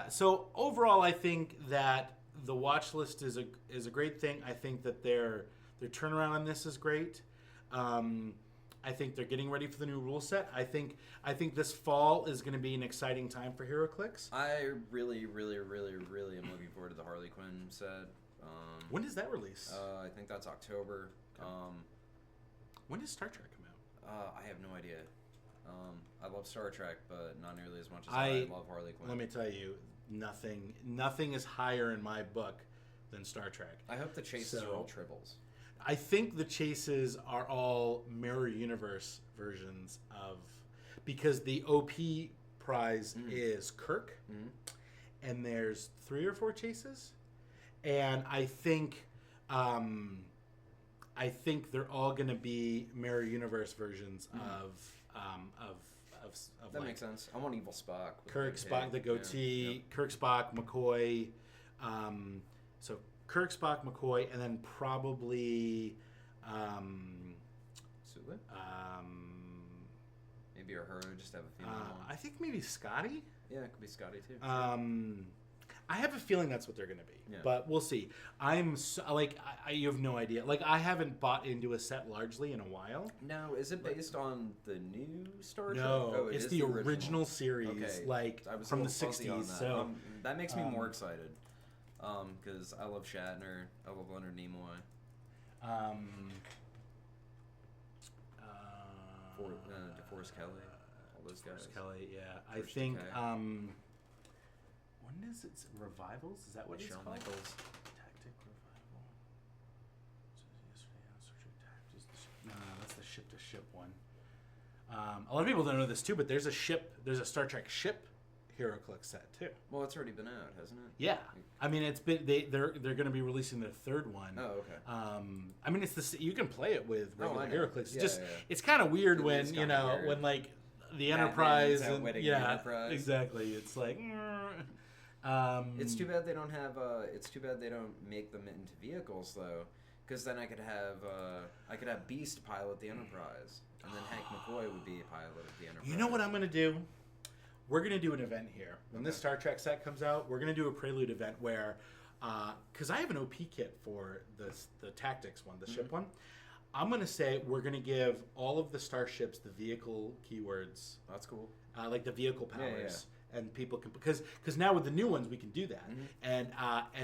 [SPEAKER 1] So overall, I think that the watch list is a great thing. I think that their turnaround on this is great. I think they're getting ready for the new rule set. I think this fall is going to be an exciting time for Heroclix.
[SPEAKER 2] I really, really, really, really am looking forward to the Harley Quinn set.
[SPEAKER 1] When does that release?
[SPEAKER 2] I think that's October.
[SPEAKER 1] Okay. When does Star Trek come out?
[SPEAKER 2] I have no idea. I love Star Trek, but not nearly as much as I love Harley Quinn.
[SPEAKER 1] Let me tell you, nothing is higher in my book than Star Trek.
[SPEAKER 2] I hope the chases are all tribbles.
[SPEAKER 1] I think the chases are all mirror universe versions of, because the OP prize is Kirk, and there's 3 or 4 chases, and I think they're all going to be mirror universe versions of
[SPEAKER 2] that makes sense. I want evil Spock.
[SPEAKER 1] Kirk, Spock, the goatee. Yep. Kirk, Spock, McCoy. So Kirk, Spock, McCoy, and then probably
[SPEAKER 2] Sulu? Maybe or her, just have a female one.
[SPEAKER 1] I think maybe Scotty.
[SPEAKER 2] Yeah, it could be Scotty too.
[SPEAKER 1] I have a feeling that's what they're going to be, but we'll see. I'm you have no idea. I haven't bought into a set largely in a while.
[SPEAKER 2] No, is it based on the new Star Trek?
[SPEAKER 1] No, it's the original series, from the '60s. So
[SPEAKER 2] that makes me more excited. Because I love Shatner, I love Leonard Nimoy. DeForest Kelly, all those guys.
[SPEAKER 1] DeForest Kelly, yeah. I think. When is it? Revivals? Is that what it's called?
[SPEAKER 2] Michaels.
[SPEAKER 1] Tactic Revival. No, that's the ship-to-ship one. A lot of people don't know this too, but there's a Star Trek ship Heroclix set too.
[SPEAKER 2] Well, it's already been out, hasn't it?
[SPEAKER 1] Yeah, I mean it's been they're going to be releasing their 3rd one.
[SPEAKER 2] Oh, okay.
[SPEAKER 1] I mean it's you can play it with regular Heroclix.
[SPEAKER 2] Yeah,
[SPEAKER 1] it's kind of weird when when the Enterprise and
[SPEAKER 2] Enterprise.
[SPEAKER 1] exactly. It's like
[SPEAKER 2] It's too bad they don't have. It's too bad they don't make them into vehicles though, because then I could have Beast pilot the Enterprise, and then Hank McCoy would be a pilot of the Enterprise.
[SPEAKER 1] You know what I'm gonna do? We're gonna do an event here when this Star Trek set comes out. We're gonna do a prelude event where, because I have an OP kit for the tactics one, the ship one. I'm gonna say we're gonna give all of the starships the vehicle keywords.
[SPEAKER 2] That's cool.
[SPEAKER 1] Like the vehicle powers. And people can because now with the new ones we can do that, and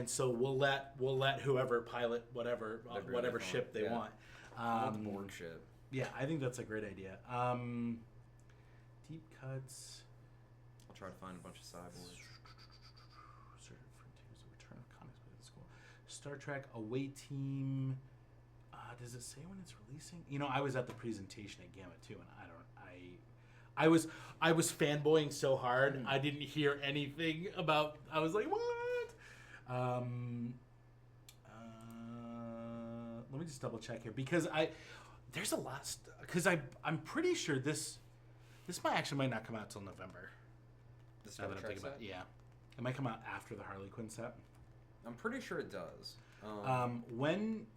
[SPEAKER 1] so we'll let whoever pilot whatever ship they want.
[SPEAKER 2] The board ship.
[SPEAKER 1] Yeah, I think that's a great idea. Deep cuts.
[SPEAKER 2] I'll try to find a bunch of cyborgs.
[SPEAKER 1] Certain Frontiers, the Return of Comics by the School. Star Trek Away Team. Does it say when it's releasing? You know, I was at the presentation at Gamma too, and I was fanboying so hard I didn't hear anything about. I was like, what? Let me just double check here because there's a lot because I'm pretty sure this might not come out till November.
[SPEAKER 2] The Star Trek set?
[SPEAKER 1] Yeah, it might come out after the Harley Quinn set.
[SPEAKER 2] I'm pretty sure it does.
[SPEAKER 1] When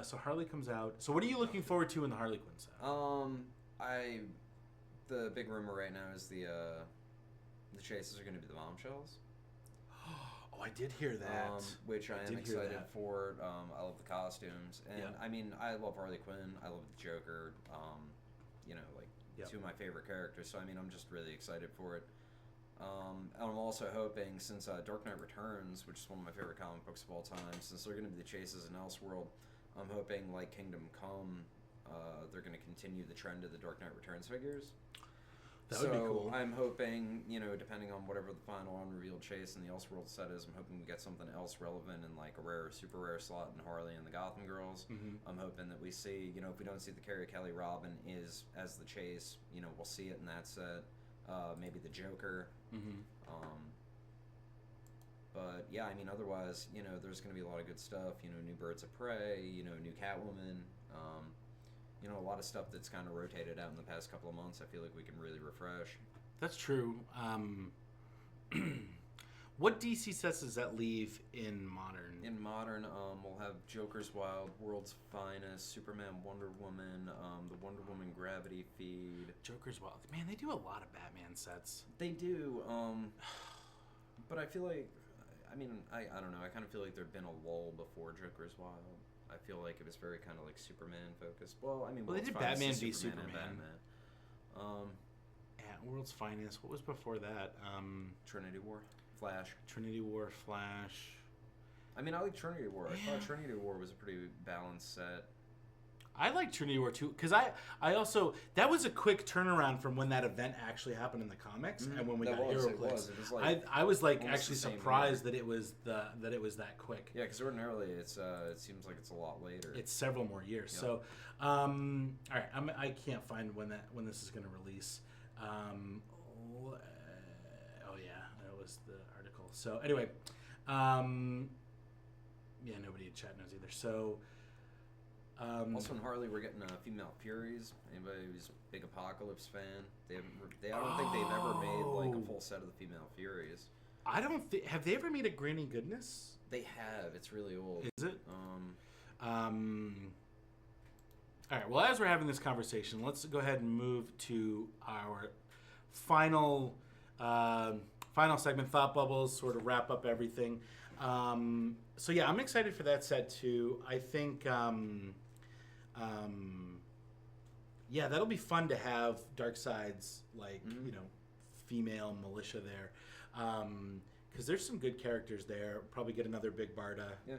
[SPEAKER 1] so Harley comes out. So what are you looking forward to in the Harley Quinn set?
[SPEAKER 2] The big rumor right now is the chases are going to be the bombshells.
[SPEAKER 1] Oh, I did hear that.
[SPEAKER 2] Which I am excited for. I love the costumes, and I mean, I love Harley Quinn. I love the Joker. Two of my favorite characters. So I mean, I'm just really excited for it. And I'm also hoping, since Dark Knight Returns, which is one of my favorite comic books of all time, since they're going to be the chases in Elseworld, I'm hoping, like Kingdom Come, they're going to continue the trend of the Dark Knight Returns figures.
[SPEAKER 1] That would be cool.
[SPEAKER 2] I'm hoping, depending on whatever the final unrevealed chase in the Elseworld set is, I'm hoping we get something else relevant in like a rare, super rare slot in Harley and the Gotham Girls. I'm hoping that we see, if we don't see the Carrie Kelly Robin as the chase, we'll see it in that set. Maybe the Joker. But yeah, I mean, otherwise, there's going to be a lot of good stuff. New Birds of Prey. New Catwoman. A lot of stuff that's kind of rotated out in the past couple of months. I feel like we can really refresh.
[SPEAKER 1] That's true. What DC sets does that leave in Modern?
[SPEAKER 2] In Modern, we'll have Joker's Wild, World's Finest, Superman, Wonder Woman, the Wonder Woman Gravity Feed.
[SPEAKER 1] Joker's Wild. Man, they do a lot of Batman sets.
[SPEAKER 2] They do. But I feel like, I don't know. I kind of feel like there'd been a lull before Joker's Wild. I feel like it was very kind of like Superman focused. Well, I mean,
[SPEAKER 1] they did Batman v Superman.
[SPEAKER 2] Batman.
[SPEAKER 1] World's Finest. What was before that?
[SPEAKER 2] Trinity War, Flash.
[SPEAKER 1] Trinity War, Flash.
[SPEAKER 2] I mean, I like Trinity War. I thought Trinity War was a pretty balanced set.
[SPEAKER 1] I like Trinity War too because I also that was a quick turnaround from when that event actually happened in the comics and when we got Heroclix. I was like actually surprised that it was that quick.
[SPEAKER 2] Yeah, because ordinarily it seems like it's a lot later.
[SPEAKER 1] It's several more years. Yep. So, all right, I can't find when this is going to release. Oh yeah, that was the article. So anyway, nobody in chat knows either. So.
[SPEAKER 2] Also in Harley, we're getting female Furies. Anybody who's a big Apocalypse fan? I don't think they've ever made like a full set of the female Furies.
[SPEAKER 1] I don't think. Have they ever made a Granny Goodness?
[SPEAKER 2] They have. It's really old.
[SPEAKER 1] Is it? All right. Well, as we're having this conversation, let's go ahead and move to our final segment, Thought Bubbles, sort of wrap up everything. So yeah, I'm excited for that set too. I think. That'll be fun to have Darkseid's female militia there, because there's some good characters there. Probably get another Big Barda.
[SPEAKER 2] Yeah.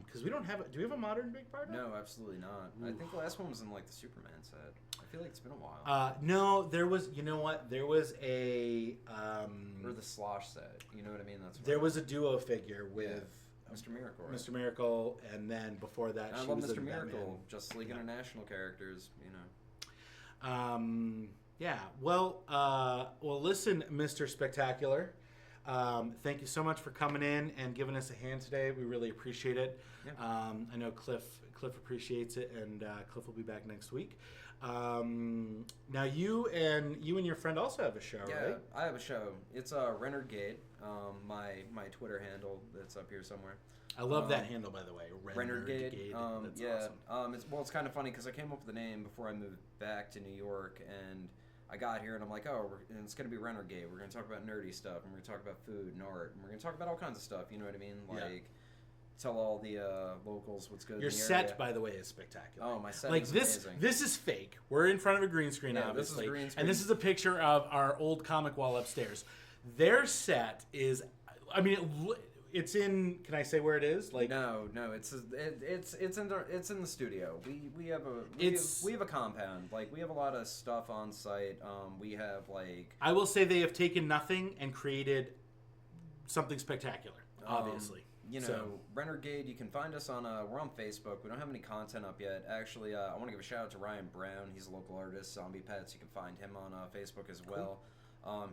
[SPEAKER 1] Because we don't have. Do we have a modern Big Barda?
[SPEAKER 2] No, absolutely not. Oof. I think the last one was in like the Superman set. I feel like it's been a while.
[SPEAKER 1] No, there was. You know what? There was a.
[SPEAKER 2] Or the Slosh set. You know what I mean?
[SPEAKER 1] There was a duo figure with.
[SPEAKER 2] Mr. Miracle, right?
[SPEAKER 1] Mr. Miracle, and then before that,
[SPEAKER 2] I love Mr. Miracle, Justice League International characters,
[SPEAKER 1] Yeah. Well, listen, Mr. Spectacular. Thank you so much for coming in and giving us a hand today. We really appreciate it.
[SPEAKER 2] Yeah.
[SPEAKER 1] I know Cliff appreciates it, and Cliff will be back next week. Now you and your friend also have a show,
[SPEAKER 2] Yeah,
[SPEAKER 1] right?
[SPEAKER 2] I have a show. It's Rennergate, my Twitter handle that's up here somewhere.
[SPEAKER 1] I love that handle, by the way.
[SPEAKER 2] Rennergate.
[SPEAKER 1] That's awesome.
[SPEAKER 2] It's kind of funny because I came up with the name before I moved back to New York, and I got here and I'm like, and it's going to be Rennergate. We're going to talk about nerdy stuff, and we're going to talk about food and art, and we're going to talk about all kinds of stuff. You know what I mean? Like, tell all the locals what's good.
[SPEAKER 1] Your
[SPEAKER 2] in the
[SPEAKER 1] set,
[SPEAKER 2] area.
[SPEAKER 1] by the way, is spectacular.
[SPEAKER 2] Oh, my set
[SPEAKER 1] like
[SPEAKER 2] is
[SPEAKER 1] this.
[SPEAKER 2] amazing.
[SPEAKER 1] This is fake. We're in front of a green screen,
[SPEAKER 2] Yeah,
[SPEAKER 1] obviously,
[SPEAKER 2] this is a green screen.
[SPEAKER 1] and this is a picture of our old comic wall upstairs. Their set is, I mean, it's in. Can I say where it is? Like,
[SPEAKER 2] no, it's in the studio. We have a compound. Like, we have a lot of stuff on site. We have like.
[SPEAKER 1] I will say they have taken nothing and created something spectacular. Obviously.
[SPEAKER 2] Rennergate, you can find us on, we're on Facebook. We don't have any content up yet. Actually, I want to give a shout out to Ryan Brown. He's a local artist, Zombie Pets. You can find him on Facebook as well.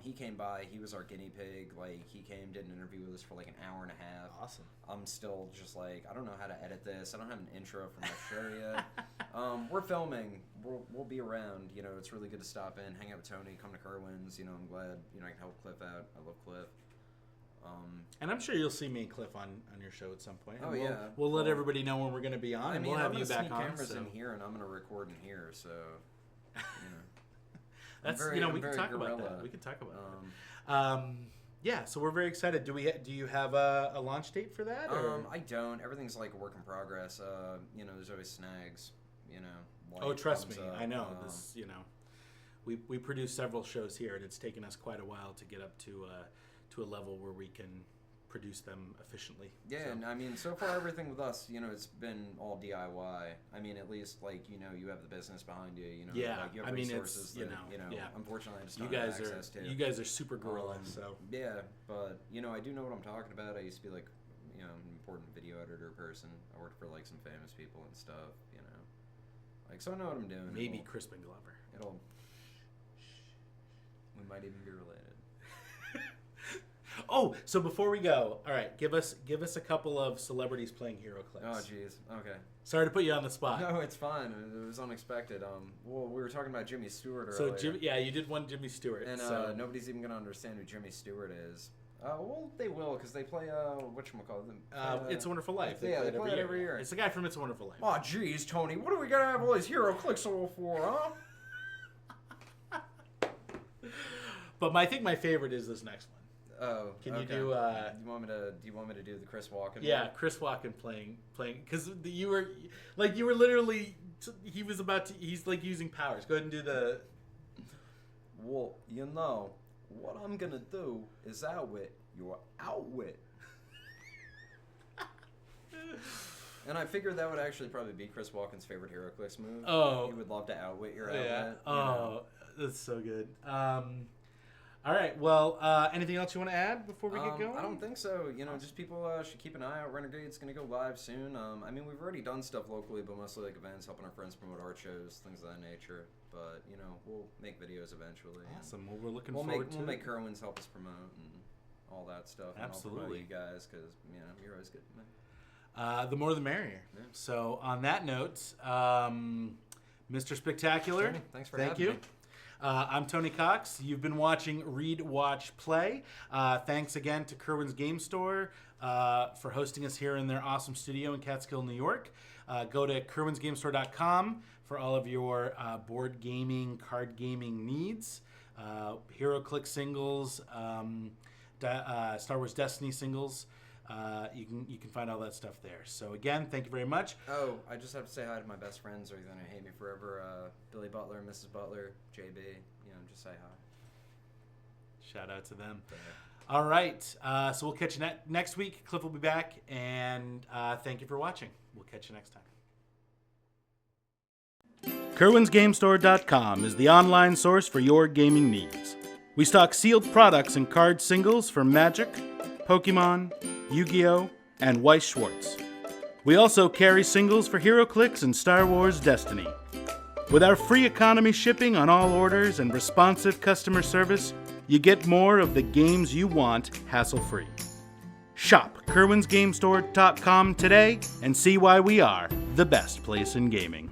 [SPEAKER 2] He came by. He was our guinea pig. Like, he came, did an interview with us for like an hour and a half.
[SPEAKER 1] Awesome.
[SPEAKER 2] I'm still just like, I don't know how to edit this. I don't have an intro for my show yet. We're filming. We'll be around. It's really good to stop in, hang out with Tony, come to Kerwin's. I'm glad, I can help Cliff out. I love Cliff.
[SPEAKER 1] And I'm sure you'll see me and Cliff on your show at some point.
[SPEAKER 2] And
[SPEAKER 1] we'll let everybody know when we're going to be on, and we'll have you back on.
[SPEAKER 2] Cameras in here, and I'm going to record in here, so
[SPEAKER 1] that's we can talk about that. We can talk about that. Yeah, so we're very excited. Do you have a launch date for that? Or?
[SPEAKER 2] I don't. Everything's like a work in progress. There's always snags.
[SPEAKER 1] Oh, trust me, I know this. We produce several shows here, and it's taken us quite a while to get up to a level where we can produce them efficiently.
[SPEAKER 2] Yeah, and I mean, so far everything with us, it's been all DIY. I mean, at least like you have the business behind you.
[SPEAKER 1] Yeah,
[SPEAKER 2] like, you have resources that
[SPEAKER 1] yeah.
[SPEAKER 2] Unfortunately, I just don't have access to.
[SPEAKER 1] You guys are super guerrilla. So
[SPEAKER 2] yeah, but I do know what I'm talking about. I used to be like an important video editor person. I worked for like some famous people and stuff. Like, so I know what I'm doing.
[SPEAKER 1] Maybe Crispin Glover.
[SPEAKER 2] We might even be related.
[SPEAKER 1] Oh, so before we go, all right, give us a couple of celebrities playing Heroclix.
[SPEAKER 2] Oh, jeez. Okay.
[SPEAKER 1] Sorry to put you on the spot.
[SPEAKER 2] No, it's fine. It was unexpected. Well, we were talking about Jimmy Stewart earlier.
[SPEAKER 1] So, you did one Jimmy Stewart.
[SPEAKER 2] And nobody's even going to understand who Jimmy Stewart is. Well, they will, because they play, whatchamacallit? It's
[SPEAKER 1] a Wonderful Life.
[SPEAKER 2] They play it every year.
[SPEAKER 1] It's the guy from It's a Wonderful Life.
[SPEAKER 2] Oh, jeez, Tony. What are we going to have all these Heroclix all for, huh?
[SPEAKER 1] But I think my favorite is this next one.
[SPEAKER 2] Oh,
[SPEAKER 1] can you do?
[SPEAKER 2] Do you want me to do the Chris Walken?
[SPEAKER 1] Yeah,
[SPEAKER 2] one?
[SPEAKER 1] Chris Walken playing because you were literally he's like using powers. Go ahead and do the.
[SPEAKER 2] Well, what I'm gonna do is outwit your outwit. And I figured that would actually probably be Chris Walken's favorite Heroclix move.
[SPEAKER 1] Oh,
[SPEAKER 2] he would love to outwit your outwit.
[SPEAKER 1] Yeah. Oh, that's so good. All right. Well, anything else you want to add before we get going?
[SPEAKER 2] I don't think so. Just people should keep an eye out. Renegade's going to go live soon. I mean, we've already done stuff locally, but mostly like events, helping our friends promote art shows, things of that nature. But, we'll make videos eventually.
[SPEAKER 1] Awesome. Well, we're looking forward to it.
[SPEAKER 2] We'll make Kerwin's help us promote and all that stuff.
[SPEAKER 1] Absolutely.
[SPEAKER 2] And I'll promote you guys because, you're always good.
[SPEAKER 1] The more the merrier. Yeah. So, on that note, Mr. Spectacular,
[SPEAKER 2] Tony, thanks for having me.
[SPEAKER 1] I'm Tony Cox. You've been watching Read, Watch, Play. Thanks again to Kerwin's Game Store for hosting us here in their awesome studio in Catskill, New York. Go to kerwinsgamestore.com for all of your board gaming, card gaming needs. Heroclix singles, Star Wars Destiny singles. You can find all that stuff there. So again, thank you very much.
[SPEAKER 2] Oh, I just have to say hi to my best friends, or they're gonna hate me forever. Billy Butler, Mrs. Butler, JB. Just say hi.
[SPEAKER 1] Shout out to them. All right. So we'll catch you next week. Cliff will be back, and thank you for watching. We'll catch you next time. KerwinsGameStore.com is the online source for your gaming needs. We stock sealed products and card singles for Magic, Pokemon, Yu-Gi-Oh!, and Weiss Schwartz. We also carry singles for Heroclix and Star Wars Destiny. With our free economy shipping on all orders and responsive customer service, you get more of the games you want hassle-free. Shop KerwinsGameStore.com today and see why we are the best place in gaming.